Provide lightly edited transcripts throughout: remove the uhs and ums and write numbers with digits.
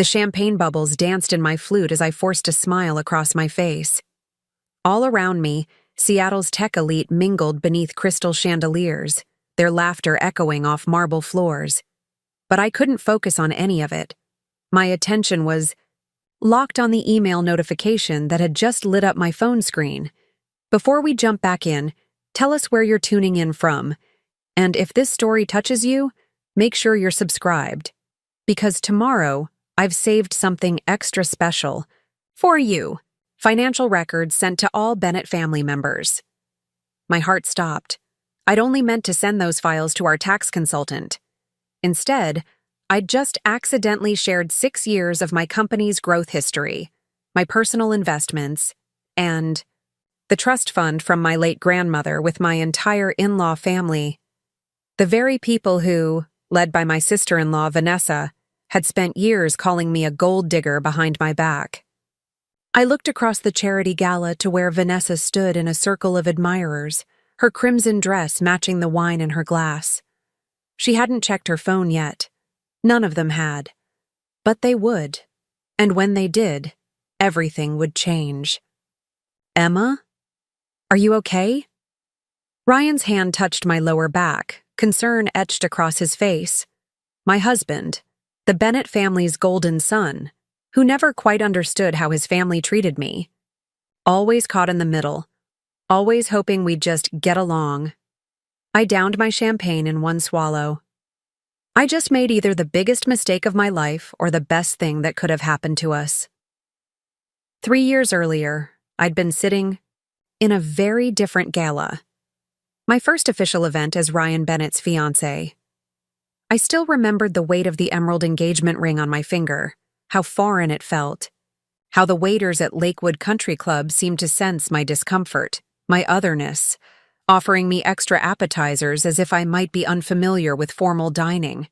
The champagne bubbles danced in my flute as I forced a smile across my face. All around me, Seattle's tech elite mingled beneath crystal chandeliers, their laughter echoing off marble floors. But I couldn't focus on any of it. My attention was locked on the email notification that had just lit up my phone screen. Before we jump back in, tell us where you're tuning in from. And if this story touches you, make sure you're subscribed. Because tomorrow, I've saved something extra special for you. Financial records sent to all Bennett family members. My heart stopped. I'd only meant to send those files to our tax consultant. Instead, I'd just accidentally shared 6 years of my company's growth history, my personal investments, and the trust fund from my late grandmother with my entire in-law family. The very people who, led by my sister-in-law Vanessa, had spent years calling me a gold digger behind my back. I looked across the charity gala to where Vanessa stood in a circle of admirers, her crimson dress matching the wine in her glass. She hadn't checked her phone yet. None of them had. But they would. And when they did, everything would change. Emma? Are you okay? Ryan's hand touched my lower back, concern etched across his face. My husband, the Bennett family's golden son, who never quite understood how his family treated me. Always caught in the middle, always hoping we'd just get along. I downed my champagne in one swallow. I just made either the biggest mistake of my life or the best thing that could have happened to us. 3 years earlier, I'd been sitting in a very different gala. My first official event as Ryan Bennett's fiancé. I still remembered the weight of the emerald engagement ring on my finger, how foreign it felt, how the waiters at Lakewood Country Club seemed to sense my discomfort, my otherness, offering me extra appetizers as if I might be unfamiliar with formal dining.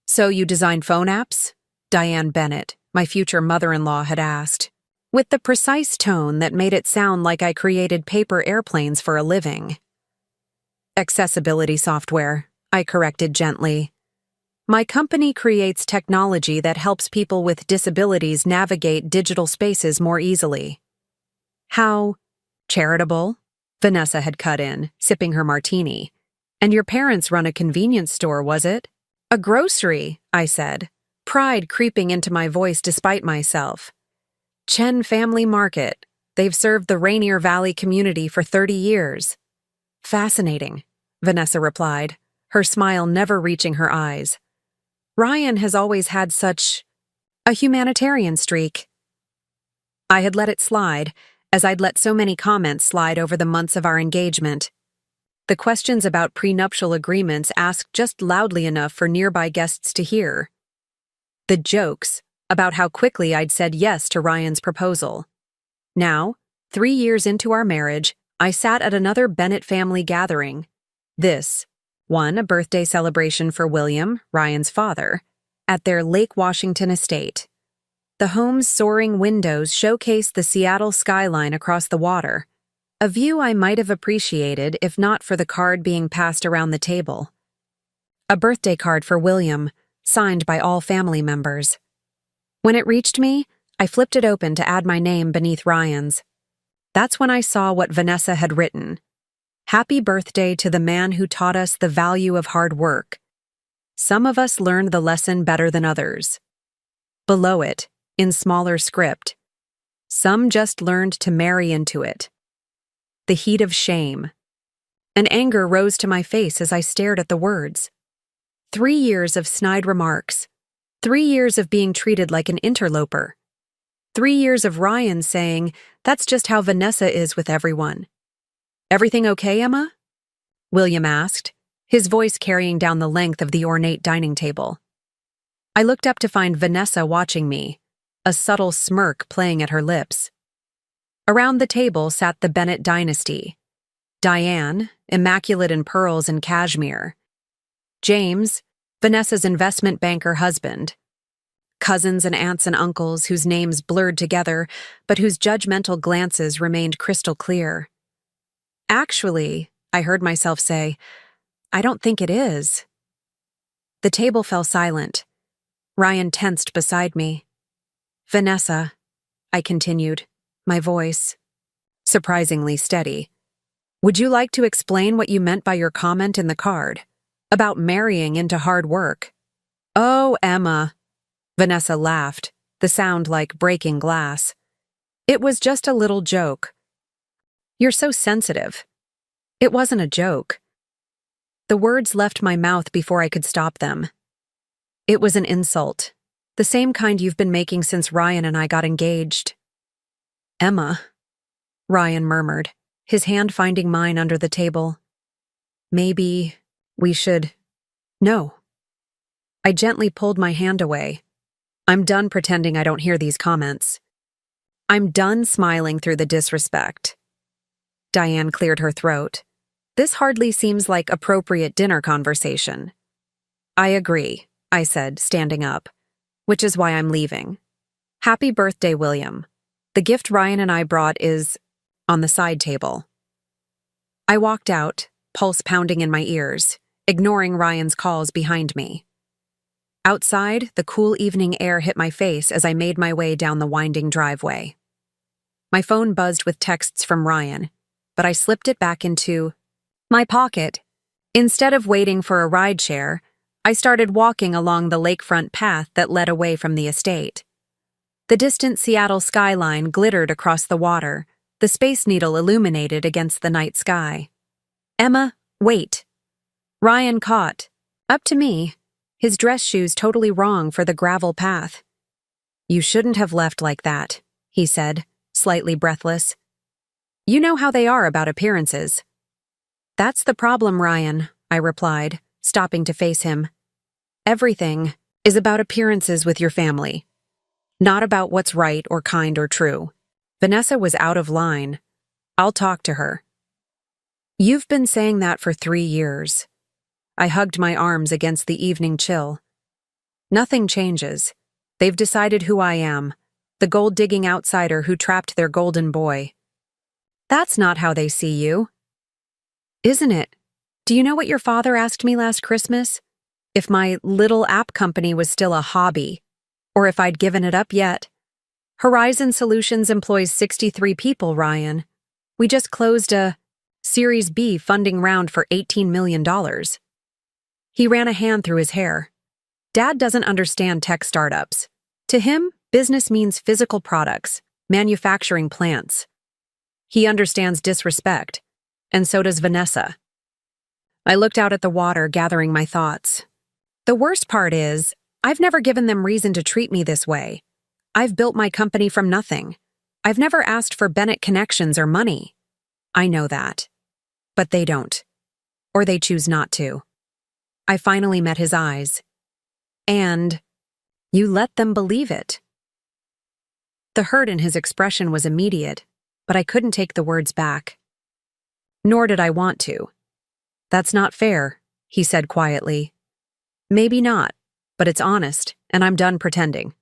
"So you design phone apps?" Diane Bennett, my future mother-in-law, had asked, with the precise tone that made it sound like I created paper airplanes for a living. "Accessibility software," I corrected gently. "My company creates technology that helps people with disabilities navigate digital spaces more easily." "How charitable?" Vanessa had cut in, sipping her martini. "And your parents run a convenience store, was it?" "A grocery," I said, pride creeping into my voice despite myself. "Chen Family Market. They've served the Rainier Valley community for 30 years. "Fascinating," Vanessa replied, her smile never reaching her eyes. "Ryan has always had such a humanitarian streak." I had let it slide, as I'd let so many comments slide over the months of our engagement. The questions about prenuptial agreements asked just loudly enough for nearby guests to hear. The jokes about how quickly I'd said yes to Ryan's proposal. Now, 3 years into our marriage, I sat at another Bennett family gathering. This one, a birthday celebration for William, Ryan's father, at their Lake Washington estate. The home's soaring windows showcased the Seattle skyline across the water, a view I might have appreciated if not for the card being passed around the table. A birthday card for William, signed by all family members. When it reached me, I flipped it open to add my name beneath Ryan's. That's when I saw what Vanessa had written. "Happy birthday to the man who taught us the value of hard work. Some of us learned the lesson better than others." Below it, in smaller script, "Some just learned to marry into it." The heat of shame and anger rose to my face as I stared at the words. 3 years of snide remarks. 3 years of being treated like an interloper. 3 years of Ryan saying, "That's just how Vanessa is with everyone." "Everything okay, Emma?" William asked, his voice carrying down the length of the ornate dining table. I looked up to find Vanessa watching me, a subtle smirk playing at her lips. Around the table sat the Bennett dynasty. Diane, immaculate in pearls and cashmere. James, Vanessa's investment banker husband. Cousins and aunts and uncles whose names blurred together, but whose judgmental glances remained crystal clear. "Actually," I heard myself say, "I don't think it is." The table fell silent. Ryan tensed beside me. Vanessa, I continued, my voice surprisingly steady. Would you like to explain what you meant by your comment in the card? About marrying into hard work? Oh, Emma. Vanessa laughed, the sound like breaking glass. It was just a little joke. You're so sensitive. It wasn't a joke. The words left my mouth before I could stop them. It was an insult, the same kind you've been making since Ryan and I got engaged. Emma, Ryan murmured, his hand finding mine under the table. Maybe we should... No. I gently pulled my hand away. I'm done pretending I don't hear these comments. I'm done smiling through the disrespect. Diane cleared her throat. This hardly seems like appropriate dinner conversation. I agree, I said, standing up, which is why I'm leaving. Happy birthday, William. The gift Ryan and I brought is on the side table. I walked out, pulse pounding in my ears, ignoring Ryan's calls behind me. Outside, the cool evening air hit my face as I made my way down the winding driveway. My phone buzzed with texts from Ryan, but I slipped it back into my pocket. Instead of waiting for a rideshare, I started walking along the lakefront path that led away from the estate. The distant Seattle skyline glittered across the water, the Space Needle illuminated against the night sky. Emma, wait. Ryan caught. Up to me. His dress shoes totally wrong for the gravel path. You shouldn't have left like that, he said, slightly breathless. You know how they are about appearances. That's the problem, Ryan, I replied, stopping to face him. Everything is about appearances with your family, not about what's right or kind or true. Vanessa was out of line. I'll talk to her. You've been saying that for 3 years. I hugged my arms against the evening chill. Nothing changes. They've decided who I am, the gold-digging outsider who trapped their golden boy. That's not how they see you. Isn't it? Do you know what your father asked me last Christmas? If my little app company was still a hobby, or if I'd given it up yet. Horizon Solutions employs 63 people, Ryan. We just closed a Series B funding round for $18 million. He ran a hand through his hair. Dad doesn't understand tech startups. To him, business means physical products, manufacturing plants. He understands disrespect, and so does Vanessa. I looked out at the water, gathering my thoughts. The worst part is, I've never given them reason to treat me this way. I've built my company from nothing. I've never asked for Bennett connections or money. I know that. But they don't. Or they choose not to. I finally met his eyes. And you let them believe it. The hurt in his expression was immediate, but I couldn't take the words back. Nor did I want to. That's not fair, he said quietly. Maybe not, but it's honest, and I'm done pretending.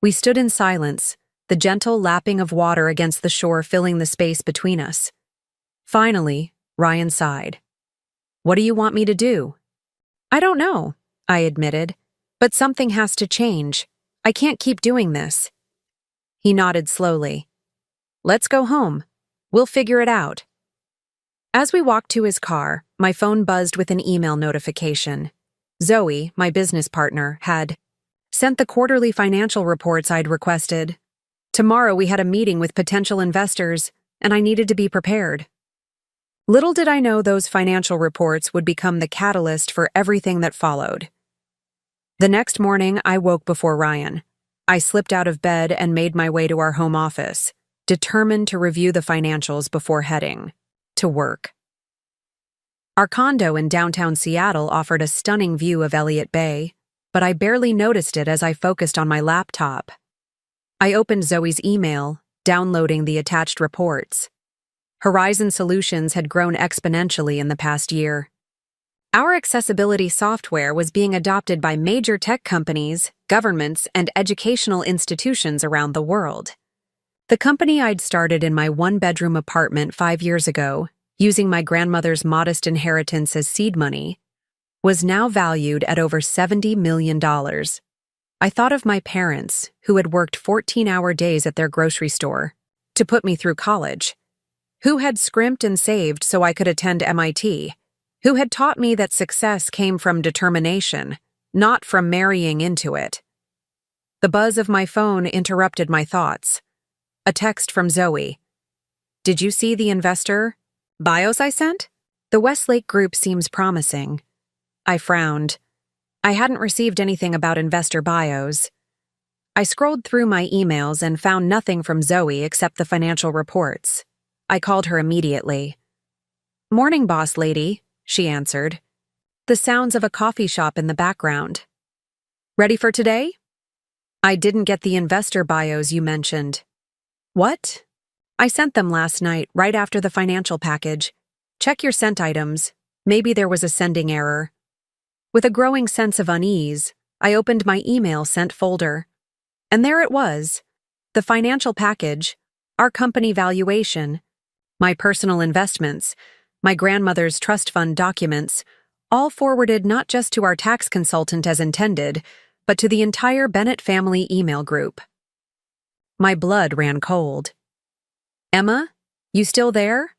We stood in silence, the gentle lapping of water against the shore filling the space between us. Finally, Ryan sighed. What do you want me to do? I don't know, I admitted, but something has to change. I can't keep doing this. He nodded slowly. Let's go home. We'll figure it out. As we walked to his car, my phone buzzed with an email notification. Zoe, my business partner, had sent the quarterly financial reports I'd requested. Tomorrow we had a meeting with potential investors, and I needed to be prepared. Little did I know those financial reports would become the catalyst for everything that followed. The next morning, I woke before Ryan. I slipped out of bed and made my way to our home office, determined to review the financials before heading to work. Our condo in downtown Seattle offered a stunning view of Elliott Bay, but I barely noticed it as I focused on my laptop. I opened Zoe's email, downloading the attached reports. Horizon Solutions had grown exponentially in the past year. Our accessibility software was being adopted by major tech companies, governments, and educational institutions around the world. The company I'd started in my one-bedroom apartment 5 years ago, using my grandmother's modest inheritance as seed money, was now valued at over $70 million. I thought of my parents, who had worked 14-hour days at their grocery store to put me through college, who had scrimped and saved so I could attend MIT, who had taught me that success came from determination, not from marrying into it. The buzz of my phone interrupted my thoughts. A text from Zoe. "Did you see the investor bios I sent? The Westlake Group seems promising." I frowned. I hadn't received anything about investor bios. I scrolled through my emails and found nothing from Zoe except the financial reports. I called her immediately. "Morning, boss lady," she answered. The sounds of a coffee shop in the background. "Ready for today?" "I didn't get the investor bios you mentioned." "What?" "I sent them last night, right after the financial package. Check your sent items. Maybe there was a sending error." With a growing sense of unease, I opened my email sent folder. And there it was. The financial package, our company valuation, my personal investments, my grandmother's trust fund documents, all forwarded not just to our tax consultant as intended, but to the entire Bennett family email group. My blood ran cold. "Emma, you still there?"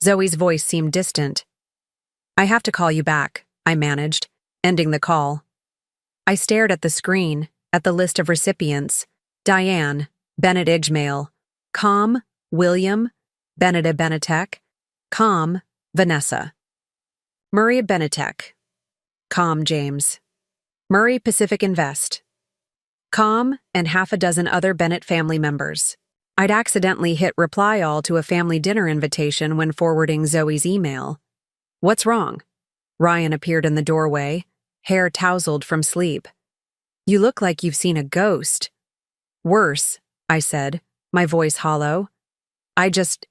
Zoe's voice seemed distant. "I have to call you back," I managed, ending the call. I stared at the screen, at the list of recipients. Diane, Bennett Igmail, Com, William, Beneda Benetek, Com, Vanessa. Murray Benetek, Com James. Murray Pacific Invest. Com and half a dozen other Bennett family members. I'd accidentally hit reply all to a family dinner invitation when forwarding Zoe's email. "What's wrong?" Ryan appeared in the doorway, hair tousled from sleep. "You look like you've seen a ghost." "Worse," I said, my voice hollow. "I just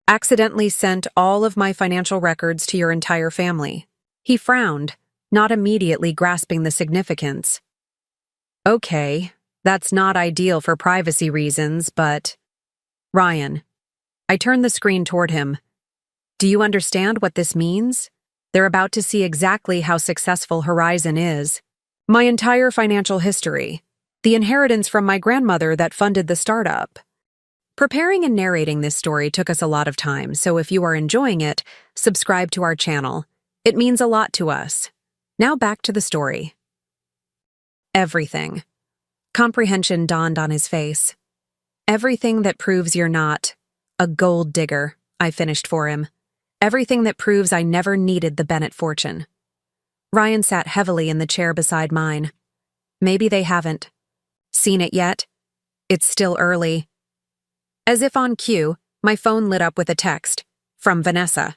accidentally sent all of my financial records to your entire family." He frowned, not immediately grasping the significance. "Okay, that's not ideal for privacy reasons, but—" "Ryan." I turned the screen toward him. "Do you understand what this means? They're about to see exactly how successful Horizon is. My entire financial history. The inheritance from my grandmother that funded the startup." Preparing and narrating this story took us a lot of time, so if you are enjoying it, subscribe to our channel. It means a lot to us. Now back to the story. Everything. Comprehension dawned on his face. "Everything that proves you're not a gold digger," I finished for him. "Everything that proves I never needed the Bennett fortune." Ryan sat heavily in the chair beside mine. "Maybe they haven't seen it yet. It's still early." As if on cue, my phone lit up with a text from Vanessa.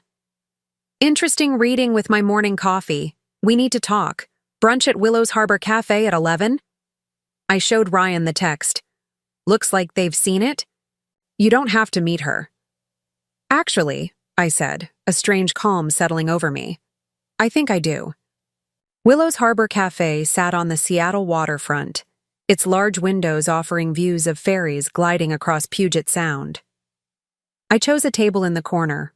"Interesting reading with my morning coffee. We need to talk. Brunch at Willows Harbor Cafe at 11? I showed Ryan the text. "Looks like they've seen it. You don't have to meet her." "Actually," I said, a strange calm settling over me, "I think I do." Willows Harbor Cafe sat on the Seattle waterfront, its large windows offering views of ferries gliding across Puget Sound. I chose a table in the corner,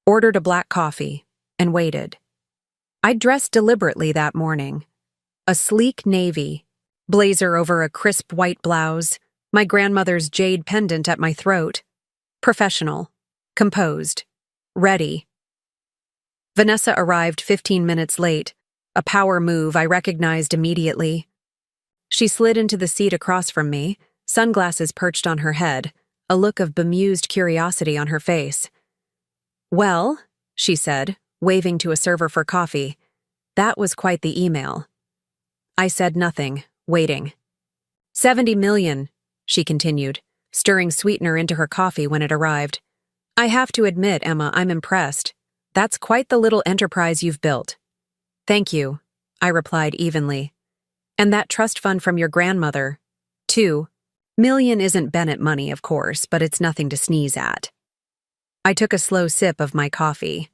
ordered a black coffee, and waited. I'd dressed deliberately that morning. A sleek navy, blazer over a crisp white blouse, my grandmother's jade pendant at my throat. Professional, composed, ready. Vanessa arrived 15 minutes late, a power move I recognized immediately. She slid into the seat across from me, sunglasses perched on her head, a look of bemused curiosity on her face. "Well," she said, waving to a server for coffee, "that was quite the email." I said nothing, waiting. 70 million, she continued, stirring sweetener into her coffee when it arrived. "I have to admit, Emma, I'm impressed. That's quite the little enterprise you've built." "Thank you," I replied evenly. "And that trust fund from your grandmother, 2 million isn't Bennett money, of course, but it's nothing to sneeze at." I took a slow sip of my coffee.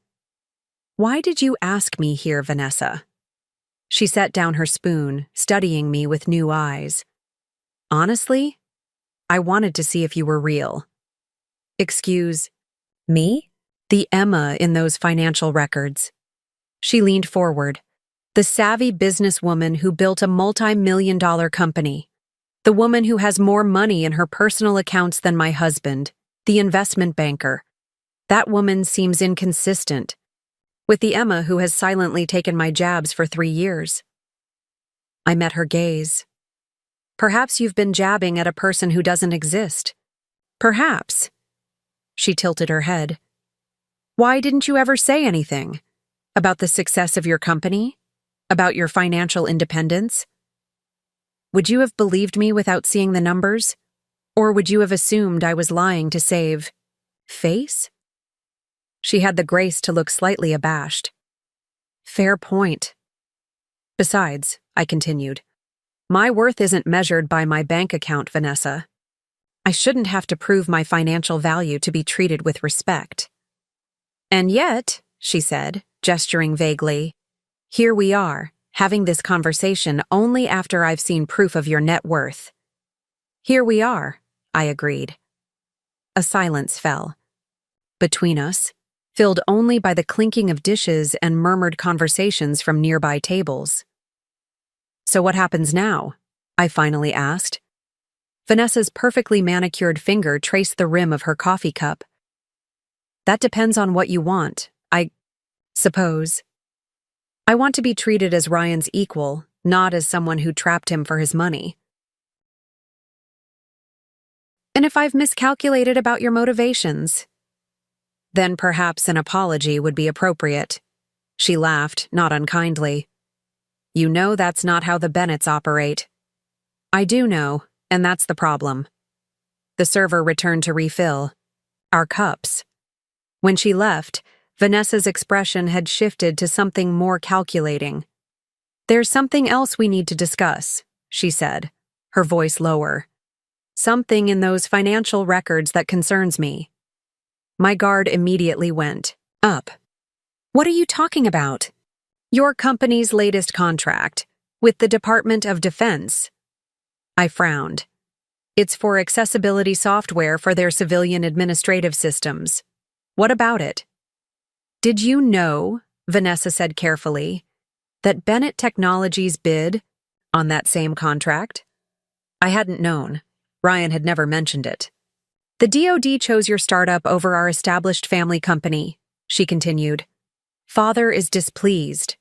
"Why did you ask me here, Vanessa?" She set down her spoon, studying me with new eyes. "Honestly, I wanted to see if you were real." "Excuse me?" "The Emma in those financial records." She leaned forward. The savvy businesswoman who built a multi-million-dollar company. The woman who has more money in her personal accounts than my husband, the investment banker. That woman seems inconsistent, with the Emma who has silently taken my jabs for 3 years. I met her gaze. Perhaps you've been jabbing at a person who doesn't exist. Perhaps. She tilted her head. Why didn't you ever say anything? About the success of your company? About your financial independence? Would you have believed me without seeing the numbers? Or would you have assumed I was lying to save face? She had the grace to look slightly abashed. Fair point. Besides, I continued, my worth isn't measured by my bank account, Vanessa. I shouldn't have to prove my financial value to be treated with respect. And yet, she said, gesturing vaguely, here we are, having this conversation only after I've seen proof of your net worth. Here we are, I agreed. A silence fell. Between us, filled only by the clinking of dishes and murmured conversations from nearby tables. So what happens now? I finally asked. Vanessa's perfectly manicured finger traced the rim of her coffee cup. That depends on what you want, I suppose. I want to be treated as Ryan's equal, not as someone who trapped him for his money. And if I've miscalculated about your motivations, then perhaps an apology would be appropriate. She laughed, not unkindly. You know that's not how the Bennetts operate. I do know, and that's the problem. The server returned to refill our cups. When she left, Vanessa's expression had shifted to something more calculating. There's something else we need to discuss, she said, her voice lower. Something in those financial records that concerns me. My guard immediately went up. What are you talking about? Your company's latest contract with the Department of Defense. I frowned. It's for accessibility software for their civilian administrative systems. What about it? Did you know, Vanessa said carefully, that Bennett Technologies bid on that same contract? I hadn't known. Ryan had never mentioned it. The DoD chose your startup over our established family company, she continued. Father is displeased.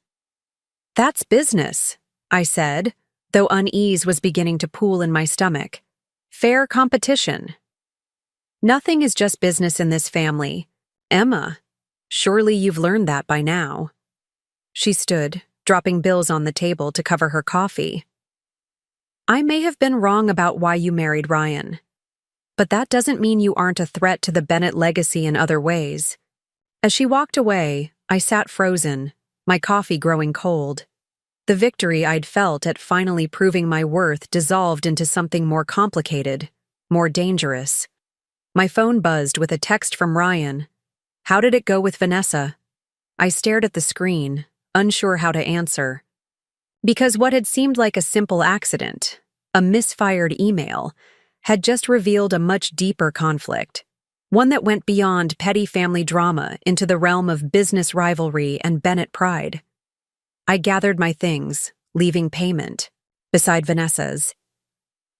That's business, I said, though unease was beginning to pool in my stomach. Fair competition. Nothing is just business in this family. Emma, surely you've learned that by now. She stood, dropping bills on the table to cover her coffee. I may have been wrong about why you married Ryan, but that doesn't mean you aren't a threat to the Bennett legacy in other ways. As she walked away, I sat frozen, my coffee growing cold. The victory I'd felt at finally proving my worth dissolved into something more complicated, more dangerous. My phone buzzed with a text from Ryan. How did it go with Vanessa? I stared at the screen, unsure how to answer. Because what had seemed like a simple accident, a misfired email, had just revealed a much deeper conflict, one that went beyond petty family drama into the realm of business rivalry and Bennett pride. I gathered my things, leaving payment, beside Vanessa's.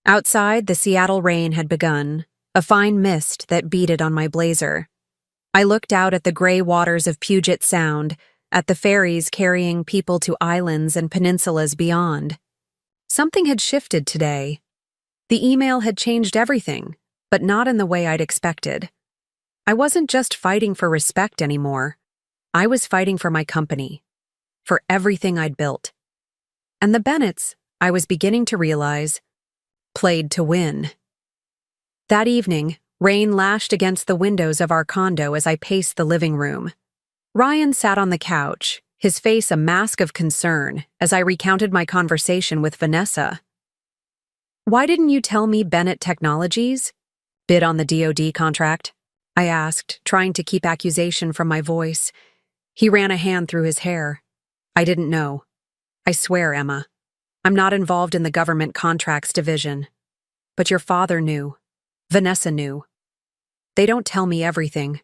Outside, the Seattle rain had begun, a fine mist that beaded on my blazer. I looked out at the gray waters of Puget Sound, at the ferries carrying people to islands and peninsulas beyond. Something had shifted today. The email had changed everything, but not in the way I'd expected. I wasn't just fighting for respect anymore. I was fighting for my company, for everything I'd built. And the Bennetts, I was beginning to realize, played to win. That evening, rain lashed against the windows of our condo as I paced the living room. Ryan sat on the couch, his face a mask of concern, as I recounted my conversation with Vanessa. Why didn't you tell me Bennett Technologies bid on the DoD contract? I asked, trying to keep accusation from my voice. He ran a hand through his hair. I didn't know. I swear, Emma. I'm not involved in the government contracts division. But your father knew. Vanessa knew. They don't tell me everything.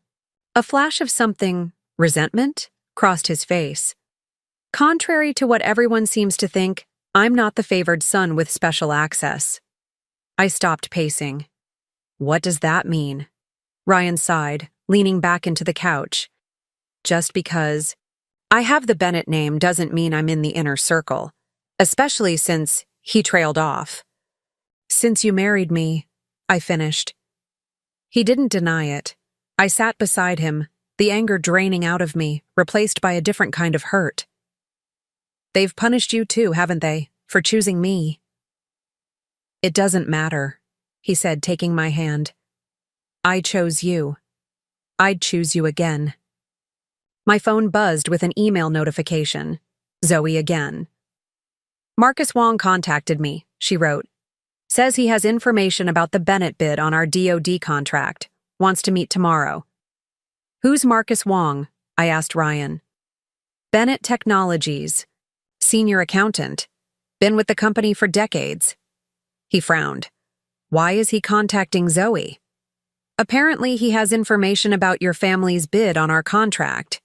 A flash of something, resentment, crossed his face. Contrary to what everyone seems to think, I'm not the favored son with special access. I stopped pacing. What does that mean? Ryan sighed, leaning back into the couch. Just because I have the Bennett name doesn't mean I'm in the inner circle, especially since he trailed off. Since you married me, I finished. He didn't deny it. I sat beside him, the anger draining out of me, replaced by a different kind of hurt. They've punished you too, haven't they, for choosing me? It doesn't matter, he said, taking my hand. I chose you. I'd choose you again. My phone buzzed with an email notification. Zoe again. Marcus Wong contacted me, she wrote. Says he has information about the Bennett bid on our DoD contract. Wants to meet tomorrow. Who's Marcus Wong? I asked Ryan. Bennett Technologies. Senior accountant. Been with the company for decades. He frowned. Why is he contacting Zoe? Apparently he has information about your family's bid on our contract.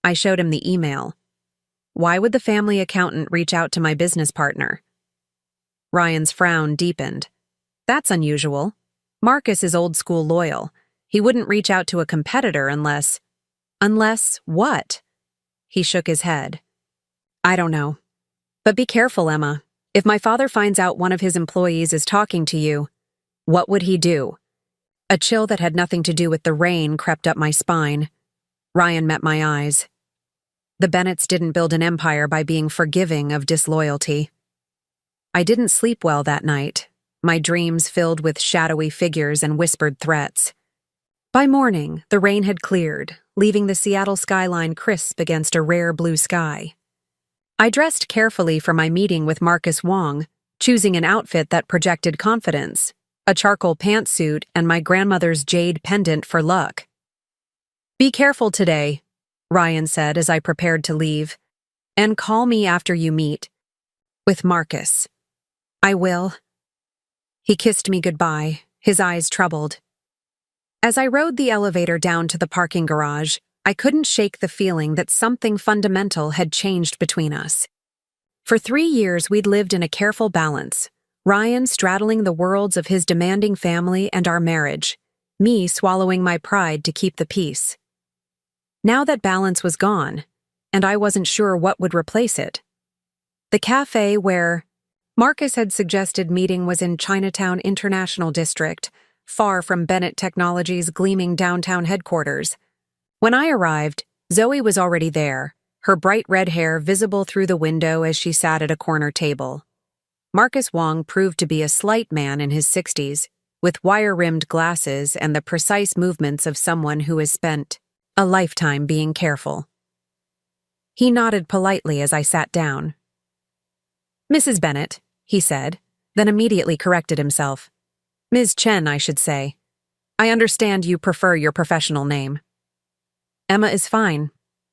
I showed him the email. Why would the family accountant reach out to my business partner? Ryan's frown deepened. That's unusual. Marcus is old school loyal. He wouldn't reach out to a competitor unless… Unless what? He shook his head. I don't know. But be careful, Emma. If my father finds out one of his employees is talking to you, what would he do? A chill that had nothing to do with the rain crept up my spine. Ryan met my eyes. The Bennetts didn't build an empire by being forgiving of disloyalty. I didn't sleep well that night, my dreams filled with shadowy figures and whispered threats. By morning, the rain had cleared, leaving the Seattle skyline crisp against a rare blue sky. I dressed carefully for my meeting with Marcus Wong, choosing an outfit that projected confidence, a charcoal pantsuit and my grandmother's jade pendant for luck. Be careful today, Ryan said as I prepared to leave, and call me after you meet. With Marcus. I will. He kissed me goodbye, his eyes troubled. As I rode the elevator down to the parking garage, I couldn't shake the feeling that something fundamental had changed between us. For 3 years, we'd lived in a careful balance, Ryan straddling the worlds of his demanding family and our marriage, me swallowing my pride to keep the peace. Now that balance was gone, and I wasn't sure what would replace it. The cafe where Marcus had suggested meeting was in Chinatown International District, far from Bennett Technologies' gleaming downtown headquarters. When I arrived, Zoe was already there, her bright red hair visible through the window as she sat at a corner table. Marcus Wong proved to be a slight man in his 60s, with wire-rimmed glasses and the precise movements of someone who has spent a lifetime being careful. He nodded politely as I sat down. Mrs. Bennett, he said, then immediately corrected himself. Ms. Chen, I should say. I understand you prefer your professional name. Emma is fine,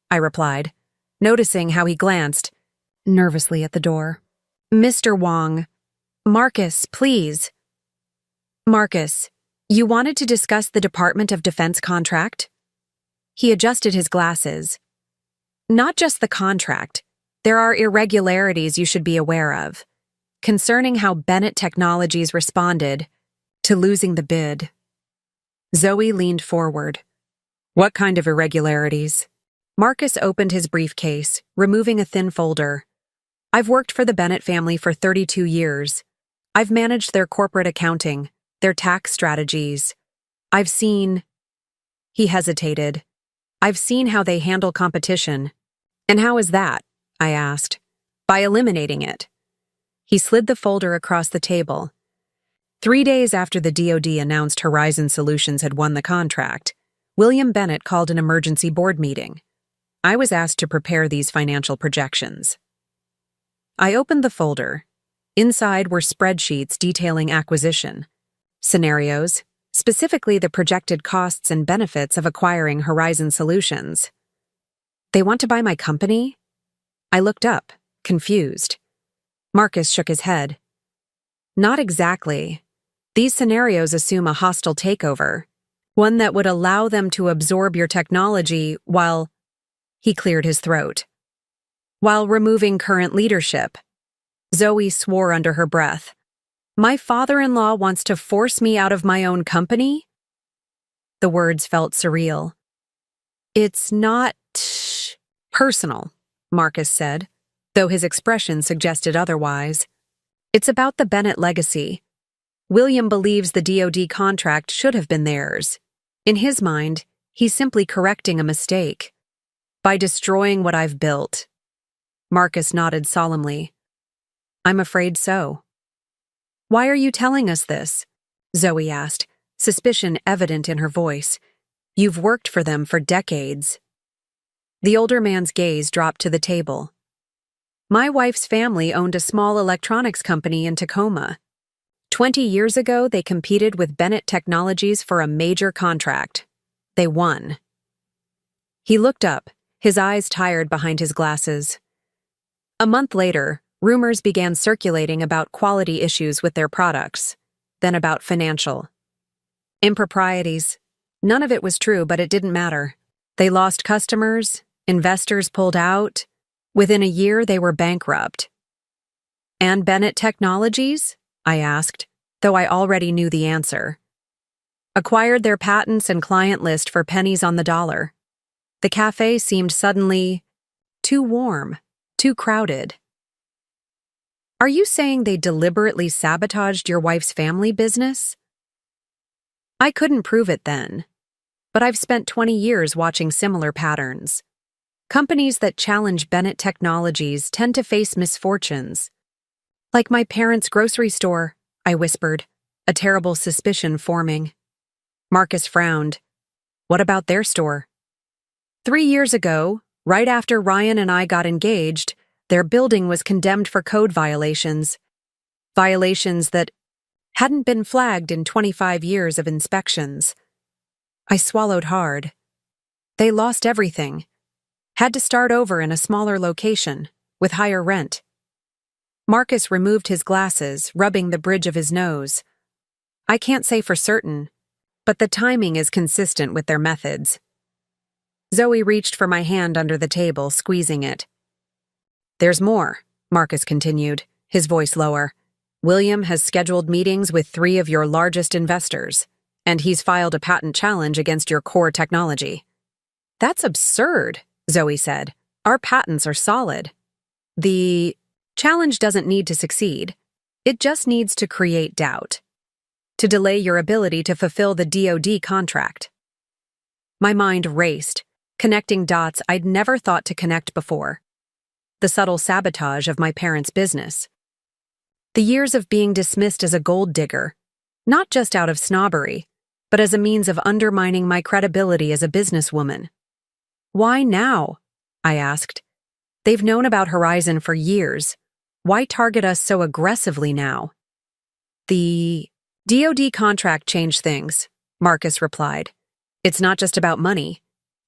I replied, noticing how he glanced nervously at the door. Mr. Wong. Marcus, please. Marcus, you wanted to discuss the Department of Defense contract? He adjusted his glasses. Not just the contract. There are irregularities you should be aware of, concerning how Bennett Technologies responded to losing the bid. Zoe leaned forward. What kind of irregularities? Marcus opened his briefcase, removing a thin folder. I've worked for the Bennett family for 32 years. I've managed their corporate accounting, their tax strategies. I've seen… He hesitated. I've seen how they handle competition. And how is that? I asked. By eliminating it. He slid the folder across the table. 3 days after the DoD announced Horizon Solutions had won the contract, William Bennett called an emergency board meeting. I was asked to prepare these financial projections. I opened the folder. Inside were spreadsheets detailing acquisition, scenarios, specifically the projected costs and benefits of acquiring Horizon Solutions. They want to buy my company? I looked up, confused. Marcus shook his head. Not exactly. These scenarios assume a hostile takeover, one that would allow them to absorb your technology while… He cleared his throat. while removing current leadership. Zoe swore under her breath. My father-in-law wants to force me out of my own company? The words felt surreal. It's not personal, Marcus said, though his expression suggested otherwise. It's about the Bennett legacy. William believes the DoD contract should have been theirs. In his mind, he's simply correcting a mistake. By destroying what I've built. Marcus nodded solemnly. I'm afraid so. Why are you telling us this? Zoe asked, suspicion evident in her voice. You've worked for them for decades. The older man's gaze dropped to the table. My wife's family owned a small electronics company in Tacoma. 20 years ago, they competed with Bennett Technologies for a major contract. They won. He looked up, his eyes tired behind his glasses. A month later, rumors began circulating about quality issues with their products, then about financial improprieties. None of it was true, but it didn't matter. They lost customers, investors pulled out. Within a year, they were bankrupt. And Bennett Technologies? I asked, though I already knew the answer. Acquired their patents and client list for pennies on the dollar. The cafe seemed suddenly too warm, too crowded. Are you saying they deliberately sabotaged your wife's family business? I couldn't prove it then, but I've spent 20 years watching similar patterns. Companies that challenge Bennett Technologies tend to face misfortunes. Like my parents' grocery store, I whispered, a terrible suspicion forming. Marcus frowned. What about their store? 3 years ago, right after Ryan and I got engaged, their building was condemned for code violations. Violations that hadn't been flagged in 25 years of inspections. I swallowed hard. They lost everything. Had to start over in a smaller location, with higher rent. Marcus removed his glasses, rubbing the bridge of his nose. I can't say for certain, but the timing is consistent with their methods. Zoe reached for my hand under the table, squeezing it. There's more, Marcus continued, his voice lower. William has scheduled meetings with 3 of your largest investors, and he's filed a patent challenge against your core technology. That's absurd, Zoe said. Our patents are solid. The challenge doesn't need to succeed. It just needs to create doubt. To delay your ability to fulfill the DoD contract. My mind raced, connecting dots I'd never thought to connect before. The subtle sabotage of my parents' business. The years of being dismissed as a gold digger, not just out of snobbery, but as a means of undermining my credibility as a businesswoman. Why now? I asked. They've known about Horizon for years. Why target us so aggressively now? The DoD contract changed things, Marcus replied. It's not just about money.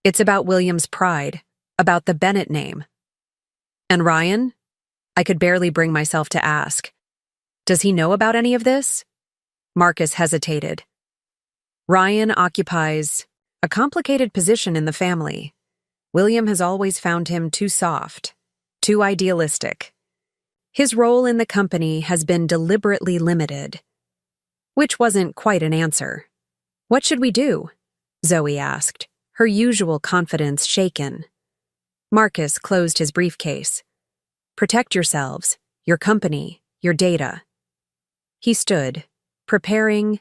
It's about William's pride, about the Bennett name. And Ryan? I could barely bring myself to ask. Does he know about any of this? Marcus hesitated. Ryan occupies a complicated position in the family. William has always found him too soft, too idealistic. His role in the company has been deliberately limited. Which wasn't quite an answer. What should we do? Zoe asked, her usual confidence shaken. Marcus closed his briefcase. Protect yourselves, your company, your data. He stood, preparing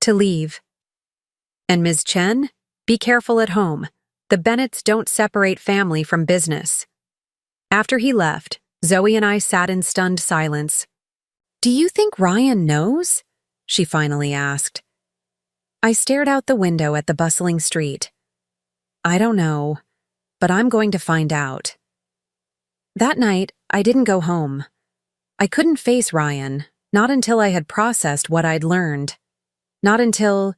to leave. And Ms. Chen, be careful at home. The Bennetts don't separate family from business. After he left, Zoe and I sat in stunned silence. Do you think Ryan knows? She finally asked. I stared out the window at the bustling street. I don't know, but I'm going to find out. That night, I didn't go home. I couldn't face Ryan, not until I had processed what I'd learned. Not until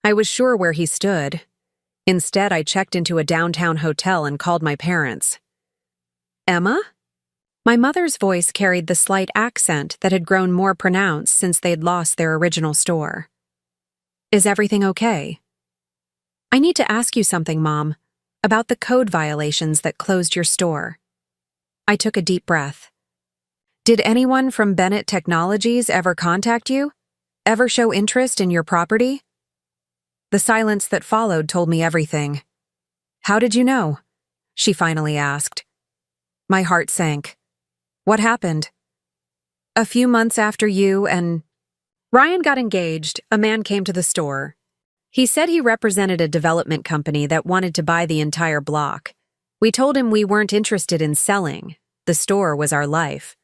I was sure where he stood. Instead, I checked into a downtown hotel and called my parents. Emma? My mother's voice carried the slight accent that had grown more pronounced since they'd lost their original store. Is everything okay? I need to ask you something, Mom, about the code violations that closed your store. I took a deep breath. Did anyone from Bennett Technologies ever contact you? Ever show interest in your property? The silence that followed told me everything. How did you know? She finally asked. My heart sank. What happened? A few months after you and Ryan got engaged, a man came to the store. He said he represented a development company that wanted to buy the entire block. We told him we weren't interested in selling. The store was our life.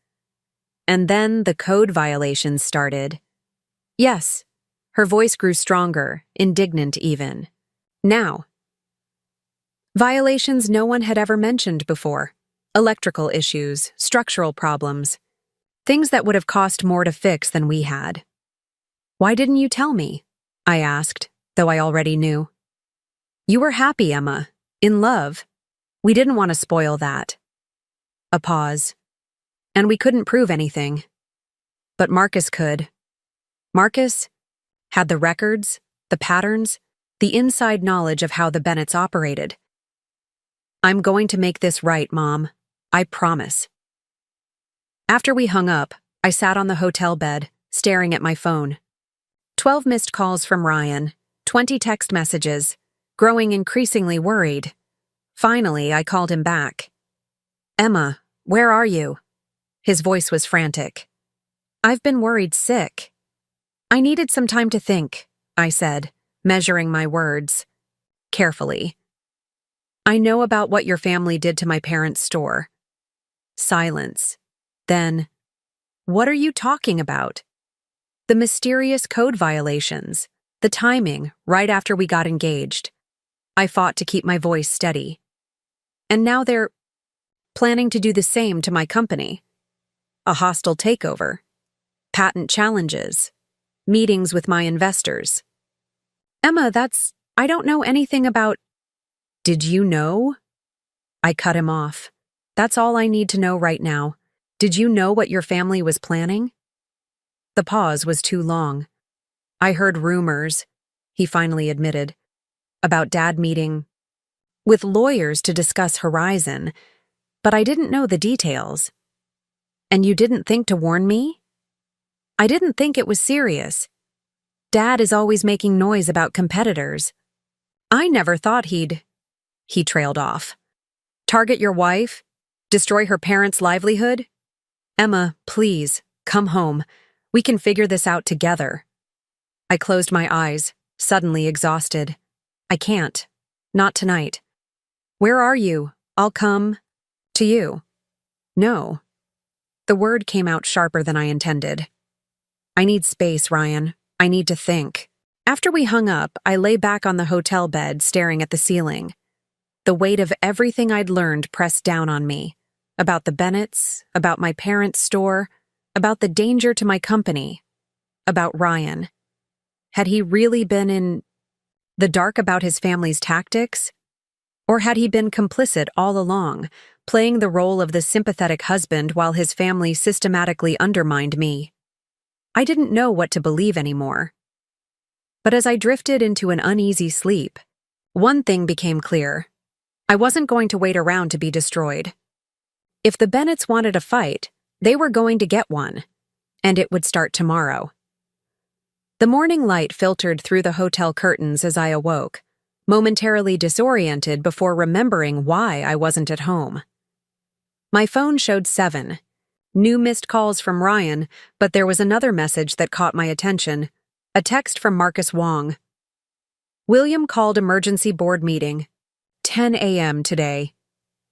And then the code violations started. Yes. Her voice grew stronger, indignant even. Now. Violations no one had ever mentioned before. Electrical issues, structural problems. Things that would have cost more to fix than we had. Why didn't you tell me? I asked, though I already knew. You were happy, Emma. In love. We didn't want to spoil that. A pause. And we couldn't prove anything. But Marcus could. Marcus had the records, the patterns, the inside knowledge of how the Bennetts operated. I'm going to make this right, Mom. I promise. After we hung up, I sat on the hotel bed, staring at my phone. 12 missed calls from Ryan, 20 text messages, growing increasingly worried. Finally, I called him back. Emma, where are you? His voice was frantic. I've been worried sick. I needed some time to think, I said, measuring my words. Carefully. I know about what your family did to my parents' store. Silence. Then, what are you talking about? The mysterious code violations, the timing right after we got engaged. I fought to keep my voice steady. And now they're planning to do the same to my company. A hostile takeover. Patent challenges. Meetings with my investors. Emma, I don't know anything about. Did you know? I cut him off. That's all I need to know right now. Did you know what your family was planning? The pause was too long. I heard rumors, he finally admitted, about Dad meeting with lawyers to discuss Horizon, but I didn't know the details. And you didn't think to warn me? I didn't think it was serious. Dad is always making noise about competitors. I never thought he trailed off. Target your wife? Destroy her parents' livelihood? Emma, please, come home. We can figure this out together. I closed my eyes, suddenly exhausted. I can't. Not tonight. Where are you? I'll come. To you. No. The word came out sharper than I intended. I need space, Ryan. I need to think. After we hung up, I lay back on the hotel bed, staring at the ceiling. The weight of everything I'd learned pressed down on me. About the Bennetts, about my parents' store, about the danger to my company, about Ryan. Had he really been in the dark about his family's tactics? Or had he been complicit all along, playing the role of the sympathetic husband while his family systematically undermined me? I didn't know what to believe anymore. But as I drifted into an uneasy sleep, one thing became clear. I wasn't going to wait around to be destroyed. If the Bennetts wanted a fight, they were going to get one, and it would start tomorrow. The morning light filtered through the hotel curtains as I awoke, momentarily disoriented before remembering why I wasn't at home. My phone showed 7. New missed calls from Ryan, but there was another message that caught my attention, a text from Marcus Wong. William called emergency board meeting. 10 a.m. today.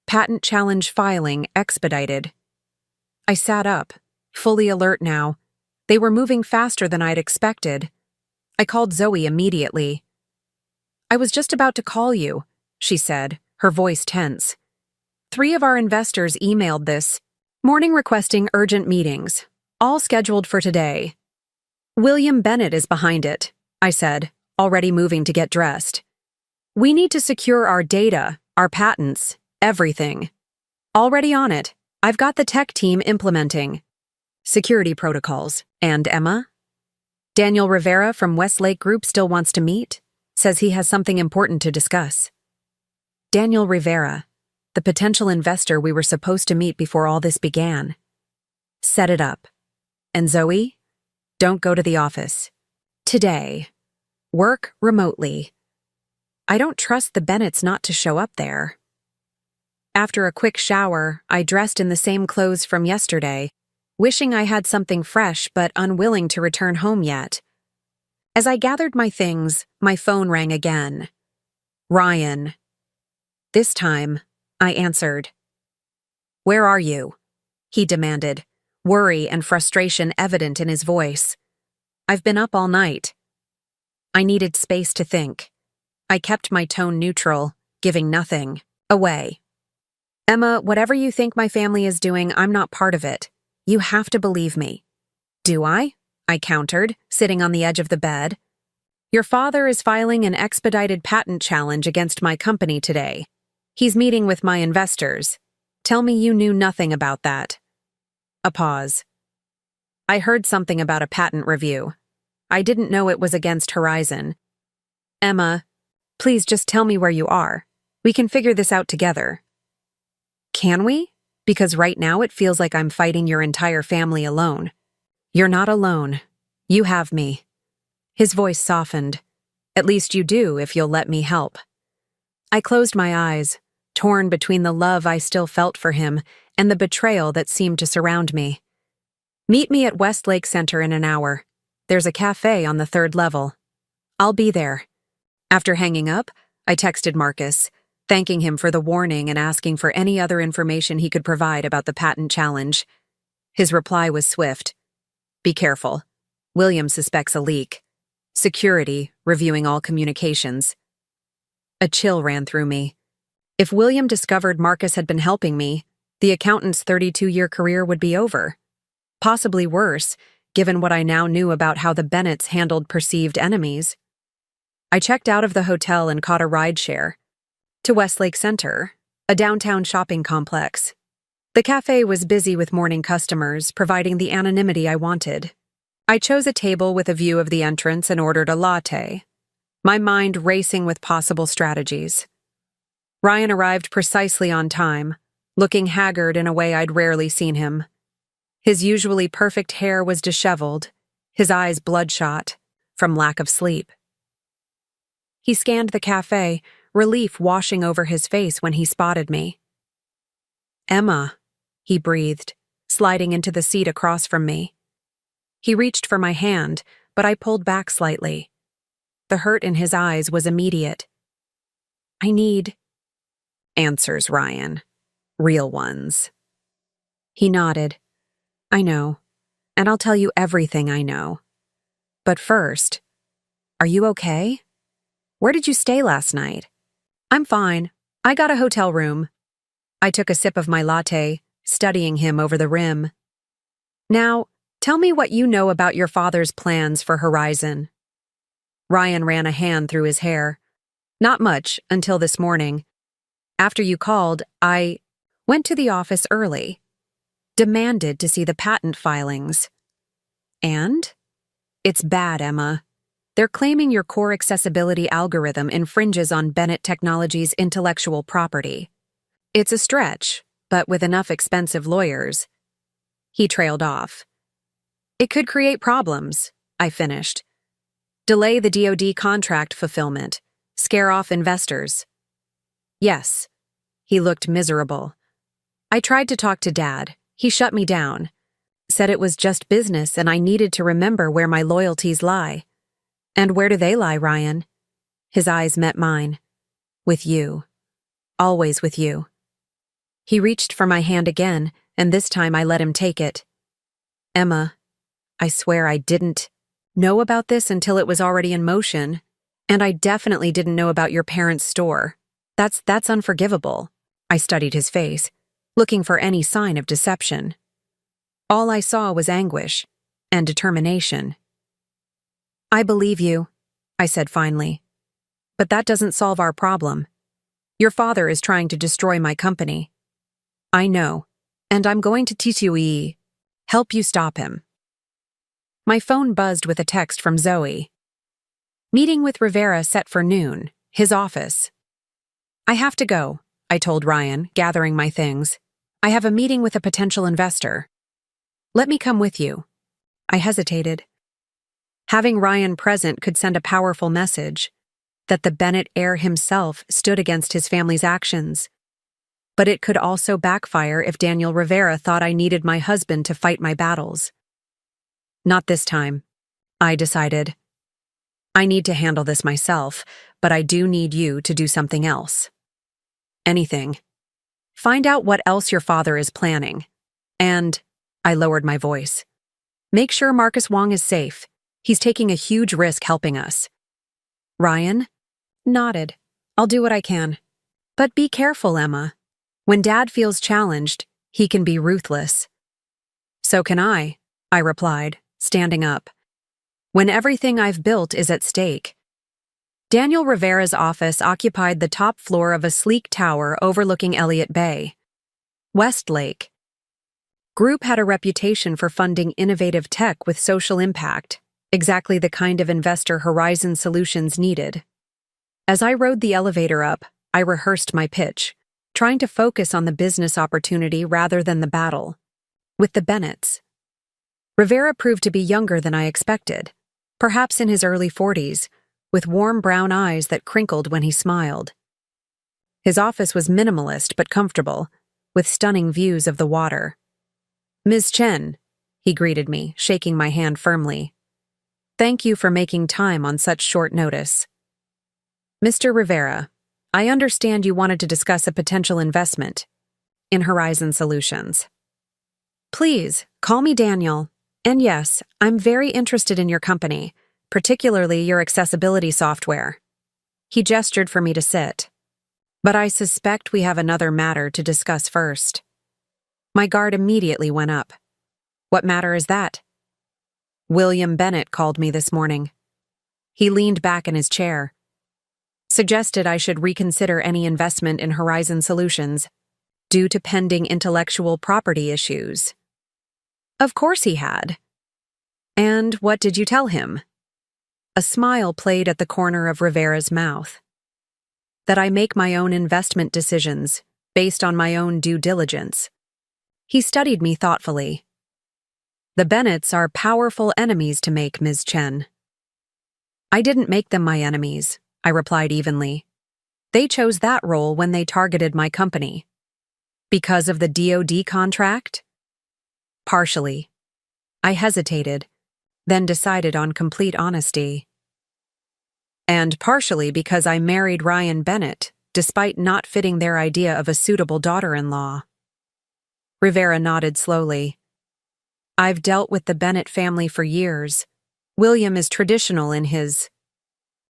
Patent challenge filing expedited. I sat up, fully alert now. They were moving faster than I'd expected. I called Zoe immediately. I was just about to call you, she said, her voice tense. 3 of our investors emailed this morning requesting urgent meetings, all scheduled for today. William Bennett is behind it, I said, already moving to get dressed. We need to secure our data, our patents, everything. Already on it. I've got the tech team implementing security protocols. And Emma? Daniel Rivera from Westlake Group still wants to meet, says he has something important to discuss. Daniel Rivera. the potential investor we were supposed to meet before all this began. Set it up. And Zoe, don't go to the office. Today. Work remotely. I don't trust the Bennetts not to show up there. After a quick shower, I dressed in the same clothes from yesterday, wishing I had something fresh but unwilling to return home yet. As I gathered my things, my phone rang again. Ryan. This time, I answered. "Where are you?" he demanded, worry and frustration evident in his voice. "I've been up all night." I needed space to think. I kept my tone neutral, giving nothing away. "Emma, whatever you think my family is doing, I'm not part of it. You have to believe me." "Do I?" I countered, sitting on the edge of the bed. "Your father is filing an expedited patent challenge against my company today. He's meeting with my investors. Tell me you knew nothing about that." A pause. "I heard something about a patent review. I didn't know it was against Horizon." "Emma, please just tell me where you are. We can figure this out together." "Can we? Because right now it feels like I'm fighting your entire family alone." "You're not alone. You have me." His voice softened. "At least you do if you'll let me help." I closed my eyes, torn between the love I still felt for him and the betrayal that seemed to surround me. "Meet me at Westlake Center in an hour. There's a cafe on the 3rd level. I'll be there." After hanging up, I texted Marcus, thanking him for the warning and asking for any other information he could provide about the patent challenge. His reply was swift. "Be careful. William suspects a leak. Security, reviewing all communications." A chill ran through me. If William discovered Marcus had been helping me, the accountant's 32-year career would be over. Possibly worse, given what I now knew about how the Bennetts handled perceived enemies. I checked out of the hotel and caught a rideshare to Westlake Center, a downtown shopping complex. The cafe was busy with morning customers, providing the anonymity I wanted. I chose a table with a view of the entrance and ordered a latte, my mind racing with possible strategies. Ryan arrived precisely on time, looking haggard in a way I'd rarely seen him. His usually perfect hair was disheveled, his eyes bloodshot, from lack of sleep. He scanned the cafe, relief washing over his face when he spotted me. "Emma," he breathed, sliding into the seat across from me. He reached for my hand, but I pulled back slightly. The hurt in his eyes was immediate. "I need answers, Ryan. Real ones." He nodded. "I know, and I'll tell you everything I know. But first, are you okay? Where did you stay last night?" "I'm fine. I got a hotel room." I took a sip of my latte, studying him over the rim. "Now, tell me what you know about your father's plans for Horizon." Ryan ran a hand through his hair. "Not much, until this morning. After you called, I went to the office early. Demanded to see the patent filings. And? It's bad, Emma. They're claiming your core accessibility algorithm infringes on Bennett Technologies' intellectual property. It's a stretch, but with enough expensive lawyers." He trailed off. "It could create problems," I finished. "Delay the DoD contract fulfillment. Scare off investors." "Yes." He looked miserable. "I tried to talk to Dad. He shut me down. Said it was just business and I needed to remember where my loyalties lie." "And where do they lie, Ryan?" His eyes met mine. "With you. Always with you." He reached for my hand again, and this time I let him take it. "Emma, I swear I didn't know about this until it was already in motion, and I definitely didn't know about your parents' store. That's unforgivable." I studied his face, looking for any sign of deception. All I saw was anguish and determination. "I believe you," I said finally. "But that doesn't solve our problem. Your father is trying to destroy my company. I know, and I'm going to help you stop him." My phone buzzed with a text from Zoe. "Meeting with Rivera set for noon. His office." "I have to go. I told Ryan, gathering my things. I have a meeting with a potential investor. Let me come with you. I hesitated. Having Ryan present could send a powerful message that the Bennett heir himself stood against his family's actions. But it could also backfire if Daniel Rivera thought I needed my husband to fight my battles. Not this time, I decided. I need to handle this myself, but I do need you to do something else. Anything. Find out what else your father is planning. And, I lowered my voice, make sure Marcus Wong is safe. He's taking a huge risk helping us. Ryan nodded. I'll do what I can. But be careful, Emma. When Dad feels challenged, he can be ruthless. So can I replied, standing up. When everything I've built is at stake. Daniel Rivera's office occupied the top floor of a sleek tower overlooking Elliott Bay. Westlake Group had a reputation for funding innovative tech with social impact, exactly the kind of investor Horizon Solutions needed. As I rode the elevator up, I rehearsed my pitch, trying to focus on the business opportunity rather than the battle. With the Bennetts. Rivera proved to be younger than I expected, perhaps in his early 40s, with warm brown eyes that crinkled when he smiled. His office was minimalist but comfortable, with stunning views of the water. Ms. Chen, he greeted me, shaking my hand firmly. Thank you for making time on such short notice. Mr. Rivera, I understand you wanted to discuss a potential investment in Horizon Solutions. Please, call me Daniel. And yes, I'm very interested in your company, particularly your accessibility software. He gestured for me to sit. But I suspect we have another matter to discuss first. My guard immediately went up. What matter is that? William Bennett called me this morning. He leaned back in his chair. Suggested I should reconsider any investment in Horizon Solutions due to pending intellectual property issues. Of course he had. And what did you tell him? A smile played at the corner of Rivera's mouth. That I make my own investment decisions based on my own due diligence. He studied me thoughtfully. The Bennetts are powerful enemies to make, Ms. Chen. I didn't make them my enemies, I replied evenly. They chose that role when they targeted my company. Because of the DoD contract? Partially. I hesitated, then decided on complete honesty. And partially because I married Ryan Bennett, despite not fitting their idea of a suitable daughter-in-law. Rivera nodded slowly. I've dealt with the Bennett family for years. William is traditional in his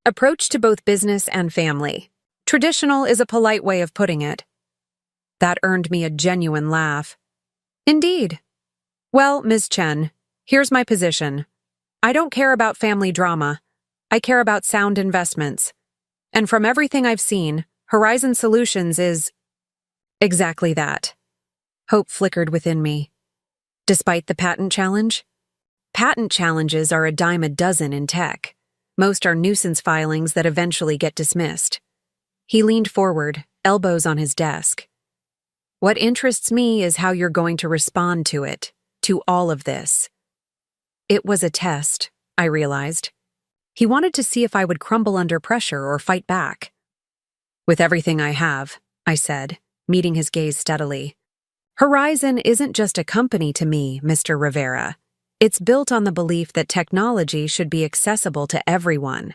approach to both business and family. Traditional is a polite way of putting it. That earned me a genuine laugh. Indeed. Well, Ms. Chen, here's my position. I don't care about family drama. I care about sound investments. And from everything I've seen, Horizon Solutions is exactly that. Hope flickered within me. Despite the patent challenge? Patent challenges are a dime a dozen in tech. Most are nuisance filings that eventually get dismissed. He leaned forward, elbows on his desk. What interests me is how you're going to respond to it, to all of this. It was a test, I realized. He wanted to see if I would crumble under pressure or fight back. With everything I have, I said, meeting his gaze steadily. Horizon isn't just a company to me, Mr. Rivera. It's built on the belief that technology should be accessible to everyone.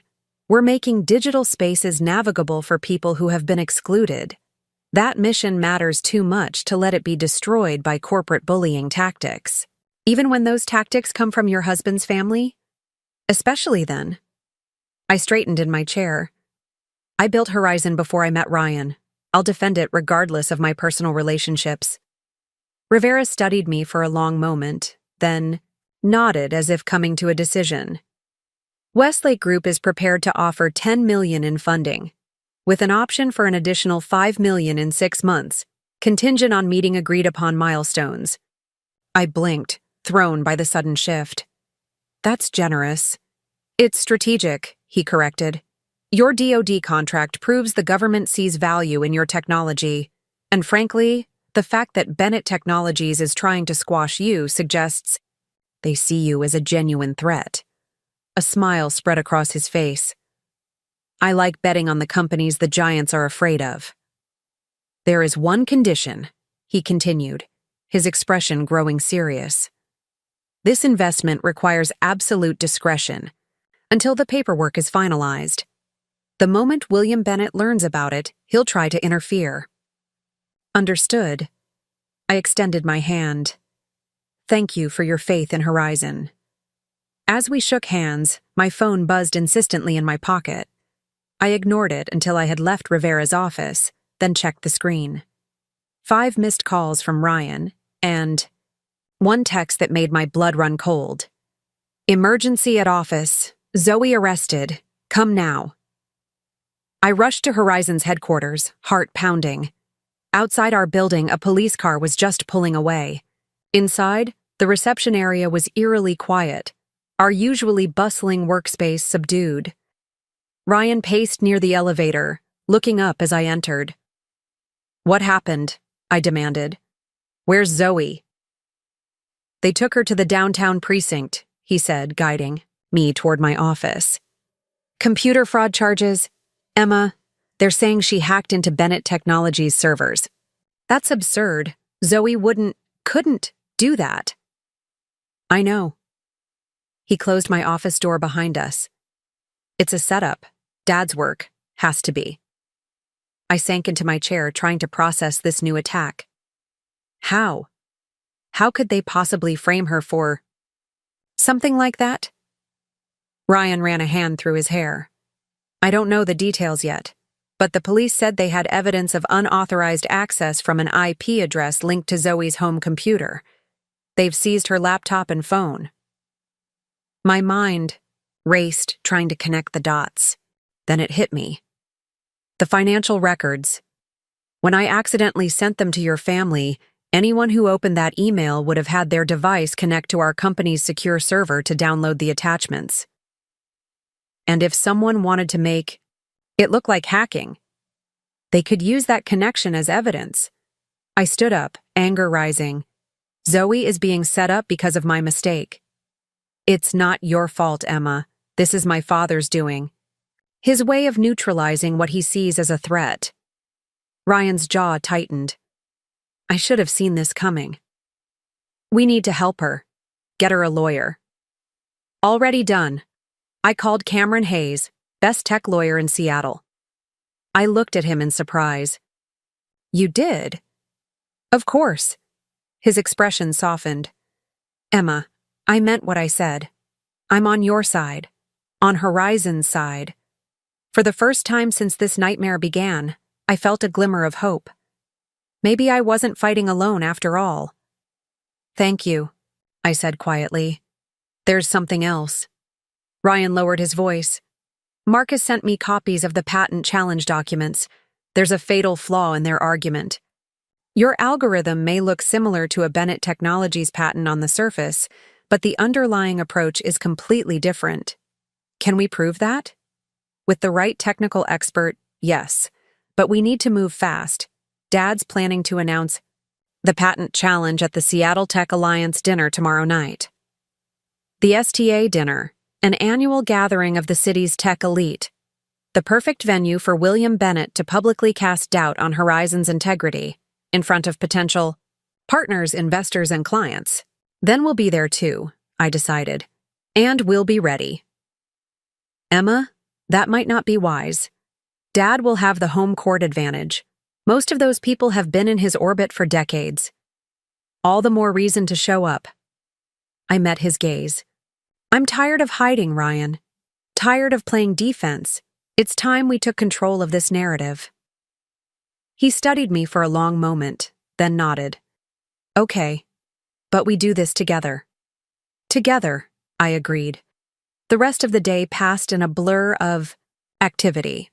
We're making digital spaces navigable for people who have been excluded. That mission matters too much to let it be destroyed by corporate bullying tactics. Even when those tactics come from your husband's family? Especially then. I straightened in my chair. I built Horizon before I met Ryan. I'll defend it regardless of my personal relationships. Rivera studied me for a long moment, then nodded as if coming to a decision. Westlake Group is prepared to offer $10 million in funding, with an option for an additional $5 million in 6 months, contingent on meeting agreed-upon milestones. I blinked, thrown by the sudden shift. That's generous. It's strategic, he corrected. Your DoD contract proves the government sees value in your technology, and frankly, the fact that Bennett Technologies is trying to squash you suggests they see you as a genuine threat. A smile spread across his face. I like betting on the companies the giants are afraid of. There is one condition, he continued, his expression growing serious. This investment requires absolute discretion until the paperwork is finalized. The moment William Bennett learns about it, he'll try to interfere. Understood. I extended my hand. Thank you for your faith in Horizon. As we shook hands, my phone buzzed insistently in my pocket. I ignored it until I had left Rivera's office, then checked the screen. 5 missed calls from Ryan, and one text that made my blood run cold. Emergency at office. Zoe arrested. Come now. I rushed to Horizon's headquarters, heart pounding. Outside our building, a police car was just pulling away. Inside, the reception area was eerily quiet, our usually bustling workspace subdued. Ryan paced near the elevator, looking up as I entered. What happened? I demanded. Where's Zoe? They took her to the downtown precinct, he said, guiding me toward my office. Computer fraud charges? Emma, they're saying she hacked into Bennett Technologies' servers. That's absurd. Zoe couldn't do that. I know. He closed my office door behind us. It's a setup. Dad's work. Has to be. I sank into my chair, trying to process this new attack. How? How could they possibly frame her for something like that? Ryan ran a hand through his hair. I don't know the details yet, but the police said they had evidence of unauthorized access from an IP address linked to Zoe's home computer. They've seized her laptop and phone. My mind raced, trying to connect the dots. Then it hit me. The financial records. When I accidentally sent them to your family, anyone who opened that email would have had their device connect to our company's secure server to download the attachments. And if someone wanted to make it look like hacking, they could use that connection as evidence. I stood up, anger rising. Zoe is being set up because of my mistake. It's not your fault, Emma. This is my father's doing. His way of neutralizing what he sees as a threat. Ryan's jaw tightened. I should have seen this coming. We need to help her. Get her a lawyer. Already done. I called Cameron Hayes, best tech lawyer in Seattle. I looked at him in surprise. You did? Of course. His expression softened. Emma, I meant what I said. I'm on your side. On Horizon's side. For the first time since this nightmare began, I felt a glimmer of hope. Maybe I wasn't fighting alone after all. Thank you, I said quietly. There's something else. Ryan lowered his voice. Marcus sent me copies of the patent challenge documents. There's a fatal flaw in their argument. Your algorithm may look similar to a Bennett Technologies patent on the surface, but the underlying approach is completely different. Can we prove that? With the right technical expert, yes. But we need to move fast. Dad's planning to announce the patent challenge at the Seattle Tech Alliance dinner tomorrow night. The STA dinner, an annual gathering of the city's tech elite. The perfect venue for William Bennett to publicly cast doubt on Horizon's integrity in front of potential partners, investors, and clients. Then we'll be there too, I decided. And we'll be ready. Emma, that might not be wise. Dad will have the home court advantage. Most of those people have been in his orbit for decades. All the more reason to show up. I met his gaze. I'm tired of hiding, Ryan. Tired of playing defense. It's time we took control of this narrative. He studied me for a long moment, then nodded. Okay, but we do this together. Together, I agreed. The rest of the day passed in a blur of activity.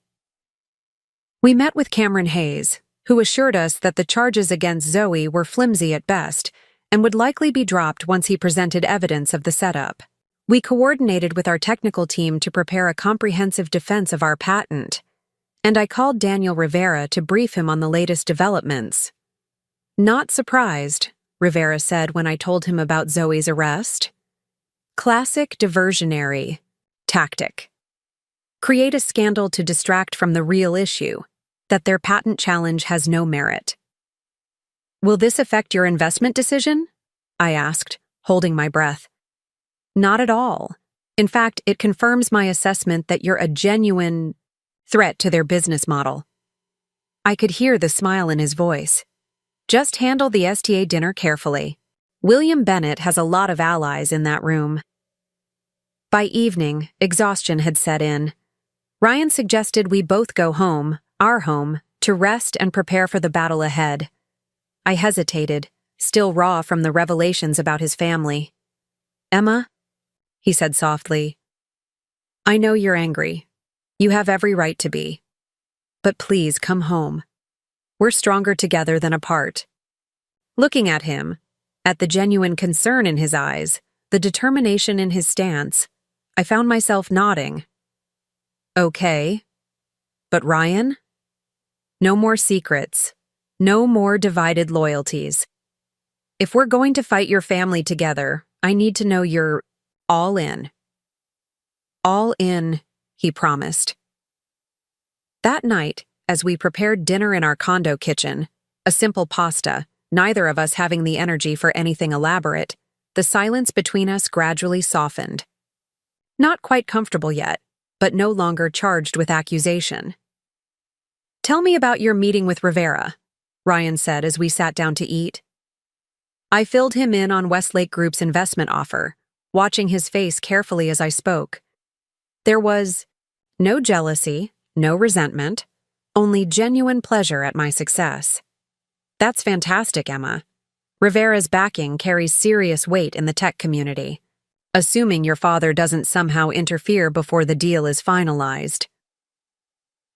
We met with Cameron Hayes, who assured us that the charges against Zoe were flimsy at best and would likely be dropped once he presented evidence of the setup. We coordinated with our technical team to prepare a comprehensive defense of our patent, and I called Daniel Rivera to brief him on the latest developments. Not surprised, Rivera said when I told him about Zoe's arrest. Classic diversionary tactic. Create a scandal to distract from the real issue, that their patent challenge has no merit. Will this affect your investment decision? I asked, holding my breath. Not at all. In fact, it confirms my assessment that you're a genuine threat to their business model. I could hear the smile in his voice. Just handle the STA dinner carefully. William Bennett has a lot of allies in that room. By evening, exhaustion had set in. Ryan suggested we both go home, our home, to rest and prepare for the battle ahead. I hesitated, still raw from the revelations about his family. Emma, he said softly, I know you're angry. You have every right to be. But please come home. We're stronger together than apart. Looking at him, at the genuine concern in his eyes, the determination in his stance, I found myself nodding. Okay. But Ryan? No more secrets. No more divided loyalties. If we're going to fight your family together, I need to know you're all in. All in, he promised. That night, as we prepared dinner in our condo kitchen, a simple pasta, neither of us having the energy for anything elaborate, the silence between us gradually softened. Not quite comfortable yet, but no longer charged with accusation. Tell me about your meeting with Rivera, Ryan said as we sat down to eat. I filled him in on Westlake Group's investment offer, watching his face carefully as I spoke. There was no jealousy, no resentment, only genuine pleasure at my success. That's fantastic, Emma. Rivera's backing carries serious weight in the tech community, assuming your father doesn't somehow interfere before the deal is finalized.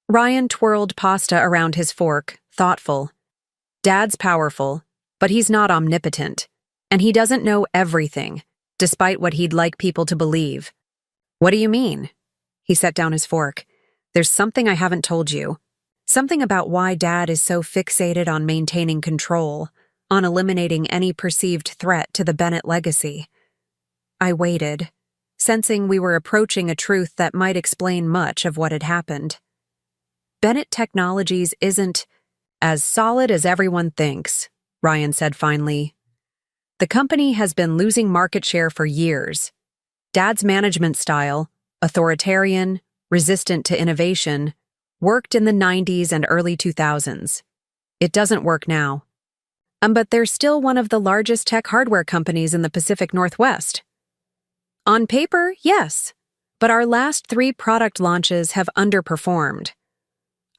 Ryan twirled pasta around his fork, thoughtful. Dad's powerful, but he's not omnipotent, and he doesn't know everything, despite what he'd like people to believe. What do you mean? He set down his fork. There's something I haven't told you. Something about why Dad is so fixated on maintaining control, on eliminating any perceived threat to the Bennett legacy. I waited, sensing we were approaching a truth that might explain much of what had happened. Bennett Technologies isn't as solid as everyone thinks, Ryan said finally. The company has been losing market share for years. Dad's management style, authoritarian, resistant to innovation, worked in the 90s and early 2000s. It doesn't work now. But they're still one of the largest tech hardware companies in the Pacific Northwest. On paper, yes, but our last 3 product launches have underperformed.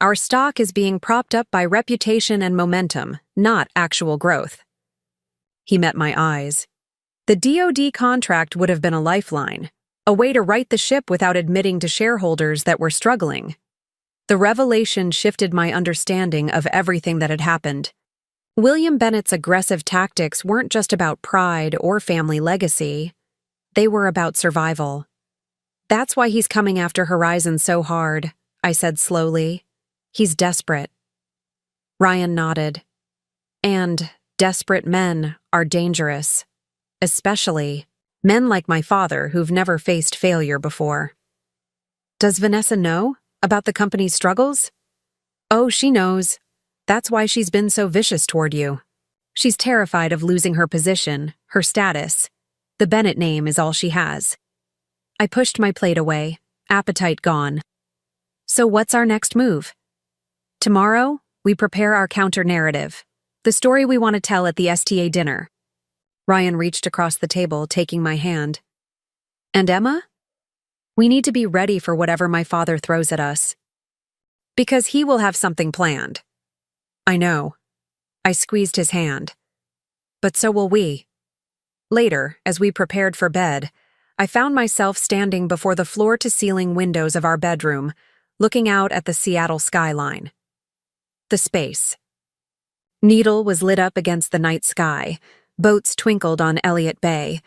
Our stock is being propped up by reputation and momentum, not actual growth. He met my eyes. The DoD contract would have been a lifeline, a way to right the ship without admitting to shareholders that we're struggling. The revelation shifted my understanding of everything that had happened. William Bennett's aggressive tactics weren't just about pride or family legacy. They were about survival. That's why he's coming after Horizon so hard, I said slowly. He's desperate. Ryan nodded. And desperate men are dangerous, especially men like my father who've never faced failure before. Does Vanessa know about the company's struggles? Oh, she knows. That's why she's been so vicious toward you. She's terrified of losing her position, her status. The Bennett name is all she has. I pushed my plate away, appetite gone. So what's our next move? Tomorrow, we prepare our counter-narrative, the story we want to tell at the STA dinner. Ryan reached across the table, taking my hand. And Emma? We need to be ready for whatever my father throws at us. Because he will have something planned. I know. I squeezed his hand. But so will we. Later, as we prepared for bed, I found myself standing before the floor-to-ceiling windows of our bedroom, looking out at the Seattle skyline. The space. Needle was lit up against the night sky, boats twinkled on Elliott Bay,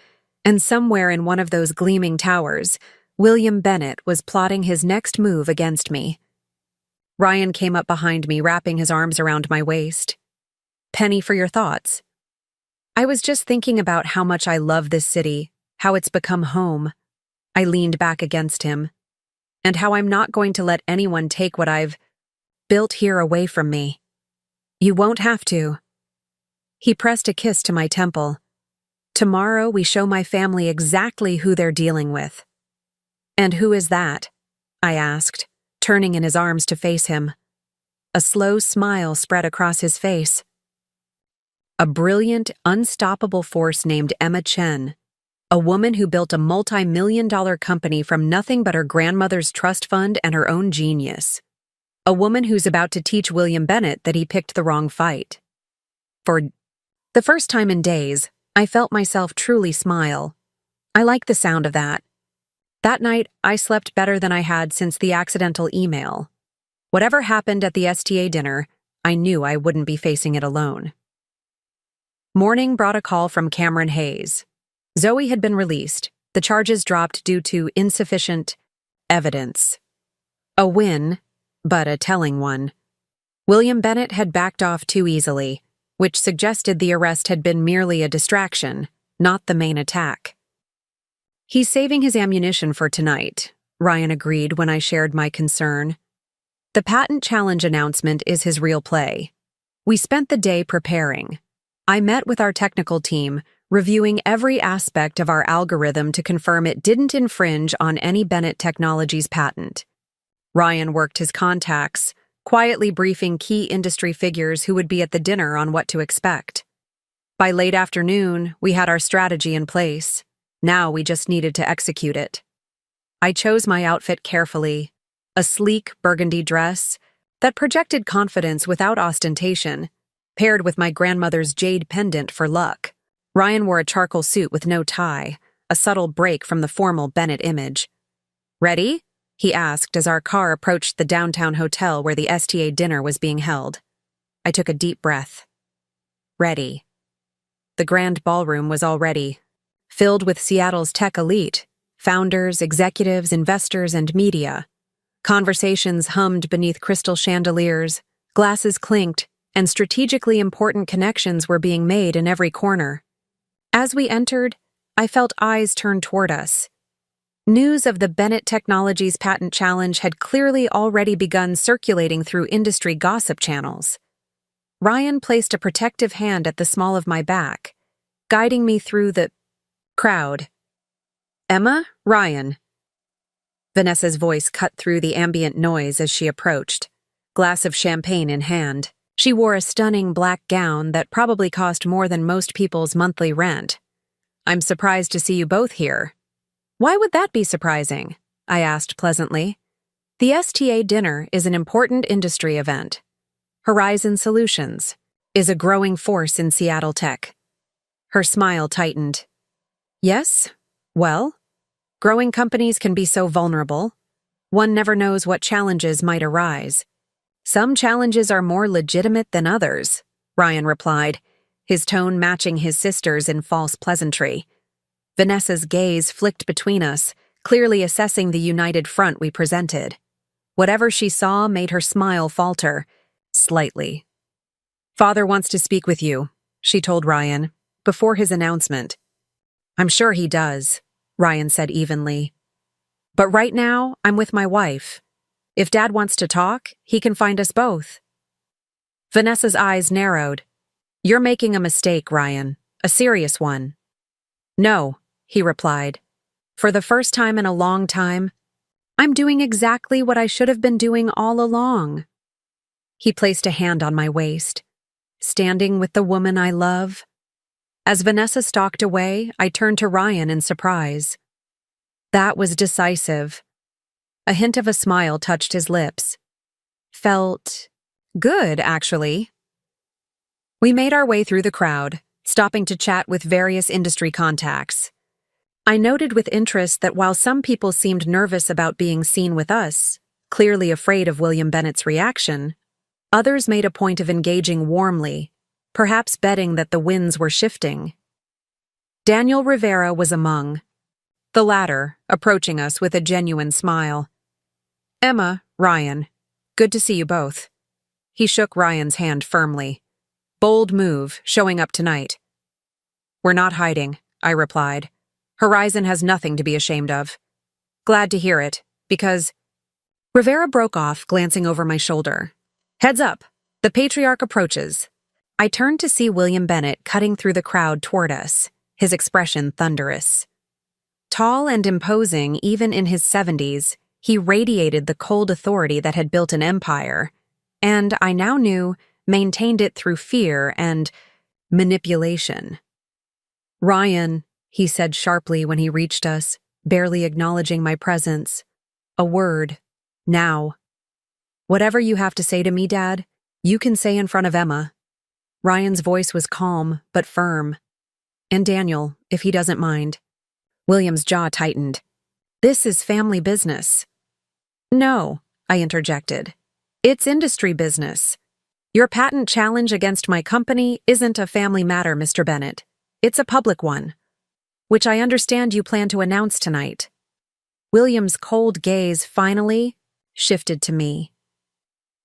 And somewhere in one of those gleaming towers, William Bennett was plotting his next move against me. Ryan came up behind me, wrapping his arms around my waist. "Penny, for your thoughts." "I was just thinking about how much I love this city, how it's become home." I leaned back against him. "And how I'm not going to let anyone take what I've built here away from me." "You won't have to." He pressed a kiss to my temple. "Tomorrow we show my family exactly who they're dealing with." "And who is that?" I asked, turning in his arms to face him. A slow smile spread across his face. "A brilliant, unstoppable force named Emma Chen. A woman who built a multi-million-dollar company from nothing but her grandmother's trust fund and her own genius. A woman who's about to teach William Bennett that he picked the wrong fight." For the first time in days, I felt myself truly smile. I liked the sound of that. That night, I slept better than I had since the accidental email. Whatever happened at the STA dinner, I knew I wouldn't be facing it alone. Morning brought a call from Cameron Hayes. Zoe had been released, the charges dropped due to insufficient evidence. A win, but a telling one. William Bennett had backed off too easily, which suggested the arrest had been merely a distraction, not the main attack. "He's saving his ammunition for tonight," Ryan agreed when I shared my concern. "The patent challenge announcement is his real play." We spent the day preparing. I met with our technical team, reviewing every aspect of our algorithm to confirm it didn't infringe on any Bennett Technologies patent. Ryan worked his contacts, quietly briefing key industry figures who would be at the dinner on what to expect. By late afternoon, we had our strategy in place. Now we just needed to execute it. I chose my outfit carefully, a sleek burgundy dress that projected confidence without ostentation, paired with my grandmother's jade pendant for luck. Ryan wore a charcoal suit with no tie, a subtle break from the formal Bennett image. "Ready?" he asked as our car approached the downtown hotel where the STA dinner was being held. I took a deep breath. Ready. The grand ballroom was all ready, filled with Seattle's tech elite, founders, executives, investors, and media. Conversations hummed beneath crystal chandeliers, glasses clinked, and strategically important connections were being made in every corner. As we entered, I felt eyes turn toward us. News of the Bennett Technologies patent challenge had clearly already begun circulating through industry gossip channels. Ryan placed a protective hand at the small of my back, guiding me through the crowd. "Emma, Ryan." Vanessa's voice cut through the ambient noise as she approached, glass of champagne in hand. She wore a stunning black gown that probably cost more than most people's monthly rent. "I'm surprised to see you both here." "Why would that be surprising?" I asked pleasantly. "The STA dinner is an important industry event. Horizon Solutions is a growing force in Seattle tech." Her smile tightened. "Yes? Well, growing companies can be so vulnerable. One never knows what challenges might arise. Some challenges are more legitimate than others," Ryan replied, his tone matching his sister's in false pleasantry. Vanessa's gaze flicked between us, clearly assessing the united front we presented. Whatever she saw made her smile falter, slightly. "Father wants to speak with you," she told Ryan, before his announcement. "I'm sure he does," Ryan said evenly. "But right now, I'm with my wife. If Dad wants to talk, he can find us both." Vanessa's eyes narrowed. "You're making a mistake, Ryan. A serious one." "No," he replied. "For the first time in a long time, I'm doing exactly what I should have been doing all along." He placed a hand on my waist. "Standing with the woman I love." As Vanessa stalked away, I turned to Ryan in surprise. That was decisive. A hint of a smile touched his lips. Felt good, actually. We made our way through the crowd, stopping to chat with various industry contacts. I noted with interest that while some people seemed nervous about being seen with us, clearly afraid of William Bennett's reaction, others made a point of engaging warmly, perhaps betting that the winds were shifting. Daniel Rivera was among the latter, approaching us with a genuine smile. Emma, Ryan, good to see you both. He shook Ryan's hand firmly. Bold move, showing up tonight. We're not hiding, I replied. Horizon has nothing to be ashamed of. Glad to hear it, because… Rivera broke off, glancing over my shoulder. Heads up, the patriarch approaches. I turned to see William Bennett cutting through the crowd toward us, his expression thunderous. Tall and imposing, even in his 70s, he radiated the cold authority that had built an empire, and I now knew maintained it through fear and manipulation. Ryan, he said sharply when he reached us, barely acknowledging my presence. A word. Now. Whatever you have to say to me, Dad, you can say in front of Emma. Ryan's voice was calm, but firm. And Daniel, if he doesn't mind. William's jaw tightened. This is family business. No, I interjected. It's industry business. Your patent challenge against my company isn't a family matter, Mr. Bennett. It's a public one, which I understand you plan to announce tonight. William's cold gaze finally shifted to me.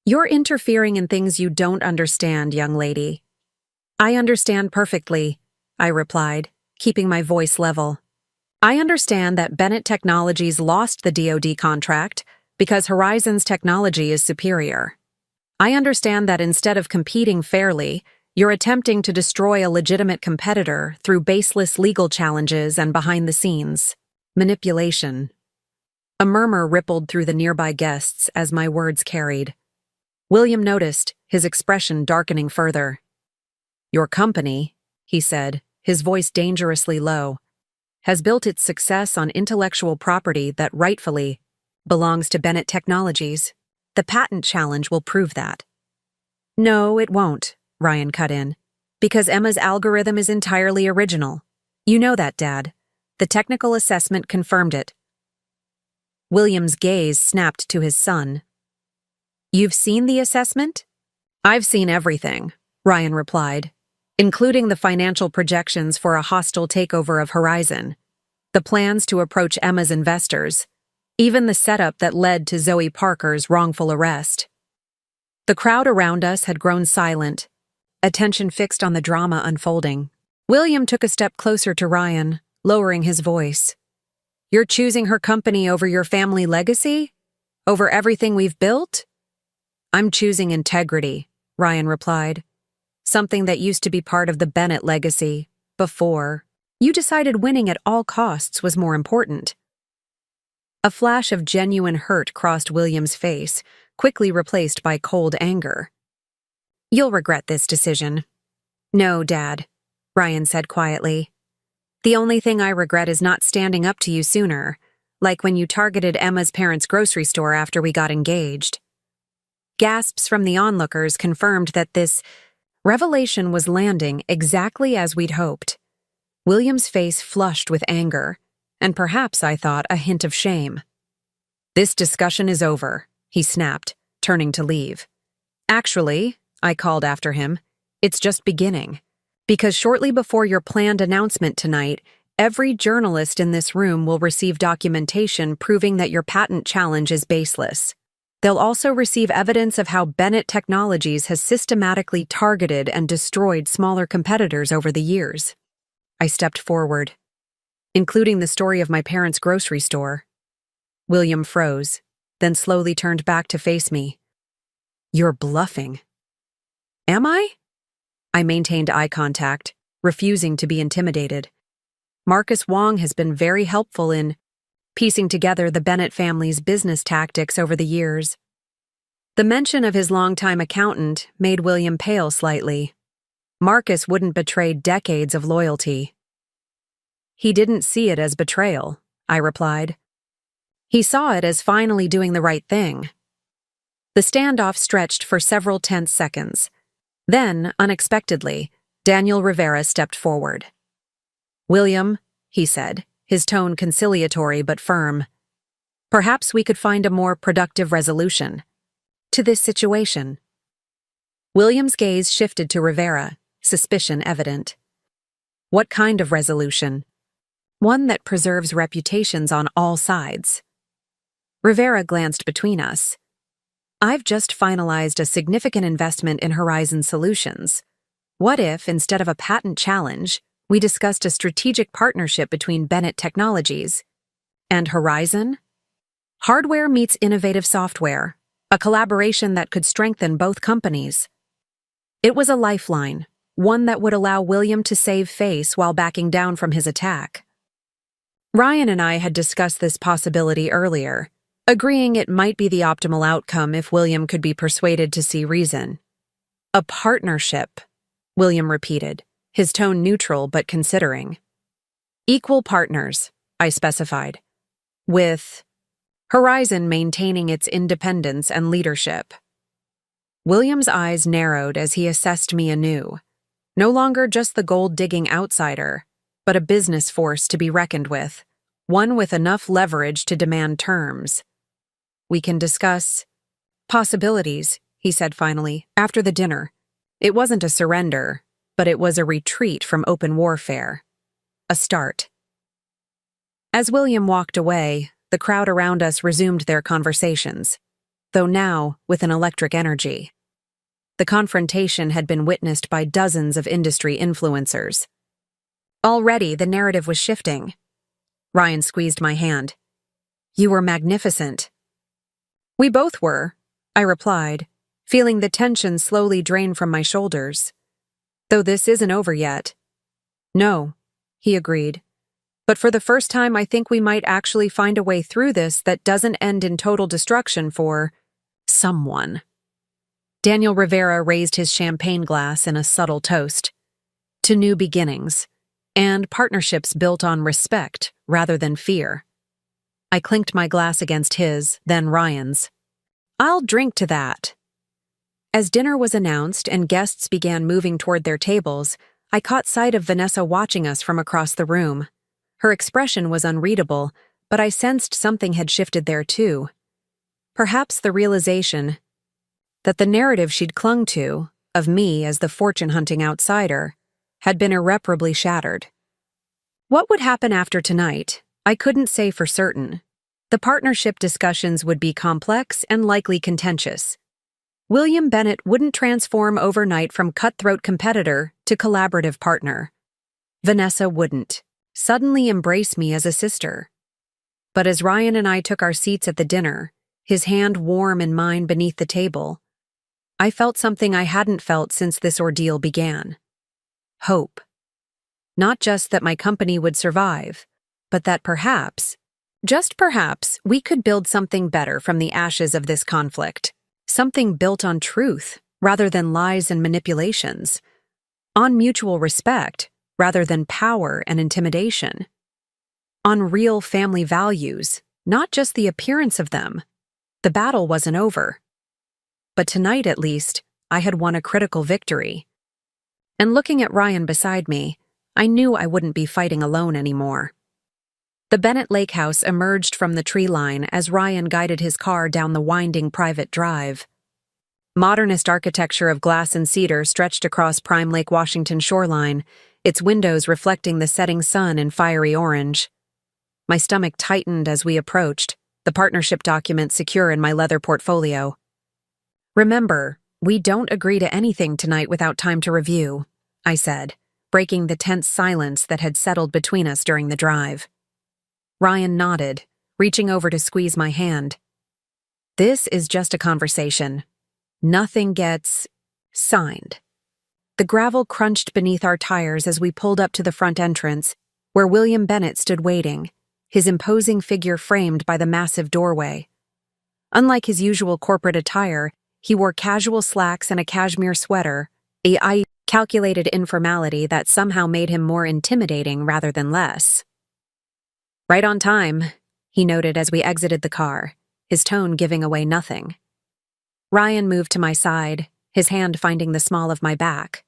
You're interfering in things you don't understand, young lady. I understand perfectly, I replied, keeping my voice level. I understand that Bennett Technologies lost the DoD contract because Horizon's technology is superior. I understand that instead of competing fairly, you're attempting to destroy a legitimate competitor through baseless legal challenges and behind-the-scenes manipulation. A murmur rippled through the nearby guests as my words carried. William noticed, his expression darkening further. Your company, he said, his voice dangerously low, has built its success on intellectual property that rightfully belongs to Bennett Technologies. The patent challenge will prove that. No, it won't, Ryan cut in, because Emma's algorithm is entirely original. You know that, Dad. The technical assessment confirmed it. William's gaze snapped to his son. You've seen the assessment? I've seen everything, Ryan replied, including the financial projections for a hostile takeover of Horizon, the plans to approach Emma's investors, even the setup that led to Zoe Parker's wrongful arrest. The crowd around us had grown silent, attention fixed on the drama unfolding. William took a step closer to Ryan, lowering his voice. You're choosing her company over your family legacy? Over everything we've built? I'm choosing integrity, Ryan replied. Something that used to be part of the Bennett legacy, before. You decided winning at all costs was more important. A flash of genuine hurt crossed William's face, quickly replaced by cold anger. You'll regret this decision. No, Dad, Ryan said quietly. The only thing I regret is not standing up to you sooner, like when you targeted Emma's parents' grocery store after we got engaged. Gasps from the onlookers confirmed that this revelation was landing exactly as we'd hoped. William's face flushed with anger, and perhaps, I thought, a hint of shame. This discussion is over, he snapped, turning to leave. Actually, I called after him, it's just beginning. Because shortly before your planned announcement tonight, every journalist in this room will receive documentation proving that your patent challenge is baseless. They'll also receive evidence of how Bennett Technologies has systematically targeted and destroyed smaller competitors over the years. I stepped forward, including the story of my parents' grocery store. William froze, then slowly turned back to face me. You're bluffing. Am I? I maintained eye contact, refusing to be intimidated. Marcus Wong has been very helpful in piecing together the Bennett family's business tactics over the years. The mention of his longtime accountant made William pale slightly. Marcus wouldn't betray decades of loyalty. He didn't see it as betrayal, I replied. He saw it as finally doing the right thing. The standoff stretched for several tense seconds. Then, unexpectedly, Daniel Rivera stepped forward. William, he said, his tone conciliatory but firm, perhaps we could find a more productive resolution to this situation. William's gaze shifted to Rivera, suspicion evident. What kind of resolution? One that preserves reputations on all sides. Rivera glanced between us. I've just finalized a significant investment in Horizon Solutions. What if, instead of a patent challenge, we discussed a strategic partnership between Bennett Technologies and Horizon? Hardware meets innovative software, a collaboration that could strengthen both companies. It was a lifeline, one that would allow William to save face while backing down from his attack. Ryan and I had discussed this possibility earlier, agreeing it might be the optimal outcome if William could be persuaded to see reason. A partnership, William repeated, his tone neutral but considering. Equal partners, I specified, with Horizon maintaining its independence and leadership. William's eyes narrowed as he assessed me anew. No longer just the gold-digging outsider, but a business force to be reckoned with, one with enough leverage to demand terms. We can discuss possibilities, he said finally, after the dinner. It wasn't a surrender, but it was a retreat from open warfare. A start. As William walked away, the crowd around us resumed their conversations, though now with an electric energy. The confrontation had been witnessed by dozens of industry influencers. Already, the narrative was shifting. Ryan squeezed my hand. You were magnificent. We both were, I replied, feeling the tension slowly drain from my shoulders. Though this isn't over yet. No, he agreed. But for the first time, I think we might actually find a way through this that doesn't end in total destruction for someone. Daniel Rivera raised his champagne glass in a subtle toast. To new beginnings, and partnerships built on respect rather than fear. I clinked my glass against his, then Ryan's. I'll drink to that. As dinner was announced and guests began moving toward their tables, I caught sight of Vanessa watching us from across the room. Her expression was unreadable, but I sensed something had shifted there too. Perhaps the realization that the narrative she'd clung to, of me as the fortune-hunting outsider, had been irreparably shattered. What would happen after tonight? I couldn't say for certain. The partnership discussions would be complex and likely contentious. William Bennett wouldn't transform overnight from cutthroat competitor to collaborative partner. Vanessa wouldn't suddenly embrace me as a sister. But as Ryan and I took our seats at the dinner, his hand warm in mine beneath the table, I felt something I hadn't felt since this ordeal began. Hope. Not just that my company would survive, but that perhaps, just perhaps, we could build something better from the ashes of this conflict. Something built on truth, rather than lies and manipulations. On mutual respect, rather than power and intimidation. On real family values, not just the appearance of them. The battle wasn't over. But tonight, at least, I had won a critical victory. And looking at Ryan beside me, I knew I wouldn't be fighting alone anymore. The Bennett Lake House emerged from the tree line as Ryan guided his car down the winding private drive. Modernist architecture of glass and cedar stretched across prime Lake Washington shoreline, its windows reflecting the setting sun in fiery orange. My stomach tightened as we approached, the partnership document secure in my leather portfolio. Remember, we don't agree to anything tonight without time to review, I said, breaking the tense silence that had settled between us during the drive. Ryan nodded, reaching over to squeeze my hand. This is just a conversation. Nothing gets signed. The gravel crunched beneath our tires as we pulled up to the front entrance, where William Bennett stood waiting, his imposing figure framed by the massive doorway. Unlike his usual corporate attire, he wore casual slacks and a cashmere sweater, a calculated informality that somehow made him more intimidating rather than less. Right on time, he noted as we exited the car, his tone giving away nothing. Ryan moved to my side, his hand finding the small of my back,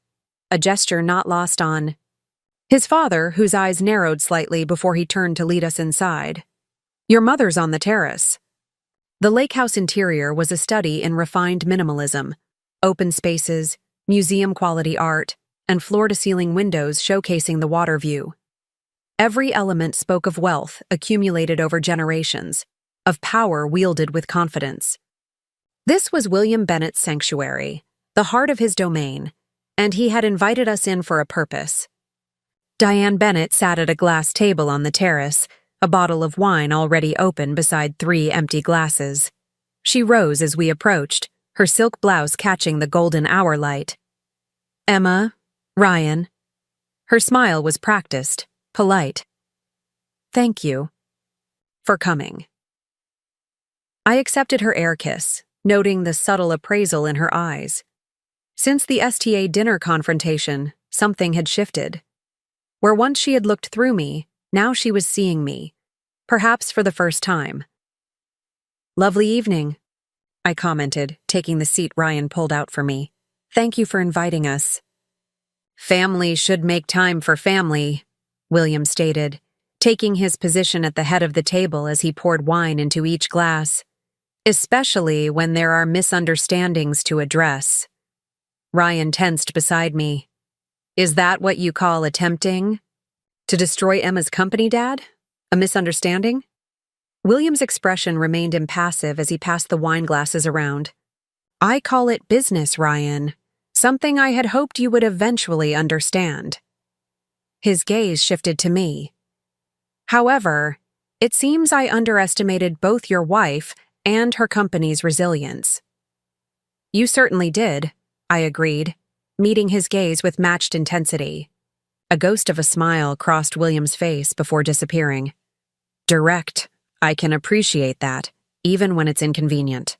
a gesture not lost on his father, whose eyes narrowed slightly before he turned to lead us inside. Your mother's on the terrace. The lake house interior was a study in refined minimalism, open spaces, museum-quality art, and floor-to-ceiling windows showcasing the water view. Every element spoke of wealth accumulated over generations, of power wielded with confidence. This was William Bennett's sanctuary, the heart of his domain, and he had invited us in for a purpose. Diane Bennett sat at a glass table on the terrace, a bottle of wine already open beside 3 empty glasses. She rose as we approached, her silk blouse catching the golden hour light. "Emma, Ryan." Her smile was practiced, polite. "Thank you for coming." I accepted her air kiss, noting the subtle appraisal in her eyes. Since the STA dinner confrontation, something had shifted. Where once she had looked through me, now she was seeing me, perhaps for the first time. "Lovely evening," I commented, taking the seat Ryan pulled out for me. "Thank you for inviting us." "Family should make time for family," William stated, taking his position at the head of the table as he poured wine into each glass, "especially when there are misunderstandings to address." Ryan tensed beside me. "Is that what you call attempting to destroy Emma's company, Dad? A misunderstanding?" William's expression remained impassive as he passed the wine glasses around. "I call it business, Ryan. Something I had hoped you would eventually understand." His gaze shifted to me. "However, it seems I underestimated both your wife and her company's resilience." "You certainly did," I agreed, meeting his gaze with matched intensity. A ghost of a smile crossed William's face before disappearing. "Direct. I can appreciate that, even when it's inconvenient."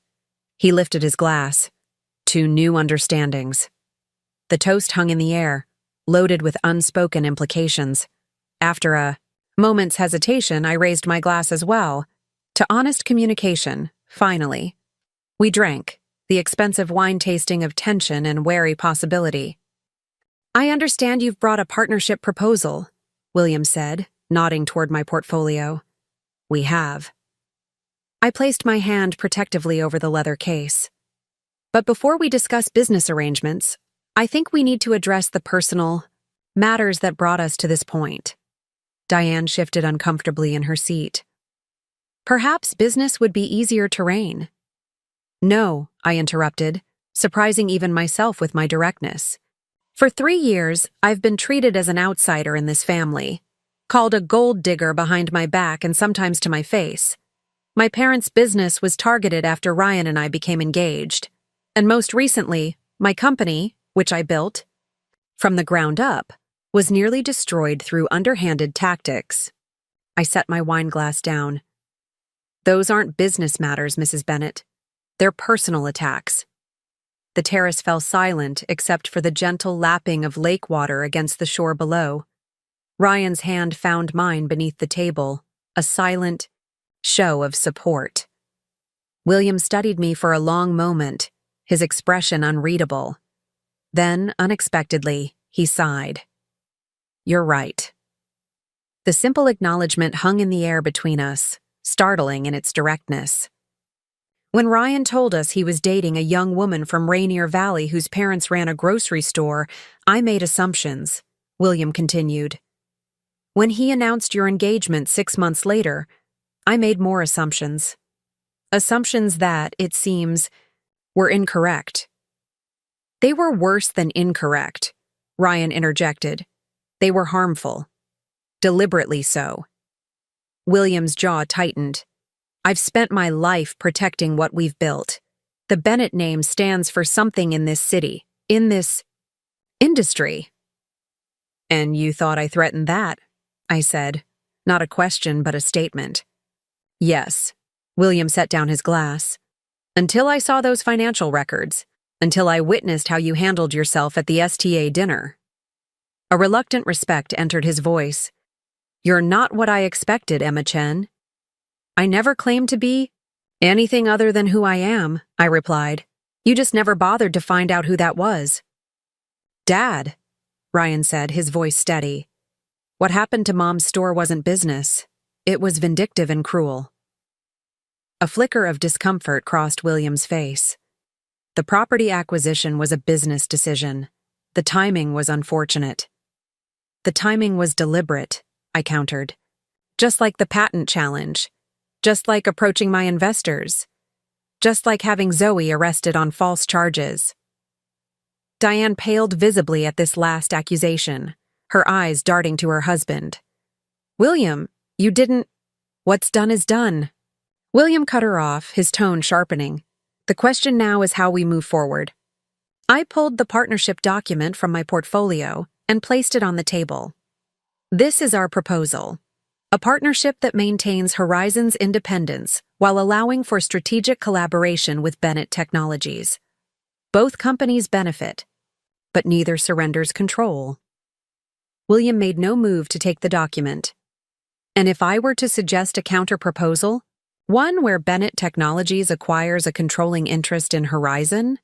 He lifted his glass. "To new understandings." The toast hung in the air, loaded with unspoken implications. After a moment's hesitation, I raised my glass as well. To honest communication, finally. We drank, the expensive wine tasting of tension and wary possibility. "I understand you've brought a partnership proposal," William said, nodding toward my portfolio. "We have." I placed my hand protectively over the leather case. "But before we discuss business arrangements, I think we need to address the personal matters that brought us to this point." Diane shifted uncomfortably in her seat. "Perhaps business would be easier terrain." "No," I interrupted, surprising even myself with my directness. "For 3 years, I've been treated as an outsider in this family, called a gold digger behind my back and sometimes to my face. My parents' business was targeted after Ryan and I became engaged, and most recently, my company, which I built from the ground up, was nearly destroyed through underhanded tactics." I set my wine glass down. "Those aren't business matters, Mrs. Bennett. They're personal attacks." The terrace fell silent except for the gentle lapping of lake water against the shore below. Ryan's hand found mine beneath the table, a silent show of support. William studied me for a long moment, his expression unreadable. Then, unexpectedly, he sighed. "You're right." The simple acknowledgement hung in the air between us, startling in its directness. "When Ryan told us he was dating a young woman from Rainier Valley whose parents ran a grocery store, I made assumptions," William continued. "When he announced your engagement 6 months later, I made more assumptions. Assumptions that, it seems, were incorrect." "They were worse than incorrect," Ryan interjected. "They were harmful. Deliberately so." William's jaw tightened. "I've spent my life protecting what we've built. The Bennett name stands for something in this city, in this industry." "And you thought I threatened that?" I said, not a question but a statement. "Yes." William set down his glass. "Until I saw those financial records. Until I witnessed how you handled yourself at the STA dinner." A reluctant respect entered his voice. "You're not what I expected, Emma Chen." "I never claimed to be anything other than who I am," I replied. "You just never bothered to find out who that was." "Dad," Ryan said, his voice steady. "What happened to Mom's store wasn't business. It was vindictive and cruel." A flicker of discomfort crossed William's face. The property acquisition was a business decision. The timing was unfortunate. The timing was deliberate, I countered. Just like the patent challenge. Just like approaching my investors. Just like having Zoe arrested on false charges. Diane paled visibly at this last accusation, her eyes darting to her husband. William, you didn't— What's done is done. William cut her off, his tone sharpening. The question now is how we move forward. I pulled the partnership document from my portfolio and placed it on the table. This is our proposal. A partnership that maintains Horizon's independence while allowing for strategic collaboration with Bennett Technologies. Both companies benefit, but neither surrenders control. William made no move to take the document. And if I were to suggest a counter-proposal, one where Bennett Technologies acquires a controlling interest in Horizon?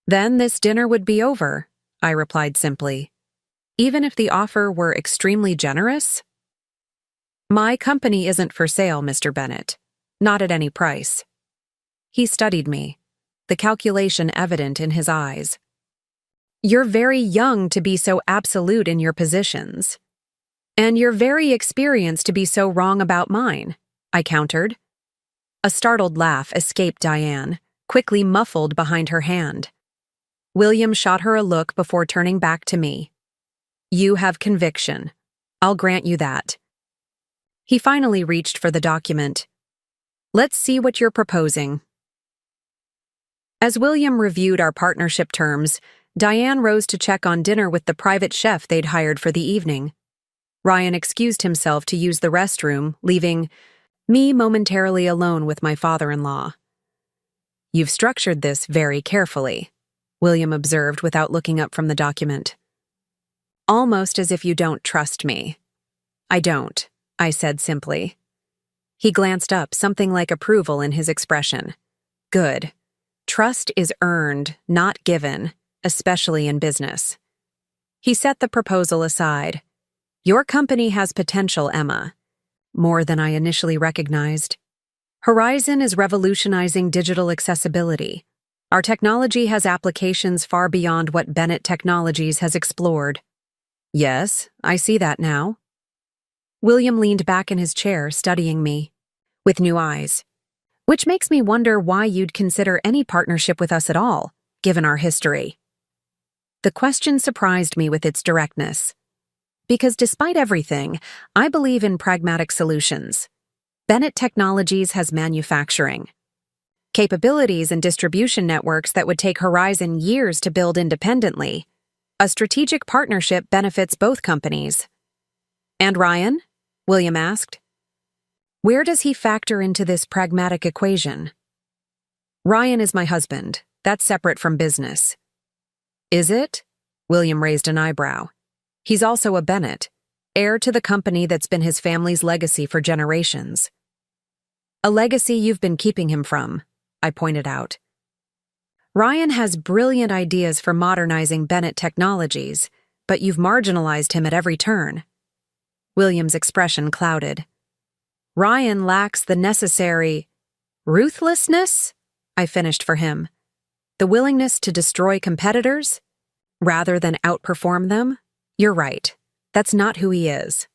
Then this dinner would be over, I replied simply. Even if the offer were extremely generous? My company isn't for sale, Mr. Bennett. Not at any price. He studied me, the calculation evident in his eyes. You're very young to be so absolute in your positions. And you're very experienced to be so wrong about mine, I countered. A startled laugh escaped Diane, quickly muffled behind her hand. William shot her a look before turning back to me. You have conviction. I'll grant you that. He finally reached for the document. Let's see what you're proposing. As William reviewed our partnership terms, Diane rose to check on dinner with the private chef they'd hired for the evening. Ryan excused himself to use the restroom, leaving me momentarily alone with my father-in-law. You've structured this very carefully, William observed without looking up from the document. Almost as if you don't trust me. I don't, I said simply. He glanced up, something like approval in his expression. Good. Trust is earned, not given, especially in business. He set the proposal aside. Your company has potential, Emma. More than I initially recognized. Horizon is revolutionizing digital accessibility. Our technology has applications far beyond what Bennett Technologies has explored. Yes, I see that now. William leaned back in his chair, studying me, with new eyes. Which makes me wonder why you'd consider any partnership with us at all, given our history. The question surprised me with its directness. Because despite everything, I believe in pragmatic solutions. Bennett Technologies has manufacturing capabilities and distribution networks that would take Horizon years to build independently. A strategic partnership benefits both companies. And Ryan? William asked. Where does he factor into this pragmatic equation? Ryan is my husband. That's separate from business. Is it? William raised an eyebrow. He's also a Bennett, heir to the company that's been his family's legacy for generations. A legacy you've been keeping him from, I pointed out. Ryan has brilliant ideas for modernizing Bennett Technologies, but you've marginalized him at every turn. William's expression clouded. Ryan lacks the necessary ruthlessness, I finished for him. The willingness to destroy competitors, rather than outperform them. You're right. That's not who he is.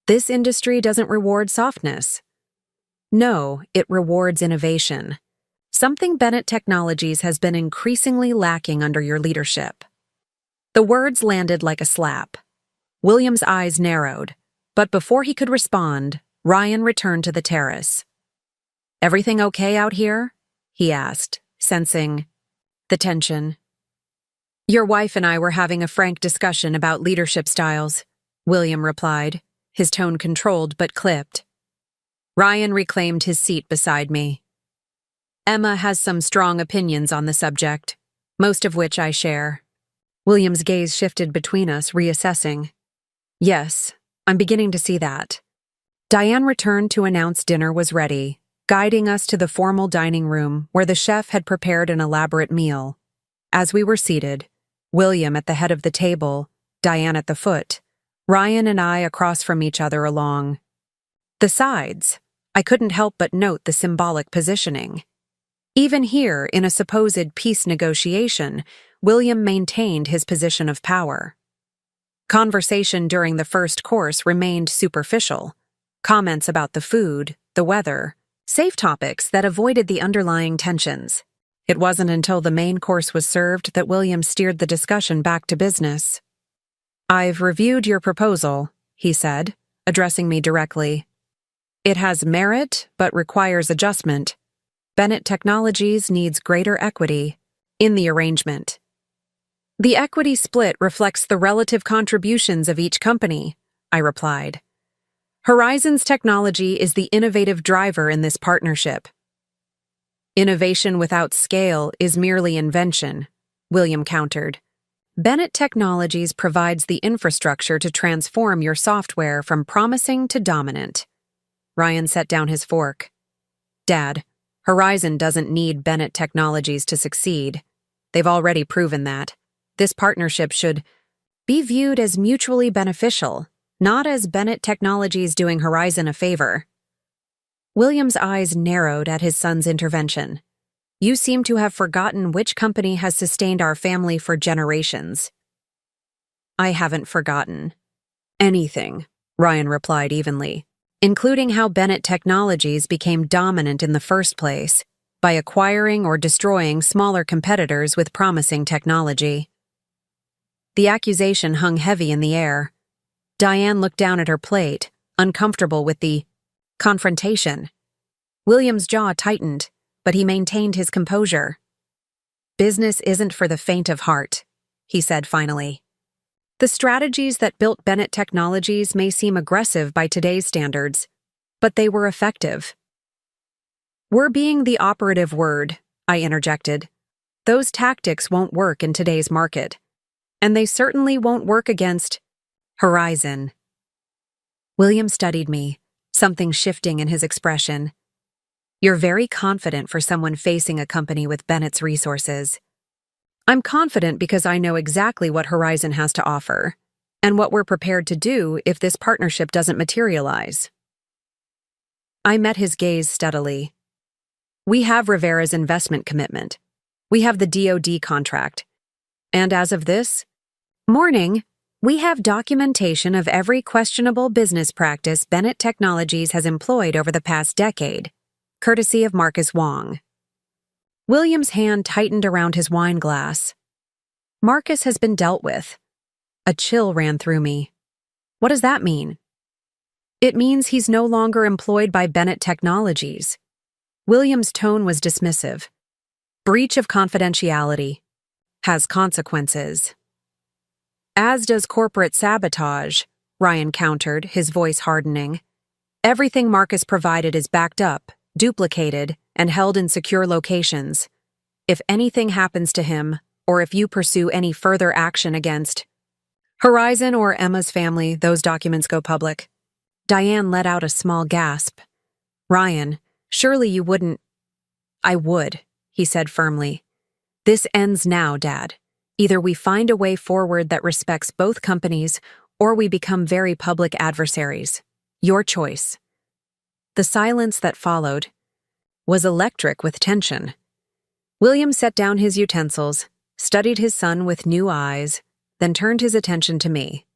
This industry doesn't reward softness. No, it rewards innovation. Something Bennett Technologies has been increasingly lacking under your leadership. The words landed like a slap. William's eyes narrowed, but before he could respond, Ryan returned to the terrace. Everything okay out here? He asked, sensing the tension. Your wife and I were having a frank discussion about leadership styles, William replied, his tone controlled but clipped. Ryan reclaimed his seat beside me. Emma has some strong opinions on the subject, most of which I share. William's gaze shifted between us, reassessing. Yes, I'm beginning to see that. Diane returned to announce dinner was ready, guiding us to the formal dining room where the chef had prepared an elaborate meal. As we were seated, William at the head of the table, Diane at the foot, Ryan and I across from each other along the sides, I couldn't help but note the symbolic positioning. Even here, in a supposed peace negotiation, William maintained his position of power. Conversation during the first course remained superficial. Comments about the food, the weather, safe topics that avoided the underlying tensions. It wasn't until the main course was served that William steered the discussion back to business. "I've reviewed your proposal," he said, addressing me directly. "It has merit, but requires adjustment. Bennett Technologies needs greater equity in the arrangement." "The equity split reflects the relative contributions of each company," I replied. "Horizon's technology is the innovative driver in this partnership." "Innovation without scale is merely invention," William countered. "Bennett Technologies provides the infrastructure to transform your software from promising to dominant." Ryan set down his fork. "Dad, Horizon doesn't need Bennett Technologies to succeed. They've already proven that. This partnership should be viewed as mutually beneficial, not as Bennett Technologies doing Horizon a favor." William's eyes narrowed at his son's intervention. "You seem to have forgotten which company has sustained our family for generations." "I haven't forgotten anything," Ryan replied evenly, "including how Bennett Technologies became dominant in the first place by acquiring or destroying smaller competitors with promising technology." The accusation hung heavy in the air. Diane looked down at her plate, uncomfortable with the confrontation. William's jaw tightened, but he maintained his composure. "Business isn't for the faint of heart," he said finally. "The strategies that built Bennett Technologies may seem aggressive by today's standards, but they were effective." "We're being the operative word," I interjected. "Those tactics won't work in today's market, and they certainly won't work against Horizon." William studied me, something shifting in his expression. "You're very confident for someone facing a company with Bennett's resources." "I'm confident because I know exactly what Horizon has to offer, and what we're prepared to do if this partnership doesn't materialize." I met his gaze steadily. "We have Rivera's investment commitment. We have the DoD contract. And as of this morning, we have documentation of every questionable business practice Bennett Technologies has employed over the past decade, courtesy of Marcus Wong." William's hand tightened around his wine glass. "Marcus has been dealt with." A chill ran through me. "What does that mean?" "It means he's no longer employed by Bennett Technologies." William's tone was dismissive. "Breach of confidentiality has consequences." "As does corporate sabotage," Ryan countered, his voice hardening. "Everything Marcus provided is backed up, duplicated, and held in secure locations. If anything happens to him, or if you pursue any further action against Horizon or Emma's family, those documents go public." Diane let out a small gasp. "Ryan, surely you wouldn't—" "I would," he said firmly. "This ends now, Dad. Either we find a way forward that respects both companies, or we become very public adversaries. Your choice." The silence that followed was electric with tension. William set down his utensils, studied his son with new eyes, then turned his attention to me.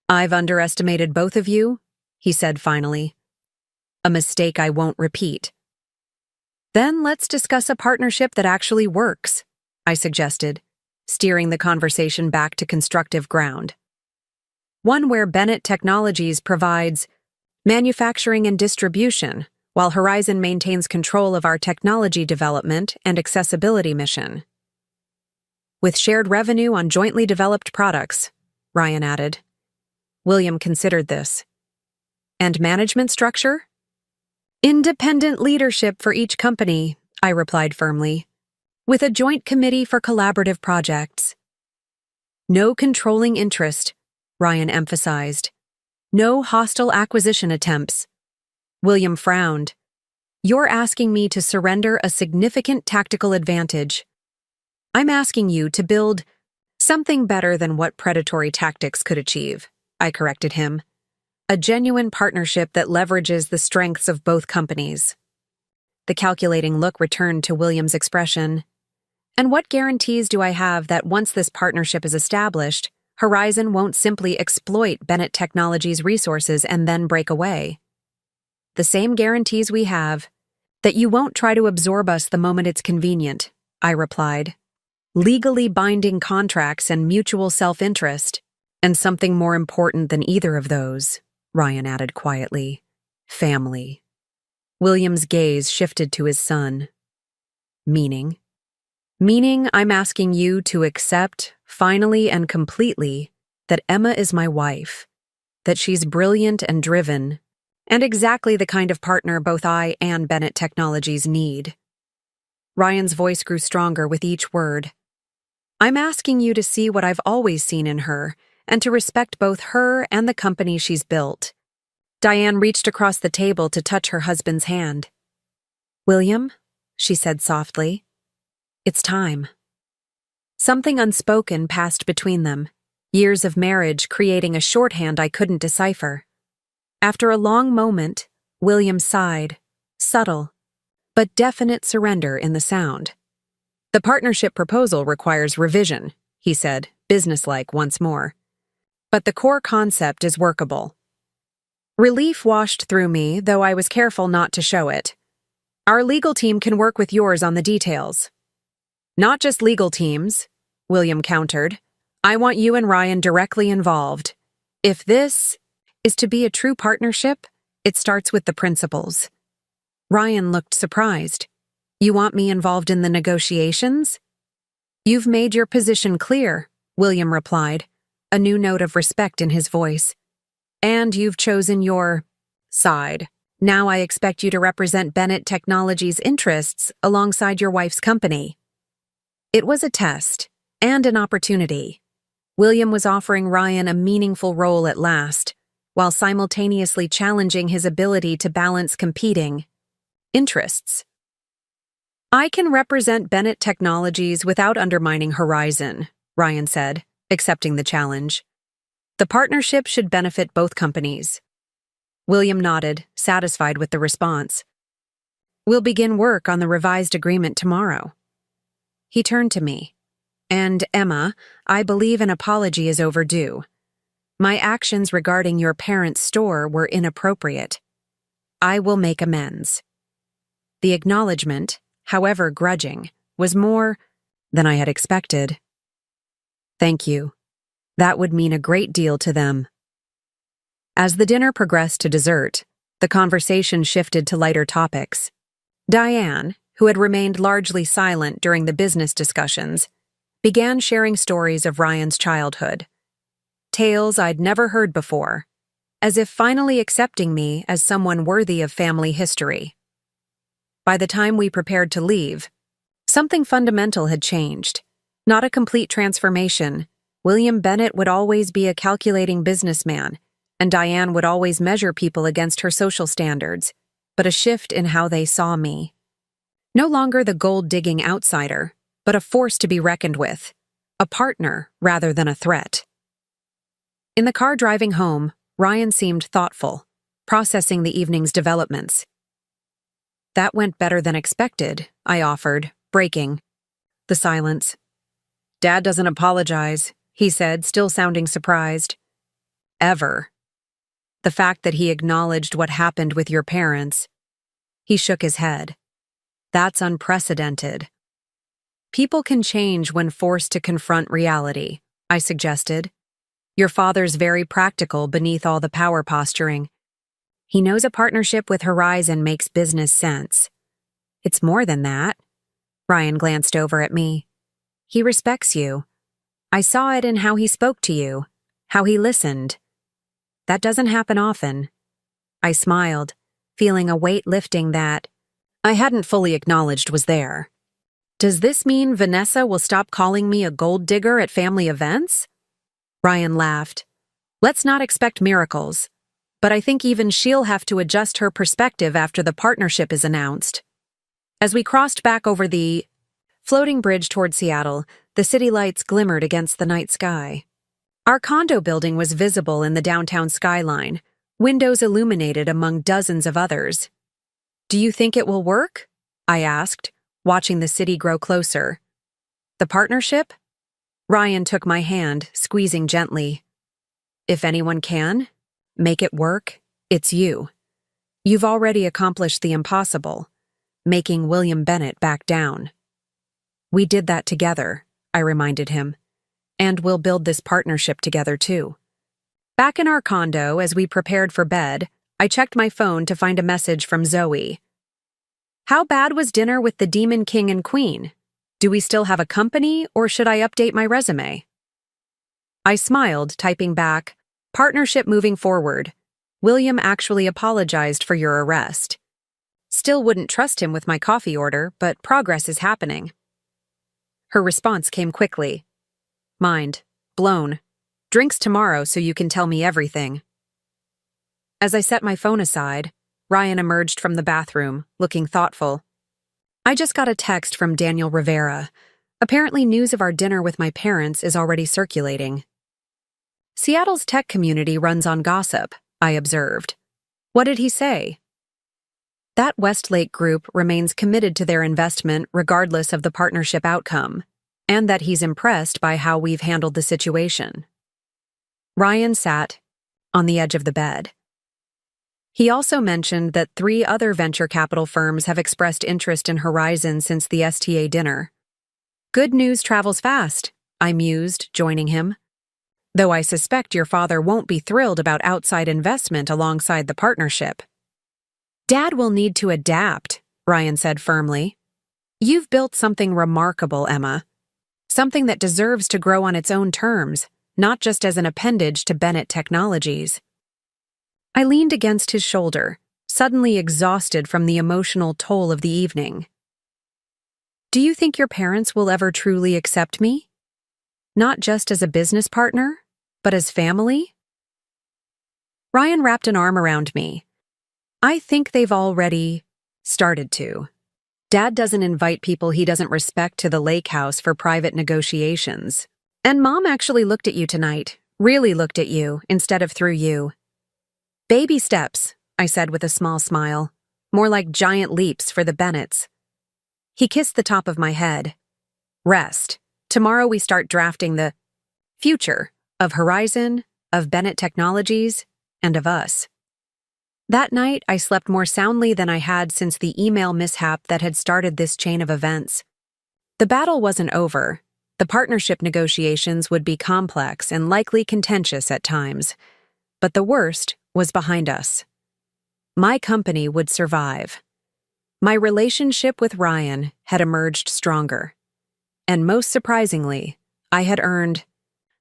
"I've underestimated both of you," he said finally. "A mistake I won't repeat." "Then let's discuss a partnership that actually works," I suggested, steering the conversation back to constructive ground. "One where Bennett Technologies provides manufacturing and distribution, while Horizon maintains control of our technology development and accessibility mission." "With shared revenue on jointly developed products," Ryan added. William considered this. "And management structure?" "Independent leadership for each company," I replied firmly, "with a joint committee for collaborative projects." "No controlling interest," Ryan emphasized. "No hostile acquisition attempts." William frowned. "You're asking me to surrender a significant tactical advantage. I'm asking you to build something better than what predatory tactics could achieve," I corrected him. "A genuine partnership that leverages the strengths of both companies." The calculating look returned to William's expression. And what guarantees do I have that once this partnership is established, Horizon won't simply exploit Bennett Technologies' resources and then break away? The same guarantees we have that you won't try to absorb us the moment it's convenient, I replied. Legally binding contracts and mutual self-interest, and something more important than either of those, Ryan added quietly. Family. William's gaze shifted to his son. Meaning? Meaning I'm asking you to accept, finally and completely, that Emma is my wife, that she's brilliant and driven, and exactly the kind of partner both I and Bennett Technologies need. Ryan's voice grew stronger with each word. I'm asking you to see what I've always seen in her, and to respect both her and the company she's built. Diane reached across the table to touch her husband's hand. William, she said softly, it's time. Something unspoken passed between them, years of marriage creating a shorthand I couldn't decipher. After a long moment, William sighed, subtle, but definite surrender in the sound. The partnership proposal requires revision, he said, businesslike once more. But the core concept is workable. Relief washed through me, though I was careful not to show it. Our legal team can work with yours on the details. Not just legal teams, William countered. I want you and Ryan directly involved. If this is to be a true partnership, it starts with the principles. Ryan looked surprised. You want me involved in the negotiations? You've made your position clear, William replied, a new note of respect in his voice. And you've chosen your side. Now I expect you to represent Bennett Technologies' interests alongside your wife's company. It was a test and an opportunity. William was offering Ryan a meaningful role at last, while simultaneously challenging his ability to balance competing interests. I can represent Bennett Technologies without undermining Horizon, Ryan said, accepting the challenge. The partnership should benefit both companies. William nodded, satisfied with the response. We'll begin work on the revised agreement tomorrow. He turned to me. And, Emma, I believe an apology is overdue. My actions regarding your parents' store were inappropriate. I will make amends. The acknowledgement, however grudging, was more than I had expected. Thank you. That would mean a great deal to them. As the dinner progressed to dessert, the conversation shifted to lighter topics. Diane, who had remained largely silent during the business discussions, began sharing stories of Ryan's childhood. Tales I'd never heard before, as if finally accepting me as someone worthy of family history. By the time we prepared to leave, something fundamental had changed. Not a complete transformation. William Bennett would always be a calculating businessman, and Diane would always measure people against her social standards, but a shift in how they saw me. No longer the gold-digging outsider, but a force to be reckoned with, a partner rather than a threat. In the car driving home, Ryan seemed thoughtful, processing the evening's developments. That went better than expected, I offered, breaking the silence. Dad doesn't apologize, he said, still sounding surprised. Ever. The fact that he acknowledged what happened with your parents. He shook his head. That's unprecedented. People can change when forced to confront reality, I suggested. Your father's very practical beneath all the power posturing. He knows a partnership with Horizon makes business sense. It's more than that. Ryan glanced over at me. He respects you. I saw it in how he spoke to you, how he listened. That doesn't happen often. I smiled, feeling a weight lifting that I hadn't fully acknowledged was there. Does this mean Vanessa will stop calling me a gold digger at family events? Ryan laughed. Let's not expect miracles, but I think even she'll have to adjust her perspective after the partnership is announced. As we crossed back over the floating bridge toward Seattle, the city lights glimmered against the night sky. Our condo building was visible in the downtown skyline, windows illuminated among dozens of others. Do you think it will work? I asked, watching the city grow closer. The partnership? Ryan took my hand, squeezing gently. If anyone can make it work, it's you. You've already accomplished the impossible, making William Bennett back down. We did that together, I reminded him. And we'll build this partnership together too. Back in our condo, as we prepared for bed, I checked my phone to find a message from Zoe. How bad was dinner with the Demon King and Queen? Do we still have a company, or should I update my resume? I smiled, typing back, partnership moving forward. William actually apologized for your arrest. Still wouldn't trust him with my coffee order, but progress is happening. Her response came quickly. Mind blown. Drinks tomorrow so you can tell me everything. As I set my phone aside, Ryan emerged from the bathroom, looking thoughtful. I just got a text from Daniel Rivera. Apparently news of our dinner with my parents is already circulating. Seattle's tech community runs on gossip, I observed. What did he say? That Westlake group remains committed to their investment regardless of the partnership outcome, and that he's impressed by how we've handled the situation. Ryan sat on the edge of the bed. He also mentioned that 3 other venture capital firms have expressed interest in Horizon since the STA dinner. Good news travels fast, I mused, joining him. Though I suspect your father won't be thrilled about outside investment alongside the partnership. Dad will need to adapt, Ryan said firmly. You've built something remarkable, Emma. Something that deserves to grow on its own terms, not just as an appendage to Bennett Technologies. I leaned against his shoulder, suddenly exhausted from the emotional toll of the evening. Do you think your parents will ever truly accept me? Not just as a business partner, but as family? Ryan wrapped an arm around me. I think they've already started to. Dad doesn't invite people he doesn't respect to the lake house for private negotiations. And Mom actually looked at you tonight, really looked at you, instead of through you. Baby steps, I said with a small smile, more like giant leaps for the Bennetts. He kissed the top of my head. Rest. Tomorrow we start drafting the future of Horizon, of Bennett Technologies, and of us. That night, I slept more soundly than I had since the email mishap that had started this chain of events. The battle wasn't over. The partnership negotiations would be complex and likely contentious at times. But the worst was behind us. My company would survive. My relationship with Ryan had emerged stronger. And most surprisingly, I had earned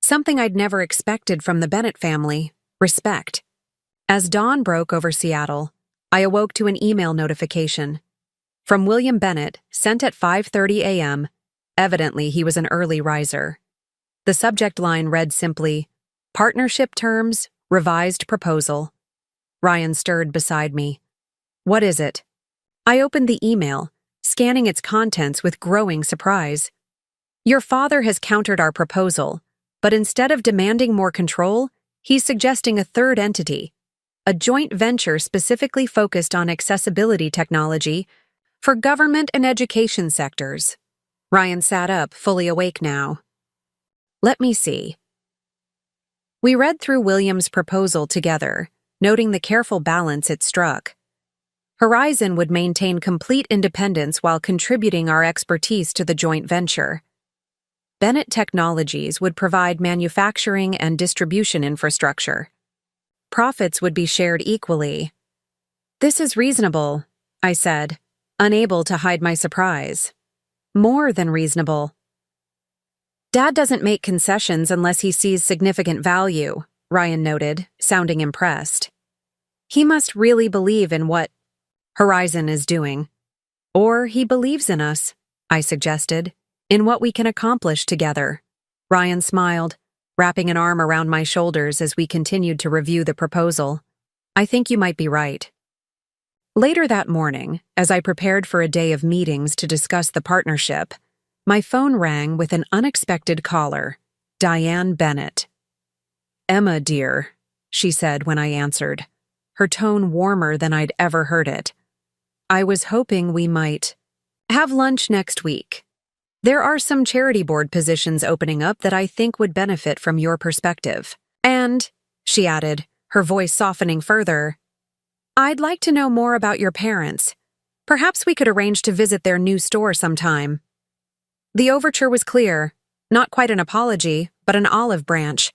something I'd never expected from the Bennett family: respect. As dawn broke over Seattle, I awoke to an email notification. From William Bennett, sent at 5:30 a.m. Evidently, he was an early riser. The subject line read simply, Partnership Terms, Revised Proposal. Ryan stirred beside me. What is it? I opened the email, scanning its contents with growing surprise. Your father has countered our proposal, but instead of demanding more control, he's suggesting a third entity, a joint venture specifically focused on accessibility technology for government and education sectors. Ryan sat up, fully awake now. Let me see. We read through William's proposal together, noting the careful balance it struck. Horizon would maintain complete independence while contributing our expertise to the joint venture. Bennett Technologies would provide manufacturing and distribution infrastructure. Profits would be shared equally. This is reasonable, I said, unable to hide my surprise. More than reasonable. Dad doesn't make concessions unless he sees significant value, Ryan noted, sounding impressed. He must really believe in what Horizon is doing. Or he believes in us, I suggested, in what we can accomplish together. Ryan smiled, wrapping an arm around my shoulders as we continued to review the proposal. I think you might be right. Later that morning, as I prepared for a day of meetings to discuss the partnership, my phone rang with an unexpected caller, Diane Bennett. Emma, dear, she said when I answered, her tone warmer than I'd ever heard it. I was hoping we might have lunch next week. There are some charity board positions opening up that I think would benefit from your perspective. And, she added, her voice softening further, I'd like to know more about your parents. Perhaps we could arrange to visit their new store sometime. The overture was clear, not quite an apology, but an olive branch,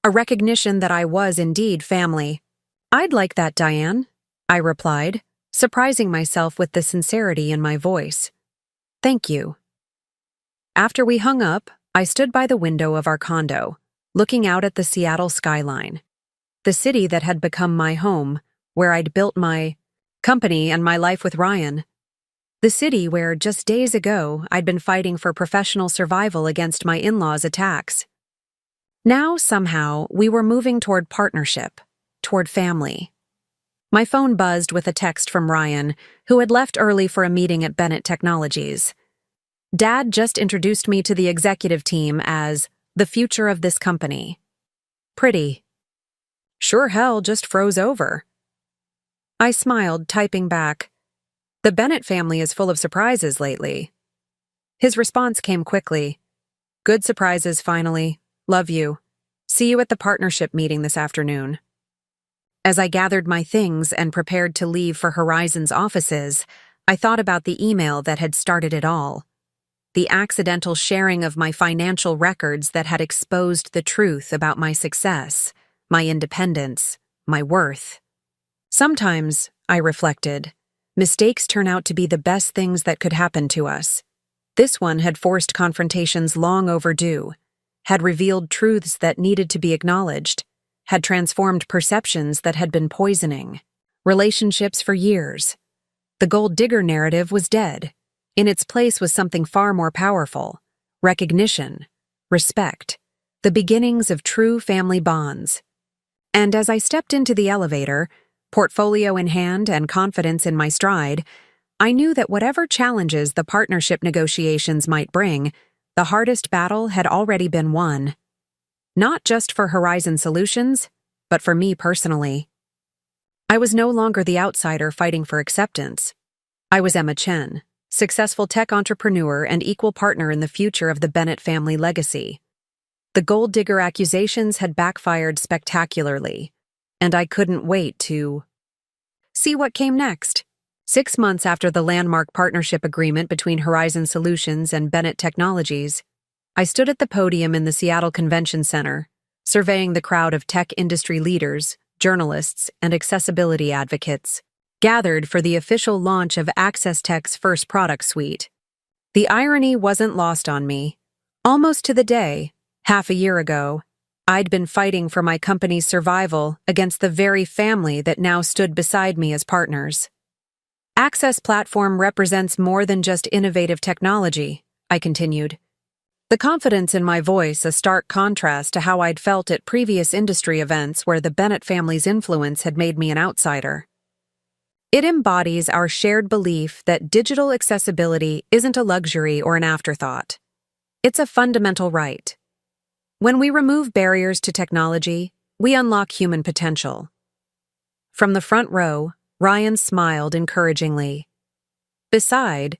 a recognition that I was indeed family. I'd like that, Diane, I replied, surprising myself with the sincerity in my voice. Thank you. After we hung up, I stood by the window of our condo, looking out at the Seattle skyline, the city that had become my home, where I'd built my company and my life with Ryan. The city where, just days ago, I'd been fighting for professional survival against my in-laws' attacks. Now, somehow, we were moving toward partnership, toward family. My phone buzzed with a text from Ryan, who had left early for a meeting at Bennett Technologies. Dad just introduced me to the executive team as the future of this company. Pretty. Sure hell just froze over. I smiled, typing back, The Bennett family is full of surprises lately. His response came quickly. Good surprises, finally. Love you. See you at the partnership meeting this afternoon. As I gathered my things and prepared to leave for Horizon's offices, I thought about the email that had started it all. The accidental sharing of my financial records that had exposed the truth about my success, my independence, my worth. Sometimes, I reflected, mistakes turn out to be the best things that could happen to us. This one had forced confrontations long overdue, had revealed truths that needed to be acknowledged, had transformed perceptions that had been poisoning, relationships for years. The gold digger narrative was dead. In its place was something far more powerful: recognition, respect, the beginnings of true family bonds. And as I stepped into the elevator, portfolio in hand and confidence in my stride, I knew that whatever challenges the partnership negotiations might bring, the hardest battle had already been won. Not just for Horizon Solutions, but for me personally. I was no longer the outsider fighting for acceptance. I was Emma Chen, successful tech entrepreneur and equal partner in the future of the Bennett family legacy. The gold digger accusations had backfired spectacularly, and I couldn't wait to see what came next. 6 months after the landmark partnership agreement between Horizon Solutions and Bennett Technologies, I stood at the podium in the Seattle Convention Center, surveying the crowd of tech industry leaders, journalists, and accessibility advocates, gathered for the official launch of Access Tech's first product suite. The irony wasn't lost on me. Almost to the day, half a year ago, I'd been fighting for my company's survival against the very family that now stood beside me as partners. Access Platform represents more than just innovative technology, I continued. The confidence in my voice a stark contrast to how I'd felt at previous industry events where the Bennett family's influence had made me an outsider. It embodies our shared belief that digital accessibility isn't a luxury or an afterthought. It's a fundamental right. When we remove barriers to technology, we unlock human potential. From the front row, Ryan smiled encouragingly. Beside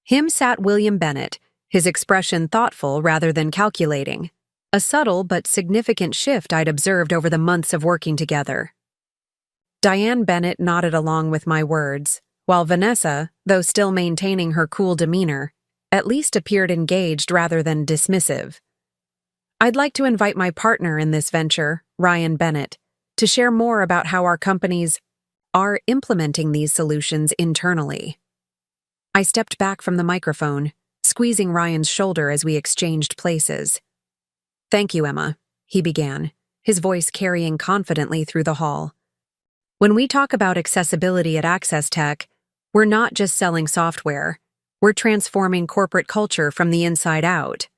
him sat William Bennett, his expression thoughtful rather than calculating, a subtle but significant shift I'd observed over the months of working together. Diane Bennett nodded along with my words, while Vanessa, though still maintaining her cool demeanor, at least appeared engaged rather than dismissive. I'd like to invite my partner in this venture, Ryan Bennett, to share more about how our companies are implementing these solutions internally. I stepped back from the microphone, squeezing Ryan's shoulder as we exchanged places. Thank you, Emma, he began, his voice carrying confidently through the hall. When we talk about accessibility at Access Tech, we're not just selling software, we're transforming corporate culture from the inside out.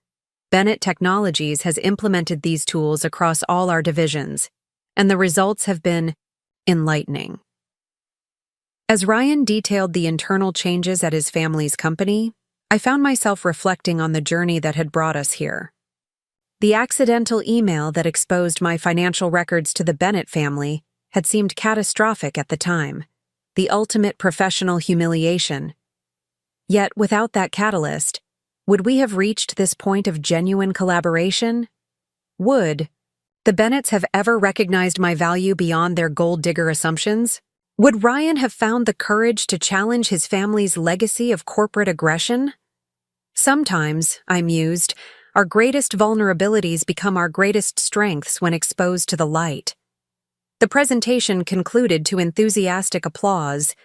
Bennett Technologies has implemented these tools across all our divisions, and the results have been enlightening. As Ryan detailed the internal changes at his family's company, I found myself reflecting on the journey that had brought us here. The accidental email that exposed my financial records to the Bennett family had seemed catastrophic at the time, the ultimate professional humiliation. Yet, without that catalyst, Would we have reached this point of genuine collaboration? Would the Bennetts have ever recognized my value beyond their gold digger assumptions? Would Ryan have found the courage to challenge his family's legacy of corporate aggression? Sometimes, I mused, our greatest vulnerabilities become our greatest strengths when exposed to the light. The presentation concluded to enthusiastic applause,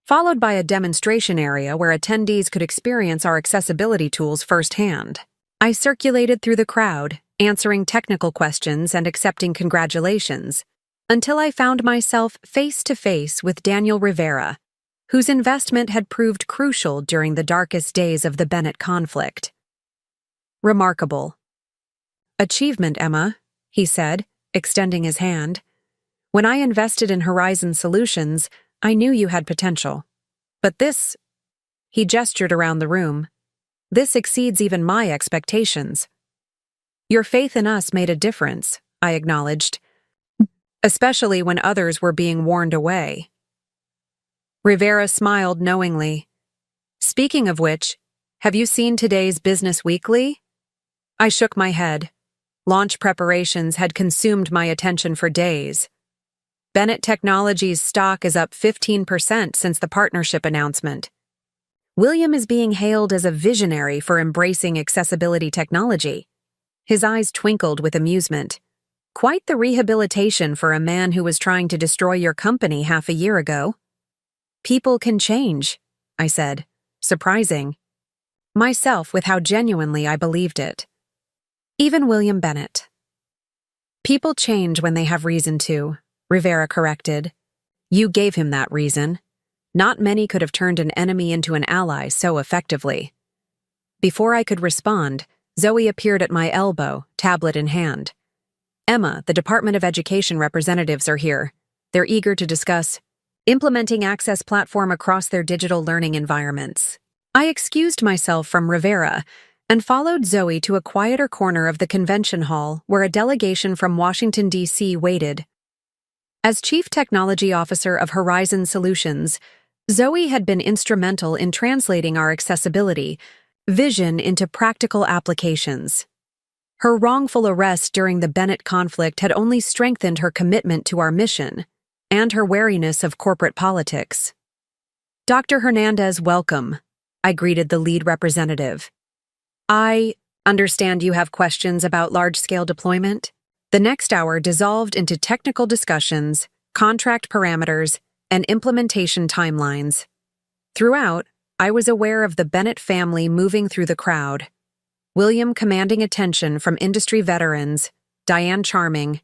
followed by a demonstration area where attendees could experience our accessibility tools firsthand. I circulated through the crowd, answering technical questions and accepting congratulations, until I found myself face-to-face with Daniel Rivera, whose investment had proved crucial during the darkest days of the Bennett conflict. Remarkable. Achievement, Emma, he said, extending his hand. When I invested in Horizon Solutions, I knew you had potential. But this, he gestured around the room, this exceeds even my expectations. Your faith in us made a difference, I acknowledged, especially when others were being warned away. Rivera smiled knowingly. Speaking of which, have you seen today's Business Weekly? I shook my head. Launch preparations had consumed my attention for days. Bennett Technologies' stock is up 15% since the partnership announcement. William is being hailed as a visionary for embracing accessibility technology. His eyes twinkled with amusement. Quite the rehabilitation for a man who was trying to destroy your company half a year ago. People can change, I said, surprising myself with how genuinely I believed it. Even William Bennett. People change when they have reason to, Rivera corrected. You gave him that reason. Not many could have turned an enemy into an ally so effectively. Before I could respond, Zoe appeared at my elbow, tablet in hand. Emma, the Department of Education representatives are here. They're eager to discuss implementing Access Platform across their digital learning environments. I excused myself from Rivera and followed Zoe to a quieter corner of the convention hall where a delegation from Washington, D.C. waited. As Chief Technology Officer of Horizon Solutions, Zoe had been instrumental in translating our accessibility vision into practical applications. Her wrongful arrest during the Bennett conflict had only strengthened her commitment to our mission and her wariness of corporate politics. Dr. Hernandez, welcome, I greeted the lead representative. I understand you have questions about large-scale deployment. The next hour dissolved into technical discussions, contract parameters, and implementation timelines. Throughout, I was aware of the Bennett family moving through the crowd. William commanding attention from industry veterans, Diane charming,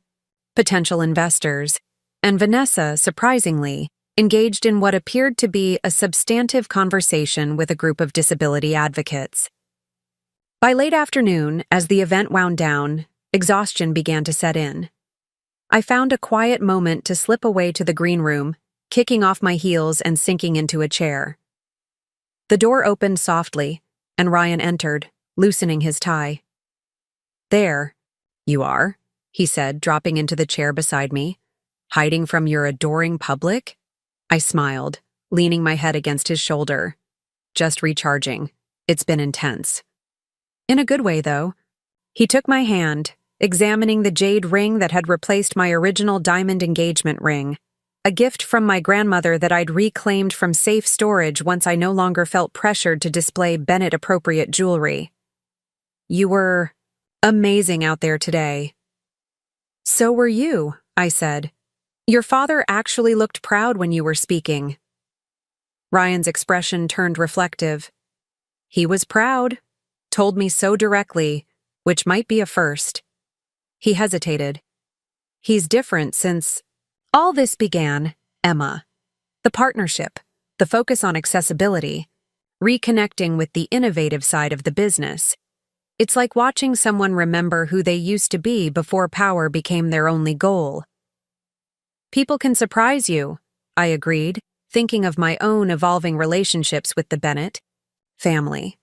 potential investors, and Vanessa, surprisingly, engaged in what appeared to be a substantive conversation with a group of disability advocates. By late afternoon, as the event wound down, exhaustion began to set in. I found a quiet moment to slip away to the green room, kicking off my heels and sinking into a chair. The door opened softly, and Ryan entered, loosening his tie. There, you are, he said, dropping into the chair beside me. Hiding from your adoring public? I smiled, leaning my head against his shoulder. Just recharging. It's been intense. In a good way, though. He took my hand, examining the jade ring that had replaced my original diamond engagement ring, a gift from my grandmother that I'd reclaimed from safe storage once I no longer felt pressured to display Bennett-appropriate jewelry. You were amazing out there today. So were you, I said. Your father actually looked proud when you were speaking. Ryan's expression turned reflective. He was proud, told me so directly, which might be a first. He hesitated. He's different since all this began, Emma. The partnership, the focus on accessibility, reconnecting with the innovative side of the business. It's like watching someone remember who they used to be before power became their only goal. People can surprise you, I agreed, thinking of my own evolving relationships with the Bennett family.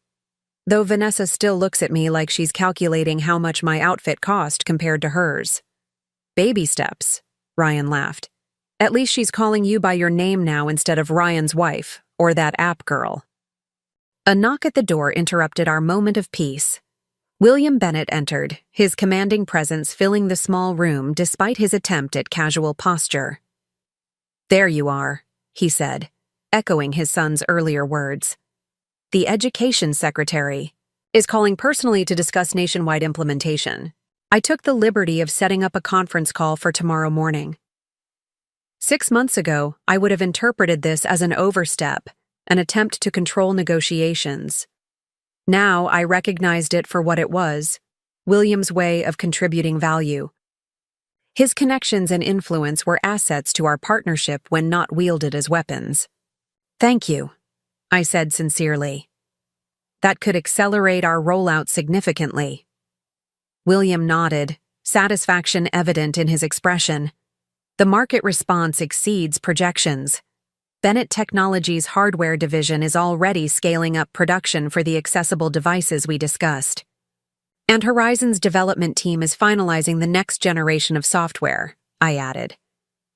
Though Vanessa still looks at me like she's calculating how much my outfit cost compared to hers. Baby steps, Ryan laughed. At least she's calling you by your name now instead of Ryan's wife, or that app girl. A knock at the door interrupted our moment of peace. William Bennett entered, his commanding presence filling the small room despite his attempt at casual posture. "There you are," he said, echoing his son's earlier words. "The Education Secretary is calling personally to discuss nationwide implementation. I took the liberty of setting up a conference call for tomorrow morning." 6 months ago, I would have interpreted this as an overstep, an attempt to control negotiations. Now I recognized it for what it was, William's way of contributing value. His connections and influence were assets to our partnership when not wielded as weapons. "Thank you," I said sincerely. "That could accelerate our rollout significantly." William nodded, satisfaction evident in his expression. The market response exceeds projections. Bennett Technologies' hardware division is already scaling up production for the accessible devices we discussed. And Horizon's development team is finalizing the next generation of software, I added.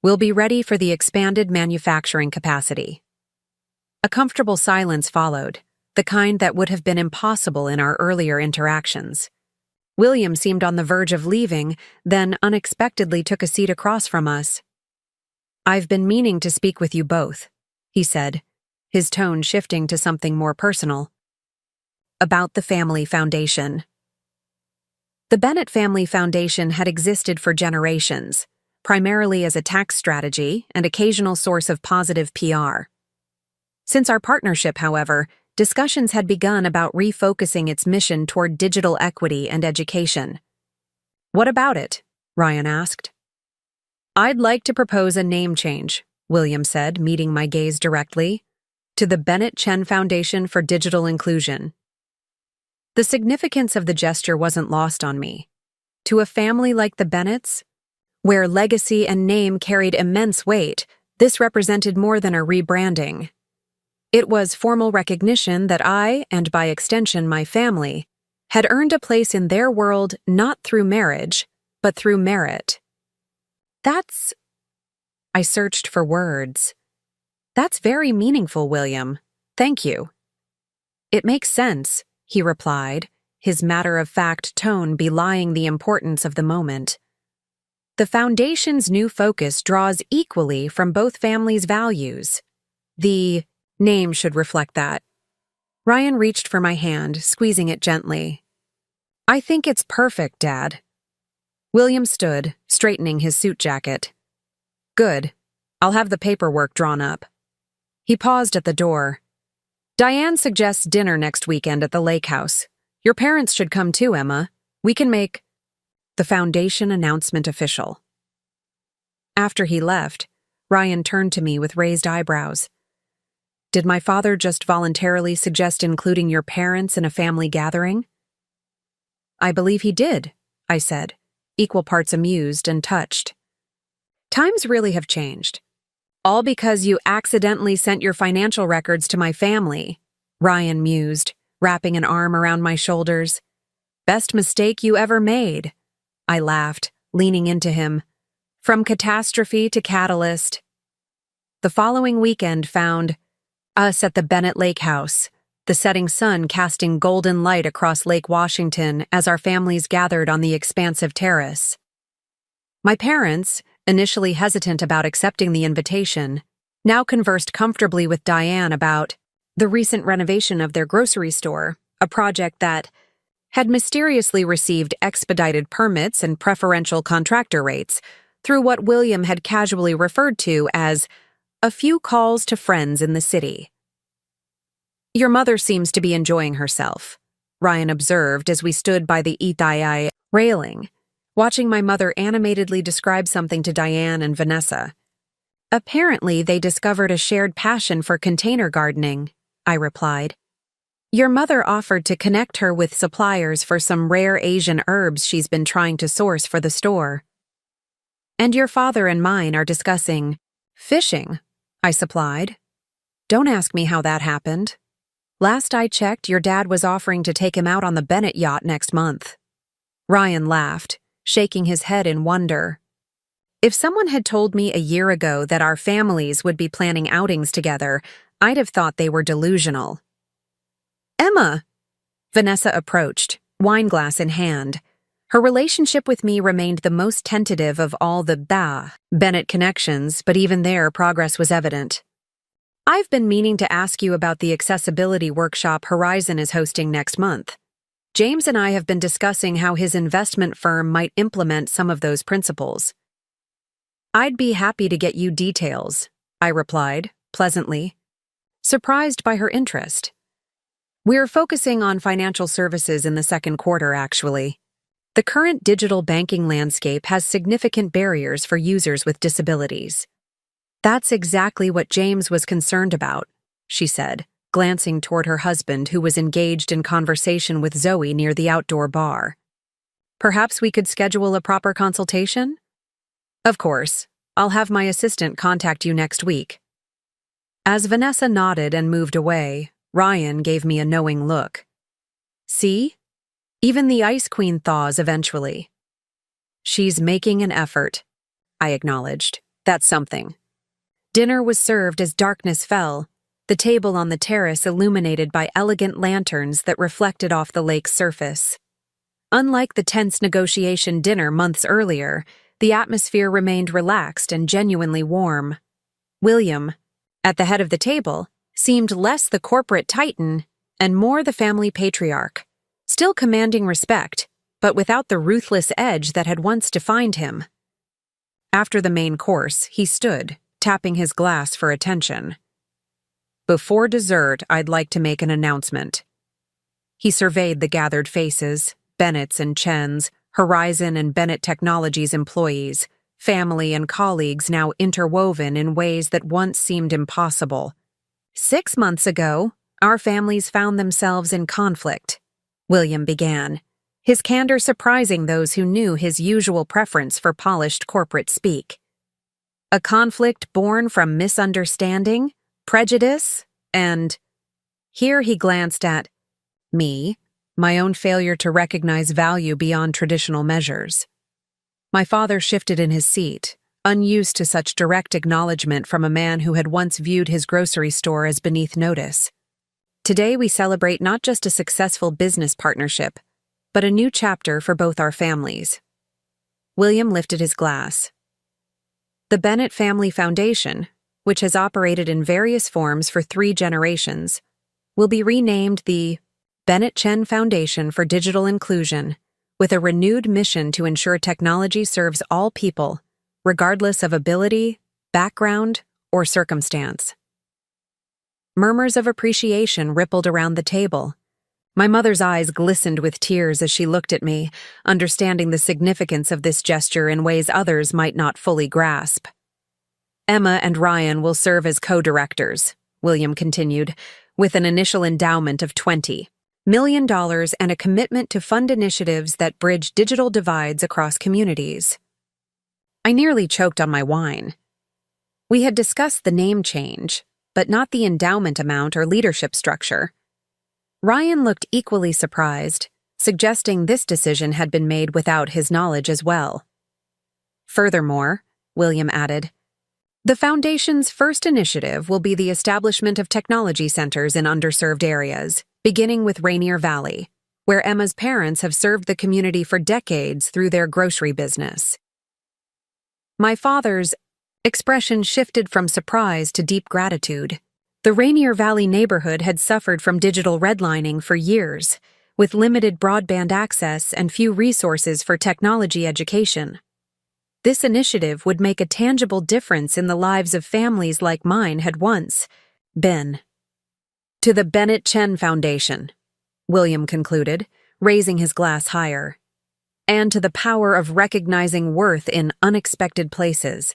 We'll be ready for the expanded manufacturing capacity. A comfortable silence followed, the kind that would have been impossible in our earlier interactions. William seemed on the verge of leaving, then unexpectedly took a seat across from us. "I've been meaning to speak with you both," he said, his tone shifting to something more personal. "About the family foundation." The Bennett Family Foundation had existed for generations, primarily as a tax strategy and occasional source of positive PR. Since our partnership, however, discussions had begun about refocusing its mission toward digital equity and education. "What about it?" Ryan asked. "I'd like to propose a name change," William said, meeting my gaze directly, "to the Bennett Chen Foundation for Digital Inclusion." The significance of the gesture wasn't lost on me. To a family like the Bennetts, where legacy and name carried immense weight, this represented more than a rebranding. It was formal recognition that I, and by extension my family, had earned a place in their world not through marriage, but through merit. I searched for words. "That's very meaningful, William. Thank you." "It makes sense," he replied, his matter-of-fact tone belying the importance of the moment. "The Foundation's new focus draws equally from both families' values. The name should reflect that." Ryan reached for my hand, squeezing it gently. "I think it's perfect, Dad." William stood, straightening his suit jacket. "Good. I'll have the paperwork drawn up." He paused at the door. "Diane suggests dinner next weekend at the lake house. Your parents should come too, Emma. We can make the foundation announcement official." After he left, Ryan turned to me with raised eyebrows. "Did my father just voluntarily suggest including your parents in a family gathering?" "I believe he did," I said, equal parts amused and touched. "Times really have changed. All because you accidentally sent your financial records to my family," Ryan mused, wrapping an arm around my shoulders. "Best mistake you ever made." I laughed, leaning into him. From catastrophe to catalyst. The following weekend found us at the Bennett Lake House, the setting sun casting golden light across Lake Washington as our families gathered on the expansive terrace. My parents, initially hesitant about accepting the invitation, now conversed comfortably with Diane about the recent renovation of their grocery store, a project that had mysteriously received expedited permits and preferential contractor rates through what William had casually referred to as a few calls to friends in the city. "Your mother seems to be enjoying herself," Ryan observed as we stood by the Itai railing, watching my mother animatedly describe something to Diane and Vanessa. "Apparently, they discovered a shared passion for container gardening," I replied. "Your mother offered to connect her with suppliers for some rare Asian herbs she's been trying to source for the store. And your father and mine are discussing fishing," I supplied. "Don't ask me how that happened. Last I checked, your dad was offering to take him out on the Bennett yacht next month." Ryan laughed, shaking his head in wonder. If someone had told me a year ago that our families would be planning outings together, I'd have thought they were delusional. Emma! Vanessa approached, wineglass in hand. Her relationship with me remained the most tentative of all the Bennett connections, but even there, progress was evident. I've been meaning to ask you about the accessibility workshop Horizon is hosting next month. James and I have been discussing how his investment firm might implement some of those principles. I'd be happy to get you details, I replied, pleasantly, surprised by her interest. We're focusing on financial services in the second quarter, actually. The current digital banking landscape has significant barriers for users with disabilities. That's exactly what James was concerned about, she said, glancing toward her husband who was engaged in conversation with Zoe near the outdoor bar. Perhaps we could schedule a proper consultation? Of course. I'll have my assistant contact you next week. As Vanessa nodded and moved away, Ryan gave me a knowing look. See? Even the Ice Queen thaws eventually. She's making an effort, I acknowledged. That's something. Dinner was served as darkness fell, the table on the terrace illuminated by elegant lanterns that reflected off the lake's surface. Unlike the tense negotiation dinner months earlier, the atmosphere remained relaxed and genuinely warm. William, at the head of the table, seemed less the corporate titan and more the family patriarch, still commanding respect, but without the ruthless edge that had once defined him. After the main course, he stood, tapping his glass for attention. Before dessert, I'd like to make an announcement. He surveyed the gathered faces, Bennett's and Chen's, Horizon and Bennett Technologies employees, family and colleagues now interwoven in ways that once seemed impossible. 6 months ago, our families found themselves in conflict, William began, his candor surprising those who knew his usual preference for polished corporate speak. A conflict born from misunderstanding, prejudice, and... Here he glanced at me, my own failure to recognize value beyond traditional measures. My father shifted in his seat, unused to such direct acknowledgement from a man who had once viewed his grocery store as beneath notice. Today we celebrate not just a successful business partnership, but a new chapter for both our families. William lifted his glass. The Bennett Family Foundation, which has operated in various forms for 3 generations, will be renamed the Bennett Chen Foundation for Digital Inclusion, with a renewed mission to ensure technology serves all people, regardless of ability, background, or circumstance. Murmurs of appreciation rippled around the table. My mother's eyes glistened with tears as she looked at me, understanding the significance of this gesture in ways others might not fully grasp. Emma and Ryan will serve as co-directors, William continued, with an initial endowment of $20 million and a commitment to fund initiatives that bridge digital divides across communities. I nearly choked on my wine. We had discussed the name change, but not the endowment amount or leadership structure. Ryan looked equally surprised, suggesting this decision had been made without his knowledge as well. Furthermore, William added, the Foundation's first initiative will be the establishment of technology centers in underserved areas, beginning with Rainier Valley, where Emma's parents have served the community for decades through their grocery business. My father's expression shifted from surprise to deep gratitude. The Rainier Valley neighborhood had suffered from digital redlining for years, with limited broadband access and few resources for technology education. This initiative would make a tangible difference in the lives of families like mine had once been. To the Bennett Chen Foundation, William concluded, raising his glass higher, and to the power of recognizing worth in unexpected places.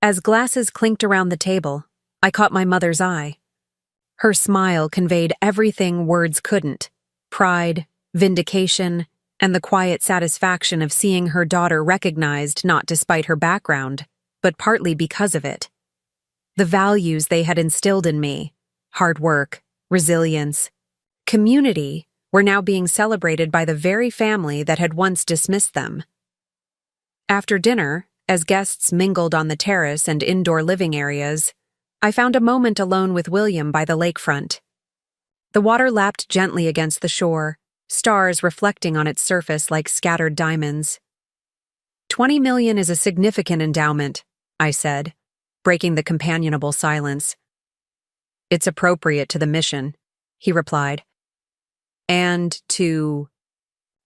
As glasses clinked around the table, I caught my mother's eye. Her smile conveyed everything words couldn't: pride, vindication, and the quiet satisfaction of seeing her daughter recognized not despite her background, but partly because of it. The values they had instilled in me, hard work, resilience, community, were now being celebrated by the very family that had once dismissed them. After dinner, as guests mingled on the terrace and indoor living areas, I found a moment alone with William by the lakefront. The water lapped gently against the shore, stars reflecting on its surface like scattered diamonds. 20 million is a significant endowment, I said, breaking the companionable silence. It's appropriate to the mission, he replied. And to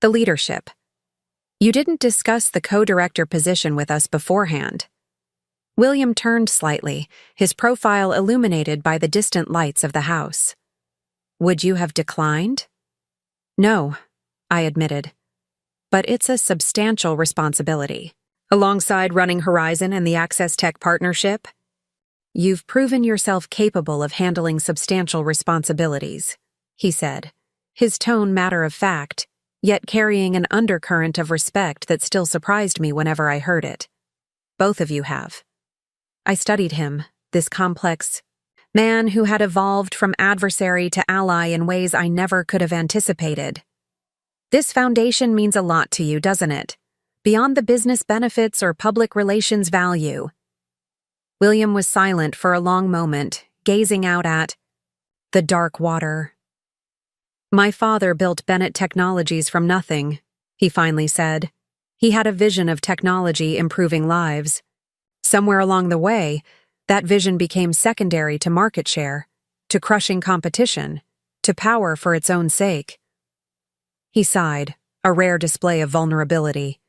the leadership. You didn't discuss the co-director position with us beforehand. William turned slightly, his profile illuminated by the distant lights of the house. Would you have declined? No, I admitted. But it's a substantial responsibility. Alongside running Horizon and the Access Tech partnership, you've proven yourself capable of handling substantial responsibilities, he said, his tone matter-of-fact, yet carrying an undercurrent of respect that still surprised me whenever I heard it. Both of you have. I studied him, this complex man who had evolved from adversary to ally in ways I never could have anticipated. This foundation means a lot to you, doesn't it? Beyond the business benefits or public relations value. William was silent for a long moment, gazing out at the dark water. My father built Bennett Technologies from nothing, he finally said. He had a vision of technology improving lives. Somewhere along the way, that vision became secondary to market share, to crushing competition, to power for its own sake. He sighed, a rare display of vulnerability.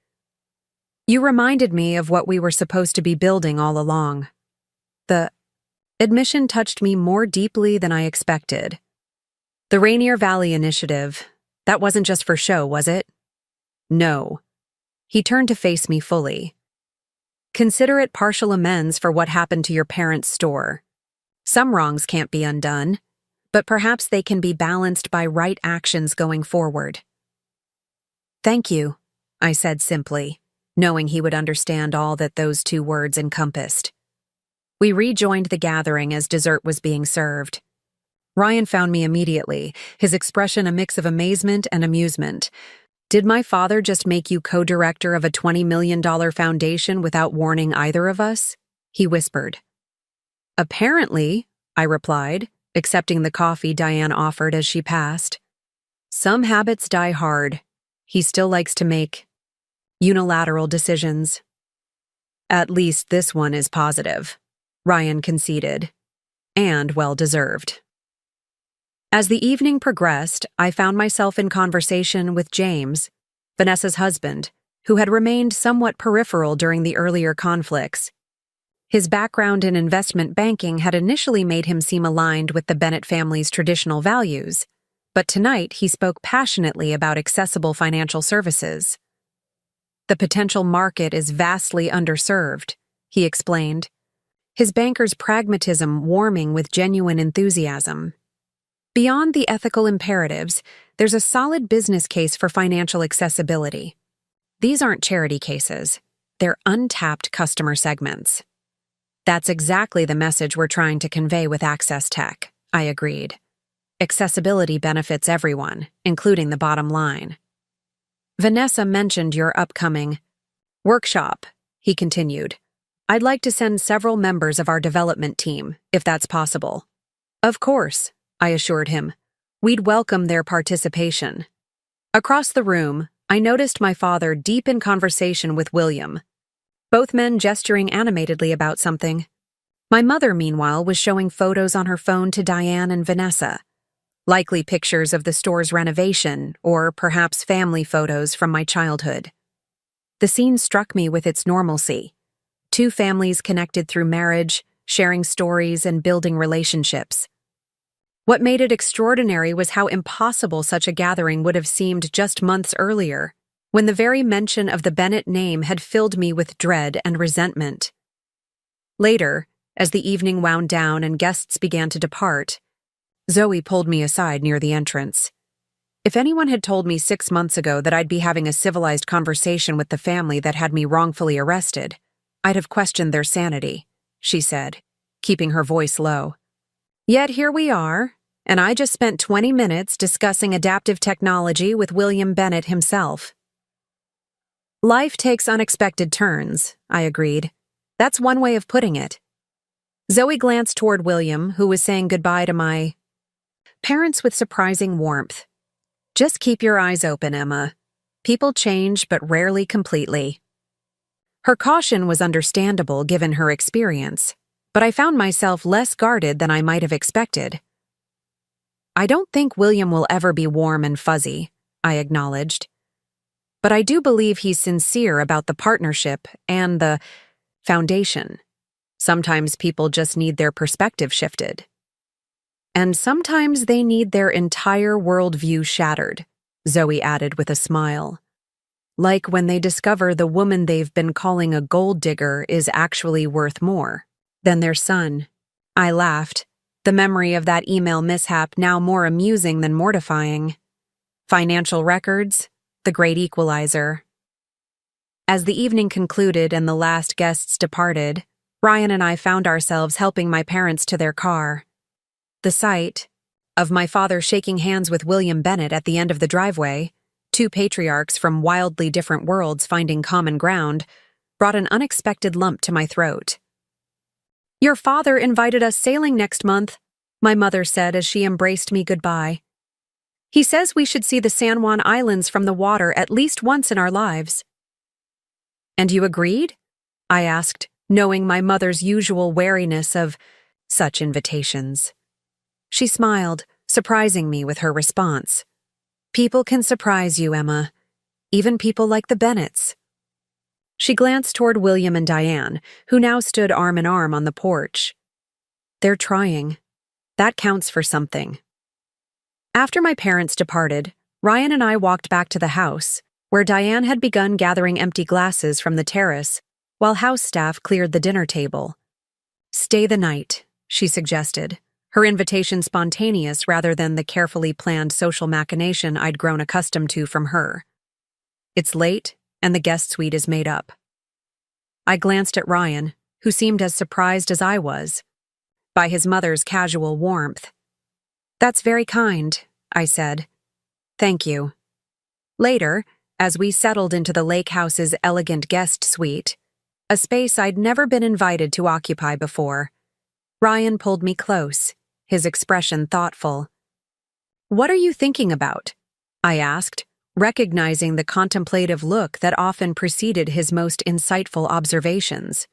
You reminded me of what we were supposed to be building all along. The admission touched me more deeply than I expected. The Rainier Valley Initiative, that wasn't just for show, was it? No. He turned to face me fully. Consider it partial amends for what happened to your parents' store. Some wrongs can't be undone, but perhaps they can be balanced by right actions going forward. Thank you, I said simply, knowing he would understand all that those two words encompassed. We rejoined the gathering as dessert was being served. Ryan found me immediately, his expression a mix of amazement and amusement. Did my father just make you co-director of a $20 million foundation without warning either of us? He whispered. Apparently, I replied, accepting the coffee Diane offered as she passed. Some habits die hard. He still likes to make unilateral decisions. At least this one is positive, Ryan conceded, and well-deserved. As the evening progressed, I found myself in conversation with James, Vanessa's husband, who had remained somewhat peripheral during the earlier conflicts. His background in investment banking had initially made him seem aligned with the Bennett family's traditional values, but tonight he spoke passionately about accessible financial services. The potential market is vastly underserved, he explained, his banker's pragmatism warming with genuine enthusiasm. Beyond the ethical imperatives, there's a solid business case for financial accessibility. These aren't charity cases. They're untapped customer segments. That's exactly the message we're trying to convey with Access Tech, I agreed. Accessibility benefits everyone, including the bottom line. Vanessa mentioned your upcoming workshop, he continued. I'd like to send several members of our development team, if that's possible. Of course, I assured him. We'd welcome their participation. Across the room, I noticed my father deep in conversation with William, both men gesturing animatedly about something. My mother, meanwhile, was showing photos on her phone to Diane and Vanessa, likely pictures of the store's renovation or perhaps family photos from my childhood. The scene struck me with its normalcy. Two families connected through marriage, sharing stories and building relationships. What made it extraordinary was how impossible such a gathering would have seemed just months earlier, when the very mention of the Bennett name had filled me with dread and resentment. Later, as the evening wound down and guests began to depart, Zoe pulled me aside near the entrance. If anyone had told me 6 months ago that I'd be having a civilized conversation with the family that had me wrongfully arrested, I'd have questioned their sanity, she said, keeping her voice low. Yet here we are, and I just spent 20 minutes discussing adaptive technology with William Bennett himself. Life takes unexpected turns, I agreed. That's one way of putting it. Zoe glanced toward William, who was saying goodbye to my parents with surprising warmth. Just keep your eyes open, Emma. People change, but rarely completely. Her caution was understandable given her experience, but I found myself less guarded than I might have expected. I don't think William will ever be warm and fuzzy, I acknowledged. But I do believe he's sincere about the partnership and the foundation. Sometimes people just need their perspective shifted. And sometimes they need their entire worldview shattered, Zoe added with a smile. Like when they discover the woman they've been calling a gold digger is actually worth more than their son. I laughed, the memory of that email mishap now more amusing than mortifying. Financial records, the great equalizer. As the evening concluded and the last guests departed, Ryan and I found ourselves helping my parents to their car. The sight of my father shaking hands with William Bennett at the end of the driveway, two patriarchs from wildly different worlds finding common ground, brought an unexpected lump to my throat. "Your father invited us sailing next month," my mother said as she embraced me goodbye. "He says we should see the San Juan Islands from the water at least once in our lives." "And you agreed?" I asked, knowing my mother's usual wariness of such invitations. She smiled, surprising me with her response. "People can surprise you, Emma. Even people like the Bennetts." She glanced toward William and Diane, who now stood arm in arm on the porch. "They're trying. That counts for something." After my parents departed, Ryan and I walked back to the house, where Diane had begun gathering empty glasses from the terrace, while house staff cleared the dinner table. "Stay the night," she suggested, her invitation spontaneous rather than the carefully planned social machination I'd grown accustomed to from her. "It's late, and the guest suite is made up." I glanced at Ryan, who seemed as surprised as I was by his mother's casual warmth. "That's very kind," I said. "Thank you." Later, as we settled into the lake house's elegant guest suite, a space I'd never been invited to occupy before, Ryan pulled me close, his expression thoughtful. "What are you thinking about?" I asked, recognizing the contemplative look that often preceded his most insightful observations.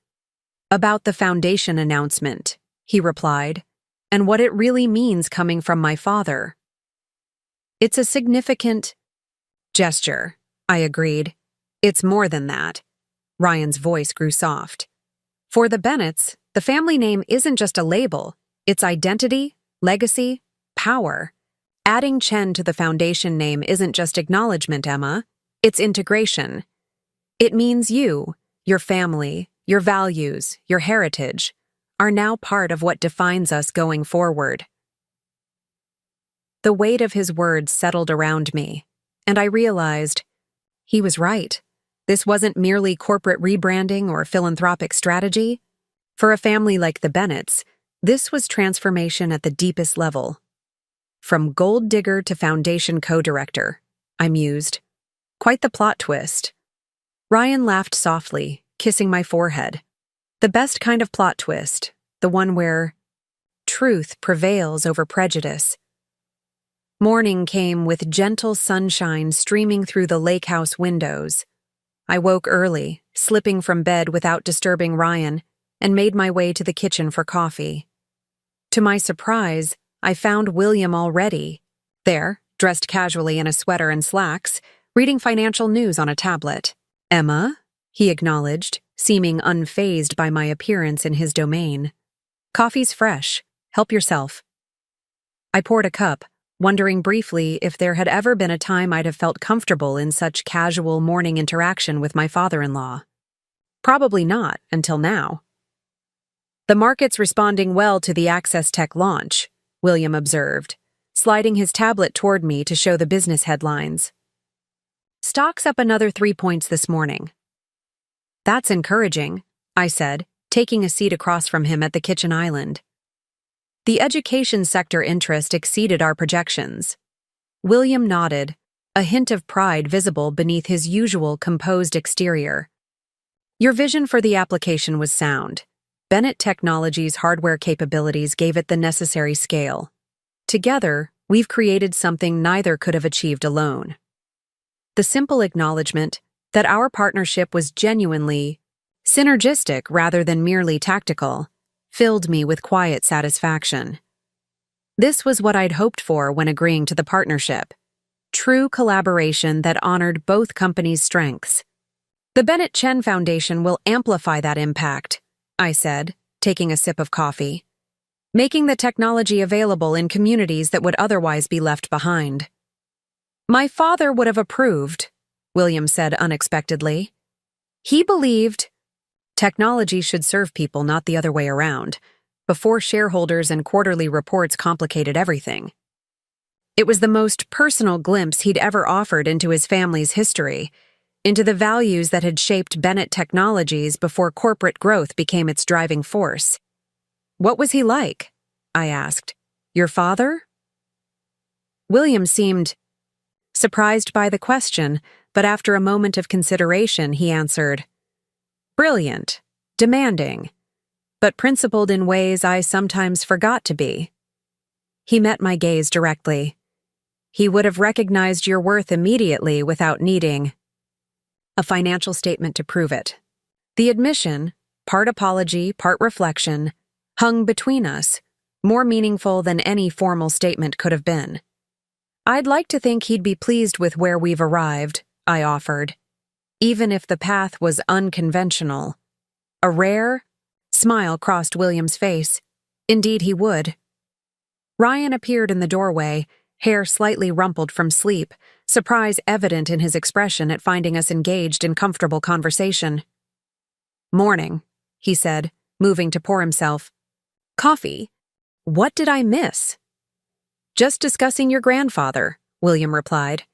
"About the foundation announcement," he replied, "and what it really means coming from my father." "It's a significant gesture," I agreed. "It's more than that." Ryan's voice grew soft. "For the Bennetts, the family name isn't just a label, it's identity, legacy, power. Adding Chen to the foundation name isn't just acknowledgement, Emma, it's integration. It means you, your family, your values, your heritage, are now part of what defines us going forward." The weight of his words settled around me, and I realized he was right. This wasn't merely corporate rebranding or philanthropic strategy. For a family like the Bennetts, this was transformation at the deepest level. "From gold digger to foundation co-director," I mused. Quite the plot twist. Ryan laughed softly, kissing my forehead. The best kind of plot twist, the one where truth prevails over prejudice. Morning came with gentle sunshine streaming through the lake house windows. I woke early, slipping from bed without disturbing Ryan, and made my way to the kitchen for coffee. To my surprise, I found William already there, dressed casually in a sweater and slacks, reading financial news on a tablet. "Emma?" he acknowledged, seeming unfazed by my appearance in his domain. "Coffee's fresh. Help yourself." I poured a cup, wondering briefly if there had ever been a time I'd have felt comfortable in such casual morning interaction with my father-in-law. Probably not, until now. "The market's responding well to the Access Tech launch," William observed, sliding his tablet toward me to show the business headlines. "Stock's up another 3 points this morning." "That's encouraging," I said, taking a seat across from him at the kitchen island. The education sector interest exceeded our projections. William nodded, a hint of pride visible beneath his usual composed exterior. "Your vision for the application was sound. Bennett Technologies' hardware capabilities gave it the necessary scale. Together, We've created something neither could have achieved alone. The simple acknowledgement that our partnership was genuinely synergistic rather than merely tactical filled me with quiet satisfaction. This was what I'd hoped for when agreeing to the partnership: true collaboration that honored both companies' strengths. The Bennett Chen Foundation will amplify that impact, I said, taking a sip of coffee, making the technology available in communities that would otherwise be left behind. My father would have approved, William said unexpectedly. He believed technology should serve people, not the other way around, before shareholders and quarterly reports complicated everything. It was the most personal glimpse he'd ever offered into his family's history, into the values that had shaped Bennett Technologies before corporate growth became its driving force. What was he like? I asked. Your father? William seemed surprised by the question, but after a moment of consideration, he answered, brilliant, demanding, but principled in ways I sometimes forgot to be. He met my gaze directly. He would have recognized your worth immediately without needing a financial statement to prove it. The admission, part apology, part reflection, hung between us, more meaningful than any formal statement could have been. I'd like to think he'd be pleased with where we've arrived, I offered, even if the path was unconventional. A rare smile crossed William's face. Indeed he would. Ryan appeared in the doorway, hair slightly rumpled from sleep, surprise evident in his expression at finding us engaged in comfortable conversation. Morning, he said, moving to pour himself coffee. What did I miss? Just discussing your grandfather, William replied,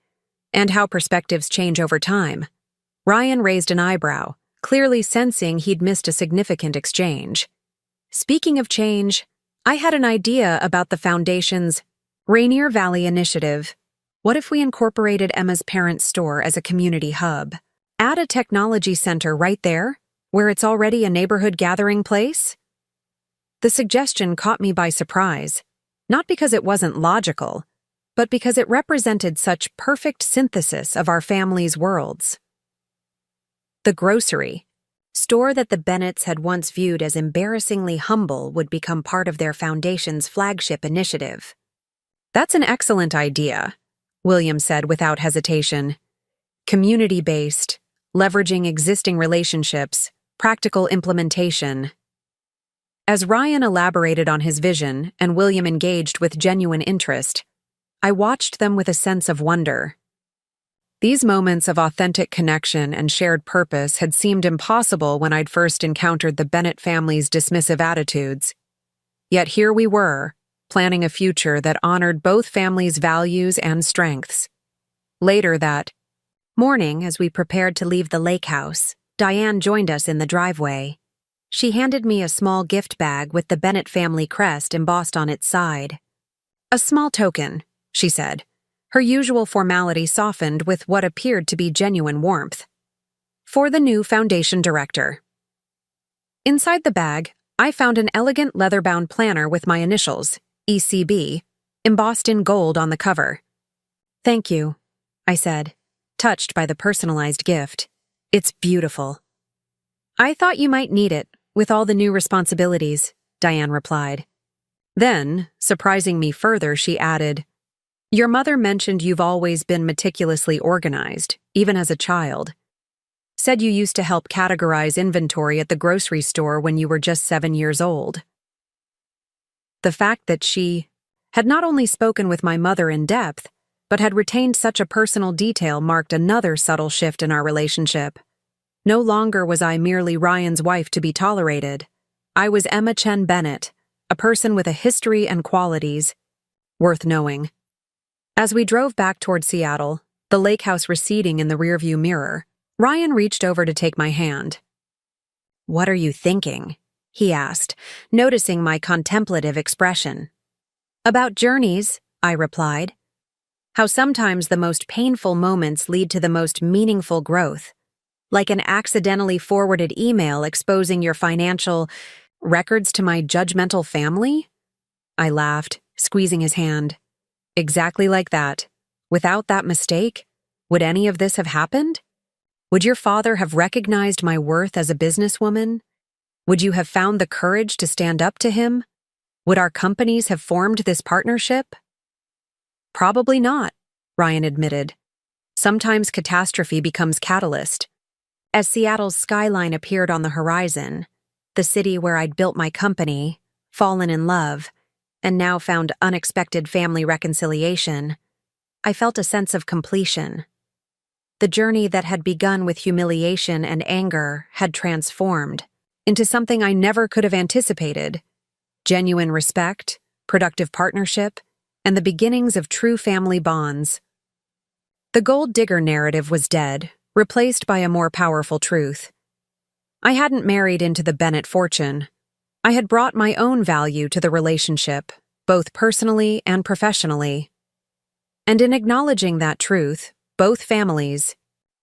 and how perspectives change over time. Ryan raised an eyebrow, clearly sensing he'd missed a significant exchange. Speaking of change, I had an idea about the Foundation's Rainier Valley Initiative. What if we incorporated Emma's parents' store as a community hub? Add a technology center right there, where it's already a neighborhood gathering place? The suggestion caught me by surprise, not because it wasn't logical, but because it represented such perfect synthesis of our family's worlds. The grocery store that the Bennetts had once viewed as embarrassingly humble would become part of their foundation's flagship initiative. That's an excellent idea, William said without hesitation. Community-based, leveraging existing relationships, practical implementation. As Ryan elaborated on his vision and William engaged with genuine interest, I watched them with a sense of wonder. These moments of authentic connection and shared purpose had seemed impossible when I'd first encountered the Bennett family's dismissive attitudes. Yet here we were, planning a future that honored both families' values and strengths. Later that morning, as we prepared to leave the lake house, Diane joined us in the driveway. She handed me a small gift bag with the Bennett family crest embossed on its side. A small token, she said, her usual formality softened with what appeared to be genuine warmth. For the new foundation director. Inside the bag, I found an elegant leather-bound planner with my initials, ECB, embossed in gold on the cover. Thank you, I said, touched by the personalized gift. It's beautiful. I thought you might need it, with all the new responsibilities, Diane replied. Then, surprising me further, she added, your mother mentioned you've always been meticulously organized, even as a child. Said you used to help categorize inventory at the grocery store when you were just 7 years old. The fact that she had not only spoken with my mother in depth, but had retained such a personal detail marked another subtle shift in our relationship. No longer was I merely Ryan's wife to be tolerated. I was Emma Chen Bennett, a person with a history and qualities worth knowing. As we drove back toward Seattle, the lake house receding in the rearview mirror, Ryan reached over to take my hand. What are you thinking? He asked, noticing my contemplative expression. About journeys, I replied. How sometimes the most painful moments lead to the most meaningful growth. Like an accidentally forwarded email exposing your financial records to my judgmental family? I laughed, squeezing his hand. Exactly like that. Without that mistake, would any of this have happened? Would your father have recognized my worth as a businesswoman? Would you have found the courage to stand up to him? Would our companies have formed this partnership? Probably not, Ryan admitted. Sometimes catastrophe becomes catalyst. As Seattle's skyline appeared on the horizon, the city where I'd built my company, fallen in love, and now found unexpected family reconciliation, I felt a sense of completion. The journey that had begun with humiliation and anger had transformed into something I never could have anticipated: genuine respect, productive partnership, and the beginnings of true family bonds. The gold digger narrative was dead, replaced by a more powerful truth. I hadn't married into the Bennett fortune. I had brought my own value to the relationship, both personally and professionally. And in acknowledging that truth, both families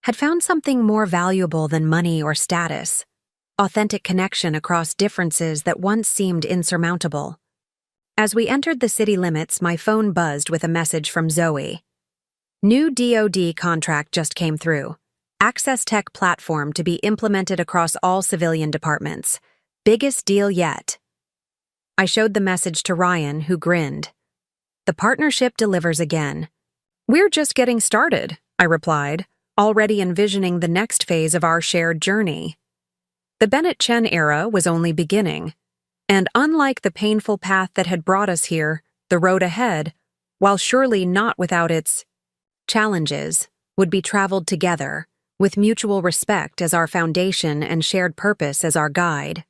had found something more valuable than money or status: authentic connection across differences that once seemed insurmountable. As we entered the city limits, my phone buzzed with a message from Zoe. New DoD contract just came through. Access Tech platform to be implemented across all civilian departments. Biggest deal yet. I showed the message to Ryan, who grinned. The partnership delivers again. We're just getting started, I replied, already envisioning the next phase of our shared journey. The Bennett-Chen era was only beginning, and unlike the painful path that had brought us here, the road ahead, while surely not without its challenges, would be traveled together, with mutual respect as our foundation and shared purpose as our guide.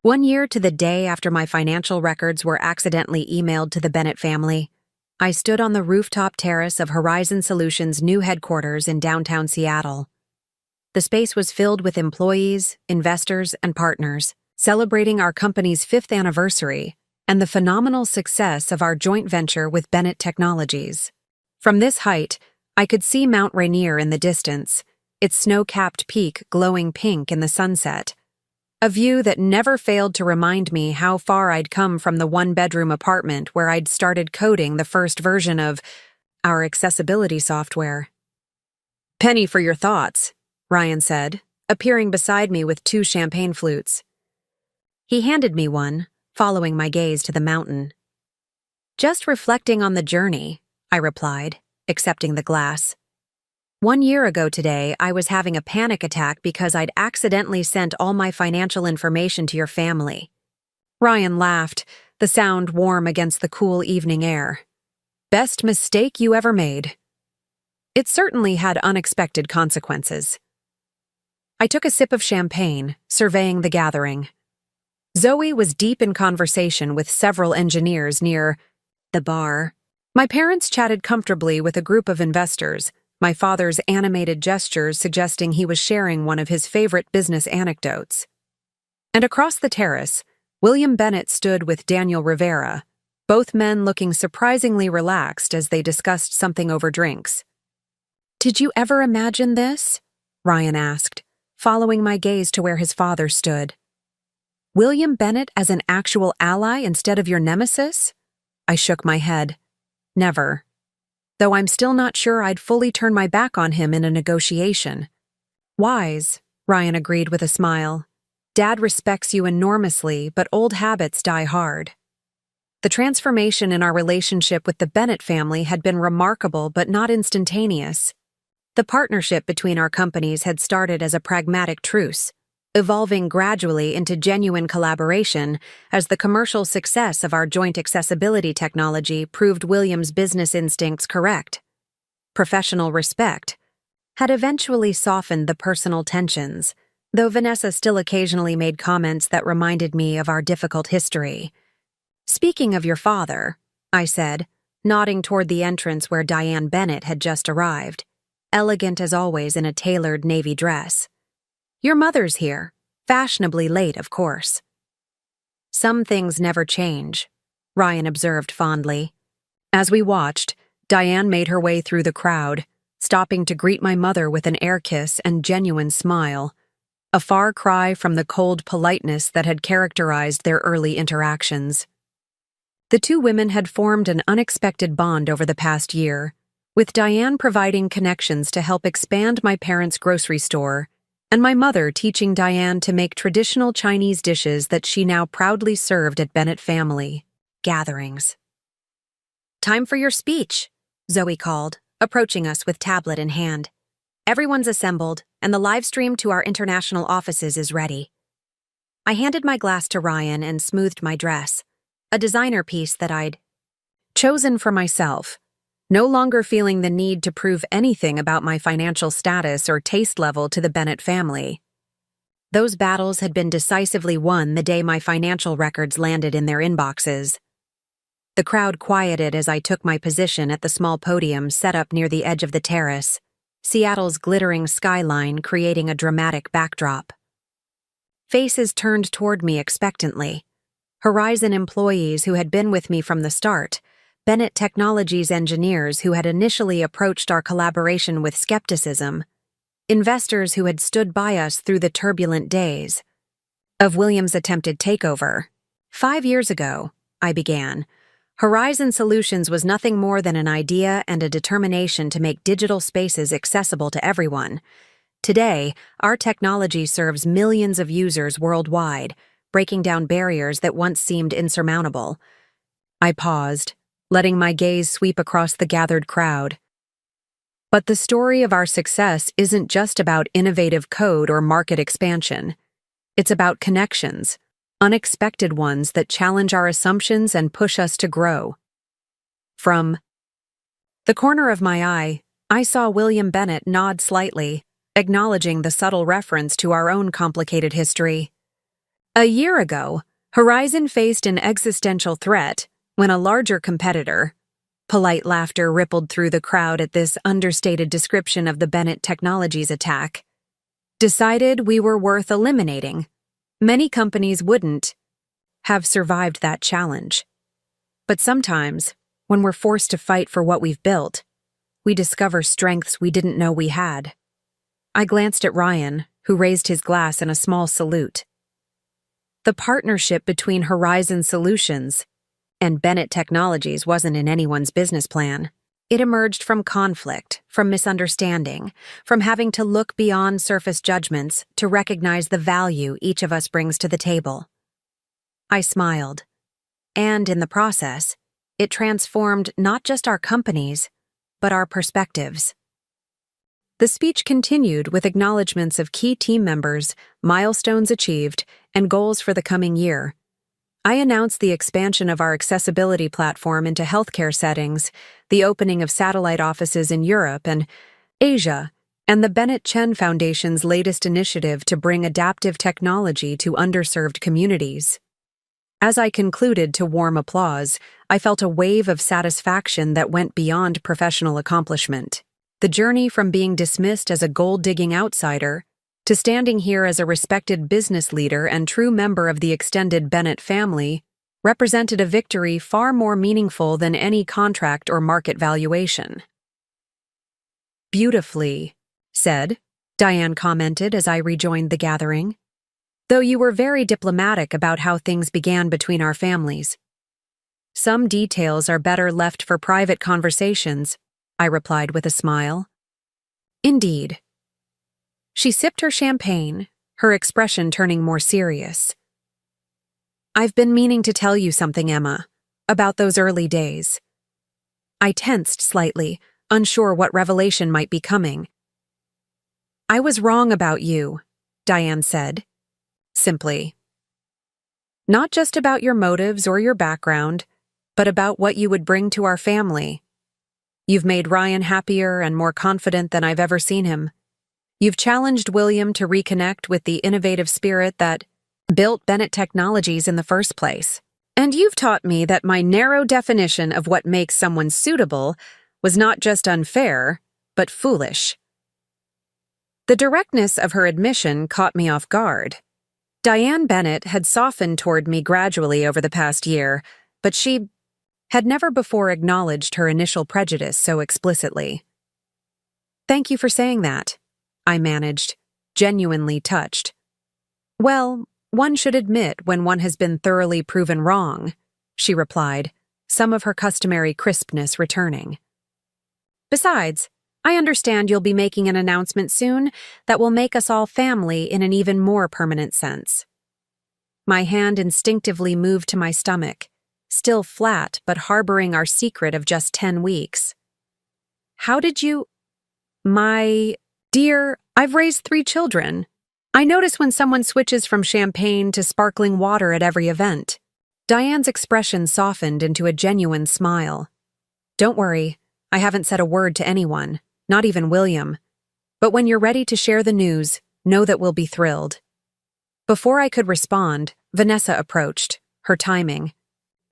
1 year to the day after my financial records were accidentally emailed to the Bennett family, I stood on the rooftop terrace of Horizon Solutions' new headquarters in downtown Seattle. The space was filled with employees, investors, and partners, celebrating our company's 5th anniversary and the phenomenal success of our joint venture with Bennett Technologies. From this height, I could see Mount Rainier in the distance, its snow-capped peak glowing pink in the sunset, a view that never failed to remind me how far I'd come from the one-bedroom apartment where I'd started coding the first version of our accessibility software. "Penny for your thoughts," Ryan said, appearing beside me with 2 champagne flutes. He handed me one, following my gaze to the mountain. "Just reflecting on the journey," I replied, accepting the glass. 1 year ago today, I was having a panic attack because I'd accidentally sent all my financial information to your family. Ryan laughed, the sound warm against the cool evening air. "Best mistake you ever made." It certainly had unexpected consequences. I took a sip of champagne, surveying the gathering. Zoe was deep in conversation with several engineers near the bar. My parents chatted comfortably with a group of investors, my father's animated gestures suggesting he was sharing one of his favorite business anecdotes. And across the terrace, William Bennett stood with Daniel Rivera, both men looking surprisingly relaxed as they discussed something over drinks. "Did you ever imagine this?" Ryan asked, following my gaze to where his father stood. "William Bennett as an actual ally instead of your nemesis?" I shook my head. Never. Though I'm still not sure I'd fully turn my back on him in a negotiation. "Wise," Ryan agreed with a smile. "Dad respects you enormously, but old habits die hard." The transformation in our relationship with the Bennett family had been remarkable but not instantaneous. The partnership between our companies had started as a pragmatic truce, evolving gradually into genuine collaboration as the commercial success of our joint accessibility technology proved William's business instincts correct. Professional respect had eventually softened the personal tensions, though Vanessa still occasionally made comments that reminded me of our difficult history. "Speaking of your father," I said, nodding toward the entrance where Diane Bennett had just arrived, elegant as always in a tailored navy dress. "Your mother's here, fashionably late, of course." "Some things never change," Ryan observed fondly. As we watched, Diane made her way through the crowd, stopping to greet my mother with an air kiss and genuine smile, a far cry from the cold politeness that had characterized their early interactions. The two women had formed an unexpected bond over the past year, with Diane providing connections to help expand my parents' grocery store, and my mother teaching Diane to make traditional Chinese dishes that she now proudly served at Bennett family gatherings. "Time for your speech," Zoe called, approaching us with tablet in hand. "Everyone's assembled, and the live stream to our international offices is ready." I handed my glass to Ryan and smoothed my dress, a designer piece that I'd chosen for myself, no longer feeling the need to prove anything about my financial status or taste level to the Bennett family. Those battles had been decisively won the day my financial records landed in their inboxes. The crowd quieted as I took my position at the small podium set up near the edge of the terrace, Seattle's glittering skyline creating a dramatic backdrop. Faces turned toward me expectantly. Horizon employees who had been with me from the start, Bennett Technologies engineers who had initially approached our collaboration with skepticism, investors who had stood by us through the turbulent days of William's attempted takeover. 5 years ago, I began, Horizon Solutions was nothing more than an idea and a determination to make digital spaces accessible to everyone. Today, our technology serves millions of users worldwide, breaking down barriers that once seemed insurmountable. I paused, letting my gaze sweep across the gathered crowd. But the story of our success isn't just about innovative code or market expansion. It's about connections, unexpected ones that challenge our assumptions and push us to grow. From the corner of my eye, I saw William Bennett nod slightly, acknowledging the subtle reference to our own complicated history. A year ago, Horizon faced an existential threat when a larger competitor, polite laughter rippled through the crowd at this understated description of the Bennett Technologies attack, decided we were worth eliminating. Many companies wouldn't have survived that challenge. But sometimes, when we're forced to fight for what we've built, we discover strengths we didn't know we had. I glanced at Ryan, who raised his glass in a small salute. The partnership between Horizon Solutions and Bennett Technologies wasn't in anyone's business plan. It emerged from conflict, from misunderstanding, from having to look beyond surface judgments to recognize the value each of us brings to the table. I smiled. And in the process, it transformed not just our companies, but our perspectives. The speech continued with acknowledgments of key team members, milestones achieved, and goals for the coming year. I announced the expansion of our accessibility platform into healthcare settings, the opening of satellite offices in Europe and Asia, and the Bennett Chen Foundation's latest initiative to bring adaptive technology to underserved communities. As I concluded to warm applause, I felt a wave of satisfaction that went beyond professional accomplishment. The journey from being dismissed as a gold-digging outsider to standing here as a respected business leader and true member of the extended Bennett family represented a victory far more meaningful than any contract or market valuation. "Beautifully said," Diane commented as I rejoined the gathering. "Though you were very diplomatic about how things began between our families. Some details are better left for private conversations," I replied with a smile. "Indeed." She sipped her champagne, her expression turning more serious. "I've been meaning to tell you something, Emma, about those early days." I tensed slightly, unsure what revelation might be coming. "I was wrong about you," Diane said, simply. "Not just about your motives or your background, but about what you would bring to our family. You've made Ryan happier and more confident than I've ever seen him. You've challenged William to reconnect with the innovative spirit that built Bennett Technologies in the first place. And you've taught me that my narrow definition of what makes someone suitable was not just unfair, but foolish." The directness of her admission caught me off guard. Diane Bennett had softened toward me gradually over the past year, but she had never before acknowledged her initial prejudice so explicitly. "Thank you for saying that," I managed, genuinely touched. "Well, one should admit when one has been thoroughly proven wrong," she replied, some of her customary crispness returning. Besides, I understand you'll be making an announcement soon that will make us all family in an even more permanent sense. My hand instinctively moved to my stomach, still flat but harboring our secret of just 10 weeks. How did you— Dear, I've raised 3 children. I notice when someone switches from champagne to sparkling water at every event. Diane's expression softened into a genuine smile. Don't worry, I haven't said a word to anyone, not even William. But when you're ready to share the news, know that we'll be thrilled. Before I could respond, Vanessa approached, her timing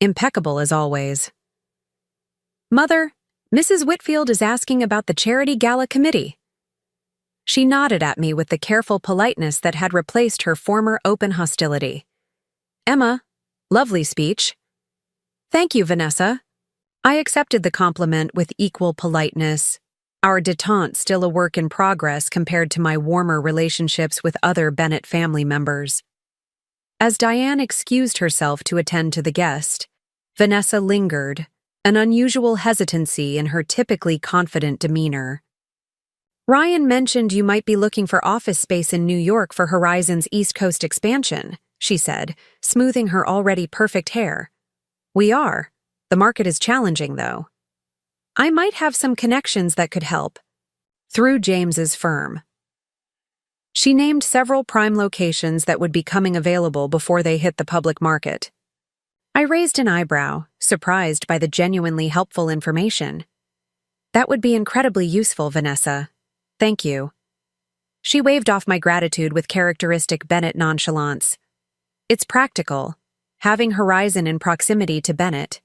impeccable as always. Mother, Mrs. Whitfield is asking about the charity gala committee. She nodded at me with the careful politeness that had replaced her former open hostility. Emma, lovely speech. Thank you, Vanessa. I accepted the compliment with equal politeness, our detente still a work in progress compared to my warmer relationships with other Bennett family members. As Diane excused herself to attend to the guest, Vanessa lingered, an unusual hesitancy in her typically confident demeanor. Ryan mentioned you might be looking for office space in New York for Horizon's East Coast expansion, she said, smoothing her already perfect hair. We are. The market is challenging, though. I might have some connections that could help. Through James's firm. She named several prime locations that would be coming available before they hit the public market. I raised an eyebrow, surprised by the genuinely helpful information. That would be incredibly useful, Vanessa. Thank you. She waved off my gratitude with characteristic Bennett nonchalance. It's practical, having Horizon in proximity to Bennett.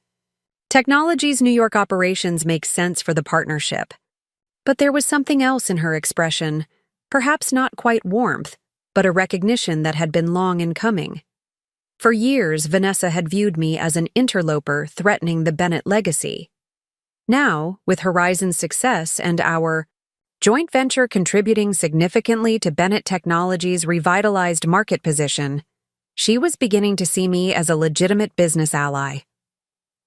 Technology's New York operations make sense for the partnership. But there was something else in her expression, perhaps not quite warmth, but a recognition that had been long in coming. For years, Vanessa had viewed me as an interloper threatening the Bennett legacy. Now, with Horizon's success and our joint venture contributing significantly to Bennett Technology's revitalized market position, she was beginning to see me as a legitimate business ally.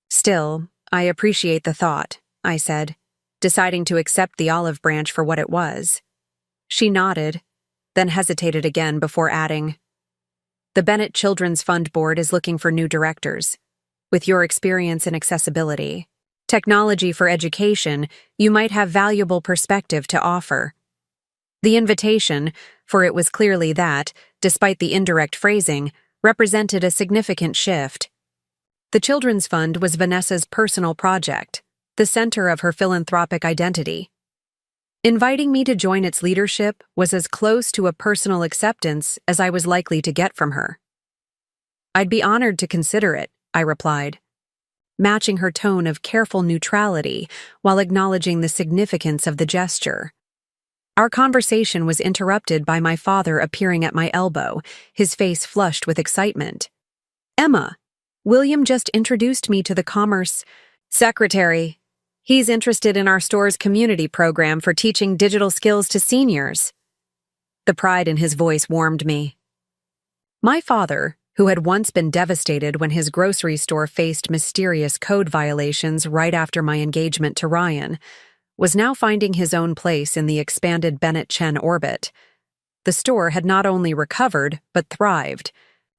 Still, I appreciate the thought, I said, deciding to accept the olive branch for what it was. She nodded, then hesitated again before adding, The Bennett Children's Fund Board is looking for new directors. With your experience in accessibility, technology for education, you might have valuable perspective to offer. The invitation, for it was clearly that, despite the indirect phrasing, represented a significant shift. The Children's Fund was Vanessa's personal project, the center of her philanthropic identity. Inviting me to join its leadership was as close to a personal acceptance as I was likely to get from her. I'd be honored to consider it, I replied, matching her tone of careful neutrality while acknowledging the significance of the gesture. Our conversation was interrupted by my father appearing at my elbow, his face flushed with excitement. Emma, William just introduced me to the Commerce Secretary. He's interested in our store's community program for teaching digital skills to seniors. The pride in his voice warmed me. My father, who had once been devastated when his grocery store faced mysterious code violations right after my engagement to Ryan, was now finding his own place in the expanded Bennett-Chen orbit. The store had not only recovered, but thrived,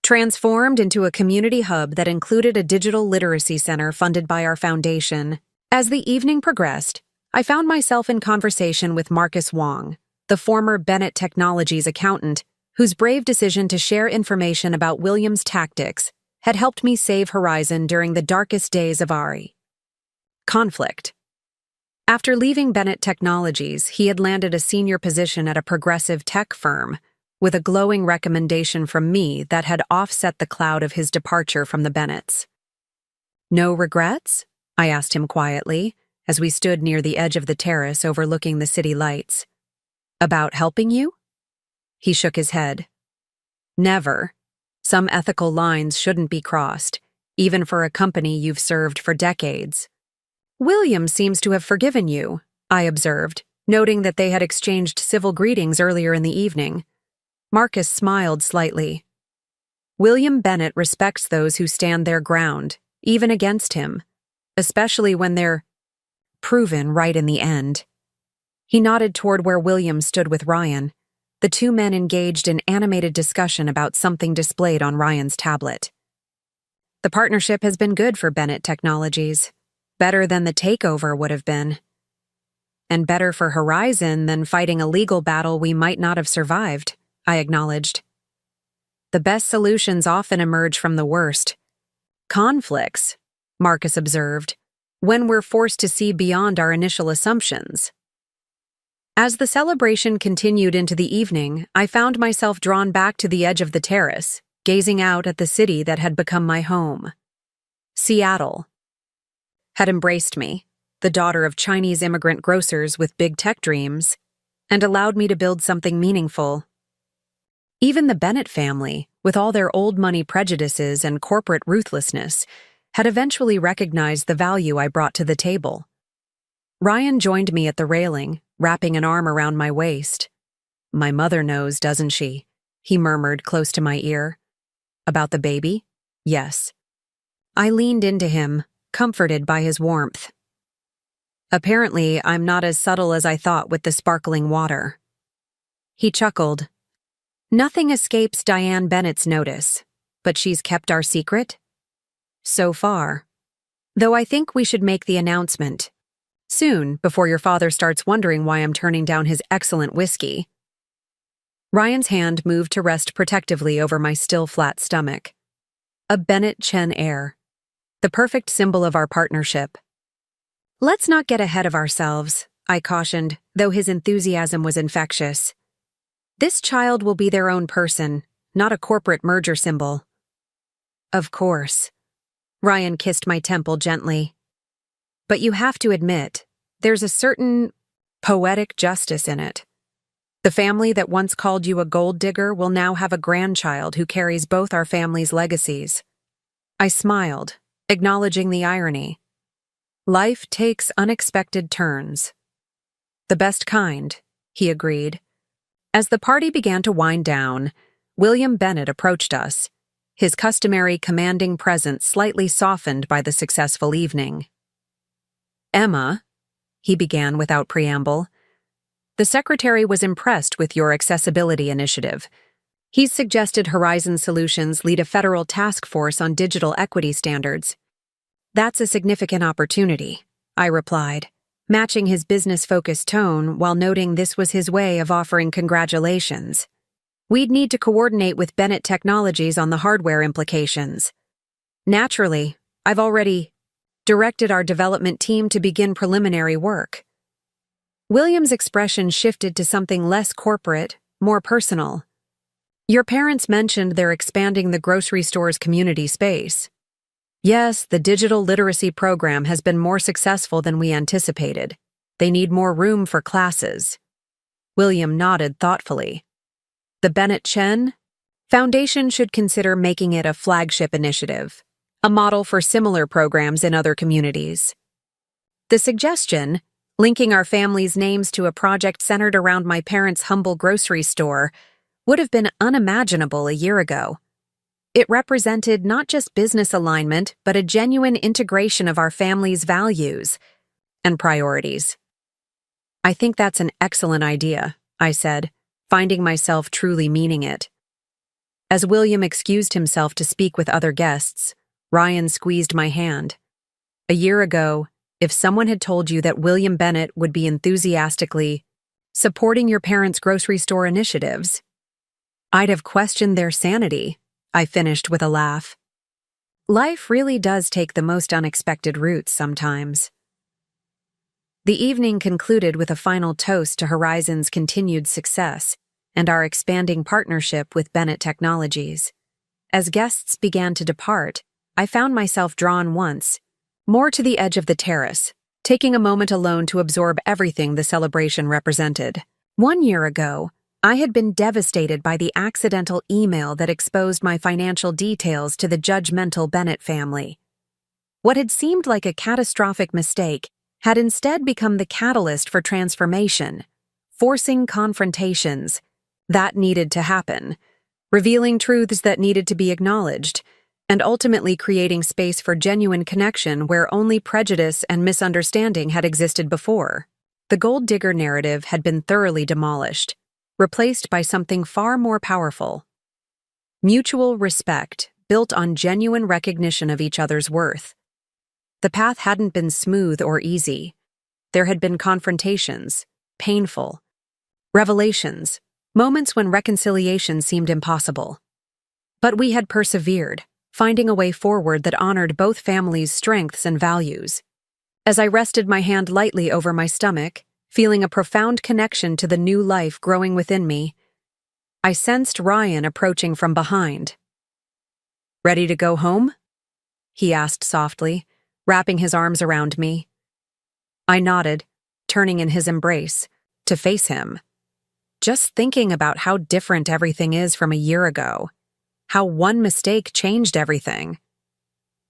transformed into a community hub that included a digital literacy center funded by our foundation. As the evening progressed, I found myself in conversation with Marcus Wong, the former Bennett Technologies accountant, whose brave decision to share information about William's tactics had helped me save Horizon during the darkest days of our conflict. After leaving Bennett Technologies, he had landed a senior position at a progressive tech firm, with a glowing recommendation from me that had offset the cloud of his departure from the Bennetts. No regrets? I asked him quietly, as we stood near the edge of the terrace overlooking the city lights. About helping you? He shook his head. Never. Some ethical lines shouldn't be crossed, even for a company you've served for decades. William seems to have forgiven you, I observed, noting that they had exchanged civil greetings earlier in the evening. Marcus smiled slightly. William Bennett respects those who stand their ground, even against him. especially when they're proven right in the end. He nodded toward where William stood with Ryan. The two men engaged in animated discussion about something displayed on Ryan's tablet. The partnership has been good for Bennett Technologies. Better than the takeover would have been. And better for Horizon than fighting a legal battle we might not have survived, I acknowledged. The best solutions often emerge from the worst. Conflicts, Marcus observed, when we're forced to see beyond our initial assumptions. As the celebration continued into the evening, I found myself drawn back to the edge of the terrace, gazing out at the city that had become my home. Seattle had embraced me, the daughter of Chinese immigrant grocers with big tech dreams, and allowed me to build something meaningful. Even the Bennett family, with all their old money prejudices and corporate ruthlessness, had eventually recognized the value I brought to the table. Ryan joined me at the railing, wrapping an arm around my waist. "My mother knows, doesn't she?" he murmured close to my ear. "About the baby?" "Yes." I leaned into him, comforted by his warmth. "Apparently, I'm not as subtle as I thought with the sparkling water." He chuckled. "Nothing escapes Diane Bennett's notice, but she's kept our secret?" "So far. Though I think we should make the announcement soon, before your father starts wondering why I'm turning down his excellent whiskey." Ryan's hand moved to rest protectively over my still flat stomach. A Bennett Chen heir. The perfect symbol of our partnership. "Let's not get ahead of ourselves," I cautioned, though his enthusiasm was infectious. "This child will be their own person, not a corporate merger symbol." "Of course." Ryan kissed my temple gently. "But you have to admit, there's a certain poetic justice in it. The family that once called you a gold digger will now have a grandchild who carries both our family's legacies." I smiled, acknowledging the irony. Life takes unexpected turns. "The best kind," he agreed. As the party began to wind down, William Bennett approached us, his customary commanding presence slightly softened by the successful evening. "Emma," he began without preamble, "the secretary was impressed with your accessibility initiative. He's suggested Horizon Solutions lead a federal task force on digital equity standards." "That's a significant opportunity," I replied, matching his business-focused tone while noting this was his way of offering congratulations. "We'd need to coordinate with Bennett Technologies on the hardware implications. Naturally, I've already directed our development team to begin preliminary work." William's expression shifted to something less corporate, more personal. "Your parents mentioned they're expanding the grocery store's community space." "Yes, the digital literacy program has been more successful than we anticipated. They need more room for classes." William nodded thoughtfully. "The Bennett Chen Foundation should consider making it a flagship initiative, a model for similar programs in other communities." The suggestion, linking our family's names to a project centered around my parents' humble grocery store, would have been unimaginable a year ago. It represented not just business alignment, but a genuine integration of our family's values and priorities. "I think that's an excellent idea," I said, finding myself truly meaning it. As William excused himself to speak with other guests, Ryan squeezed my hand. A year ago, if someone had told you that William Bennett would be enthusiastically supporting your parents' grocery store initiatives, I'd have questioned their sanity, I finished with a laugh. Life really does take the most unexpected routes sometimes. The evening concluded with a final toast to Horizon's continued success and our expanding partnership with Bennett Technologies. As guests began to depart, I found myself drawn once more to the edge of the terrace, taking a moment alone to absorb everything the celebration represented. 1 year ago, I had been devastated by the accidental email that exposed my financial details to the judgmental Bennett family. What had seemed like a catastrophic mistake had instead become the catalyst for transformation, forcing confrontations that needed to happen, revealing truths that needed to be acknowledged, and ultimately creating space for genuine connection where only prejudice and misunderstanding had existed before. The gold digger narrative had been thoroughly demolished, replaced by something far more powerful. Mutual respect, built on genuine recognition of each other's worth. The path hadn't been smooth or easy. There had been confrontations, painful, revelations, moments when reconciliation seemed impossible. But we had persevered, finding a way forward that honored both families' strengths and values. As I rested my hand lightly over my stomach, feeling a profound connection to the new life growing within me, I sensed Ryan approaching from behind. "Ready to go home?" he asked softly, wrapping his arms around me. I nodded, turning in his embrace, to face him. Just thinking about how different everything is from a year ago. How one mistake changed everything.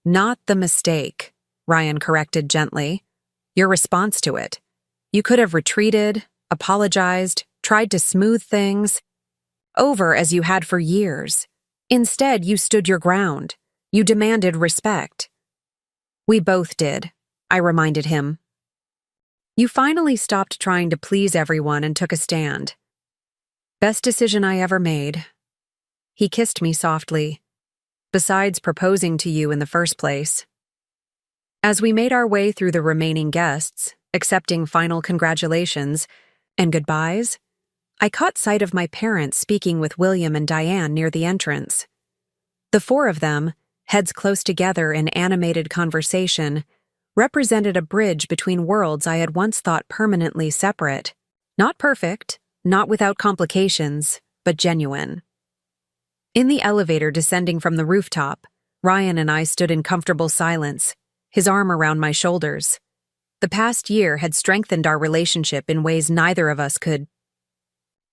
"Not the mistake," Ryan corrected gently. "Your response to it. You could have retreated, apologized, tried to smooth things over as you had for years. Instead, you stood your ground. You demanded respect." "We both did," I reminded him. "You finally stopped trying to please everyone and took a stand. Best decision I ever made." He kissed me softly, besides proposing to you in the first place. As we made our way through the remaining guests, accepting final congratulations and goodbyes, I caught sight of my parents speaking with William and Diane near the entrance. The four of them, heads close together in animated conversation, represented a bridge between worlds I had once thought permanently separate. Not perfect, not without complications, but genuine. In the elevator descending from the rooftop, Ryan and I stood in comfortable silence, his arm around my shoulders. The past year had strengthened our relationship in ways neither of us could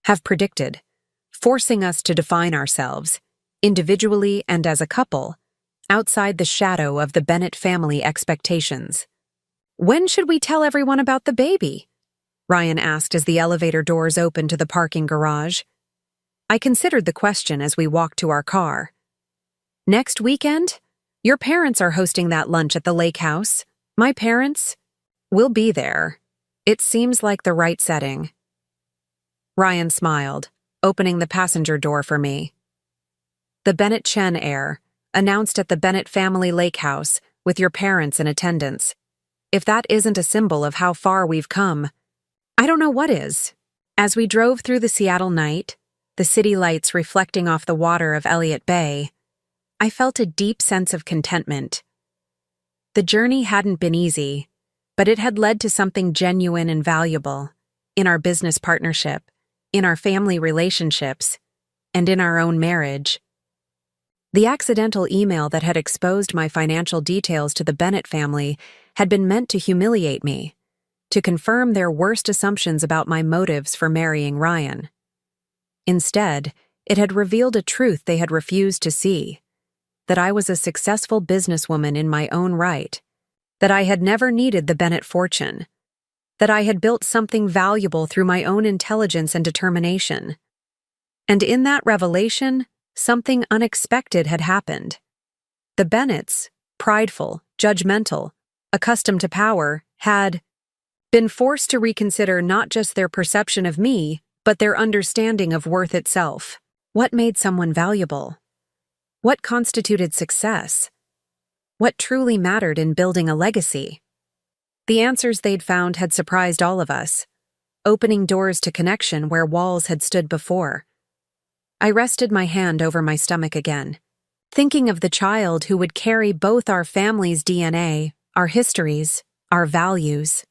have predicted, forcing us to define ourselves, individually and as a couple, outside the shadow of the Bennett family expectations. "When should we tell everyone about the baby?" Ryan asked as the elevator doors opened to the parking garage. I considered the question as we walked to our car. "Next weekend? Your parents are hosting that lunch at the lake house. My parents will be there. It seems like the right setting." Ryan smiled, opening the passenger door for me. "The Bennett Chen heir, announced at the Bennett family lake house, with your parents in attendance. If that isn't a symbol of how far we've come, I don't know what is." As we drove through the Seattle night, the city lights reflecting off the water of Elliott Bay, I felt a deep sense of contentment. The journey hadn't been easy, but it had led to something genuine and valuable, in our business partnership, in our family relationships, and in our own marriage. The accidental email that had exposed my financial details to the Bennett family had been meant to humiliate me, to confirm their worst assumptions about my motives for marrying Ryan. Instead, it had revealed a truth they had refused to see, that I was a successful businesswoman in my own right, that I had never needed the Bennett fortune, that I had built something valuable through my own intelligence and determination. And in that revelation, something unexpected had happened. The Bennetts, prideful, judgmental, accustomed to power, had been forced to reconsider not just their perception of me, but their understanding of worth itself. What made someone valuable? What constituted success? What truly mattered in building a legacy? The answers they'd found had surprised all of us, opening doors to connection where walls had stood before. I rested my hand over my stomach again, thinking of the child who would carry both our family's DNA, our histories, our values.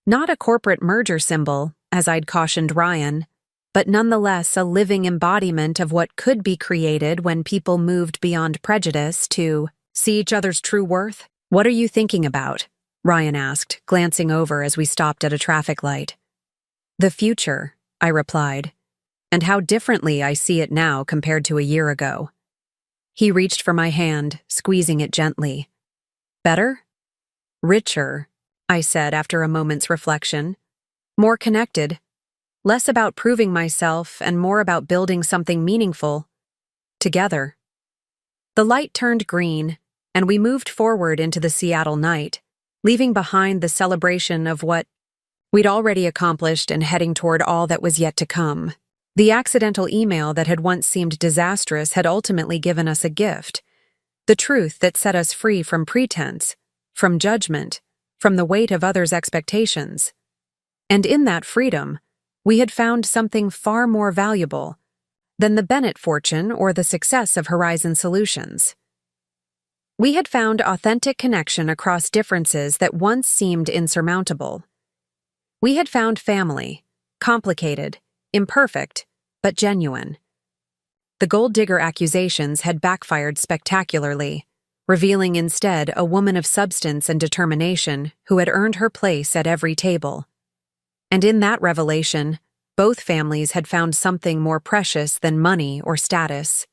Not a corporate merger symbol, as I'd cautioned Ryan, but nonetheless a living embodiment of what could be created when people moved beyond prejudice to see each other's true worth. "What are you thinking about?" Ryan asked, glancing over as we stopped at a traffic light. "The future," I replied, "and how differently I see it now compared to a year ago." He reached for my hand, squeezing it gently. "Better? Richer," I said after a moment's reflection. "More connected. Less about proving myself and more about building something meaningful. Together." The light turned green, and we moved forward into the Seattle night, leaving behind the celebration of what we'd already accomplished and heading toward all that was yet to come. The accidental email that had once seemed disastrous had ultimately given us a gift, the truth that set us free from pretense, from judgment, from the weight of others' expectations. And in that freedom, we had found something far more valuable than the Bennett fortune or the success of Horizon Solutions. We had found authentic connection across differences that once seemed insurmountable. We had found family, complicated, imperfect, but genuine. The gold digger accusations had backfired spectacularly, revealing instead a woman of substance and determination who had earned her place at every table. And in that revelation, both families had found something more precious than money or status: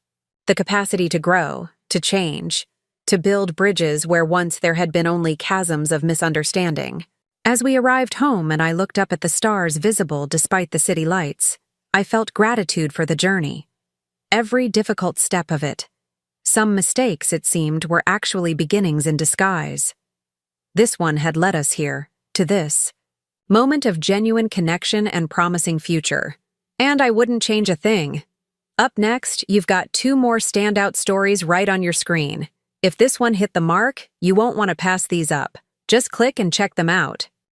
the capacity to grow, to change, to build bridges where once there had been only chasms of misunderstanding. As we arrived home and I looked up at the stars visible despite the city lights, I felt gratitude for the journey. Every difficult step of it. Some mistakes, it seemed, were actually beginnings in disguise. This one had led us here, to this moment of genuine connection and promising future. And I wouldn't change a thing. Up next, you've got 2 more standout stories right on your screen. If this one hit the mark, you won't want to pass these up. Just click and check them out.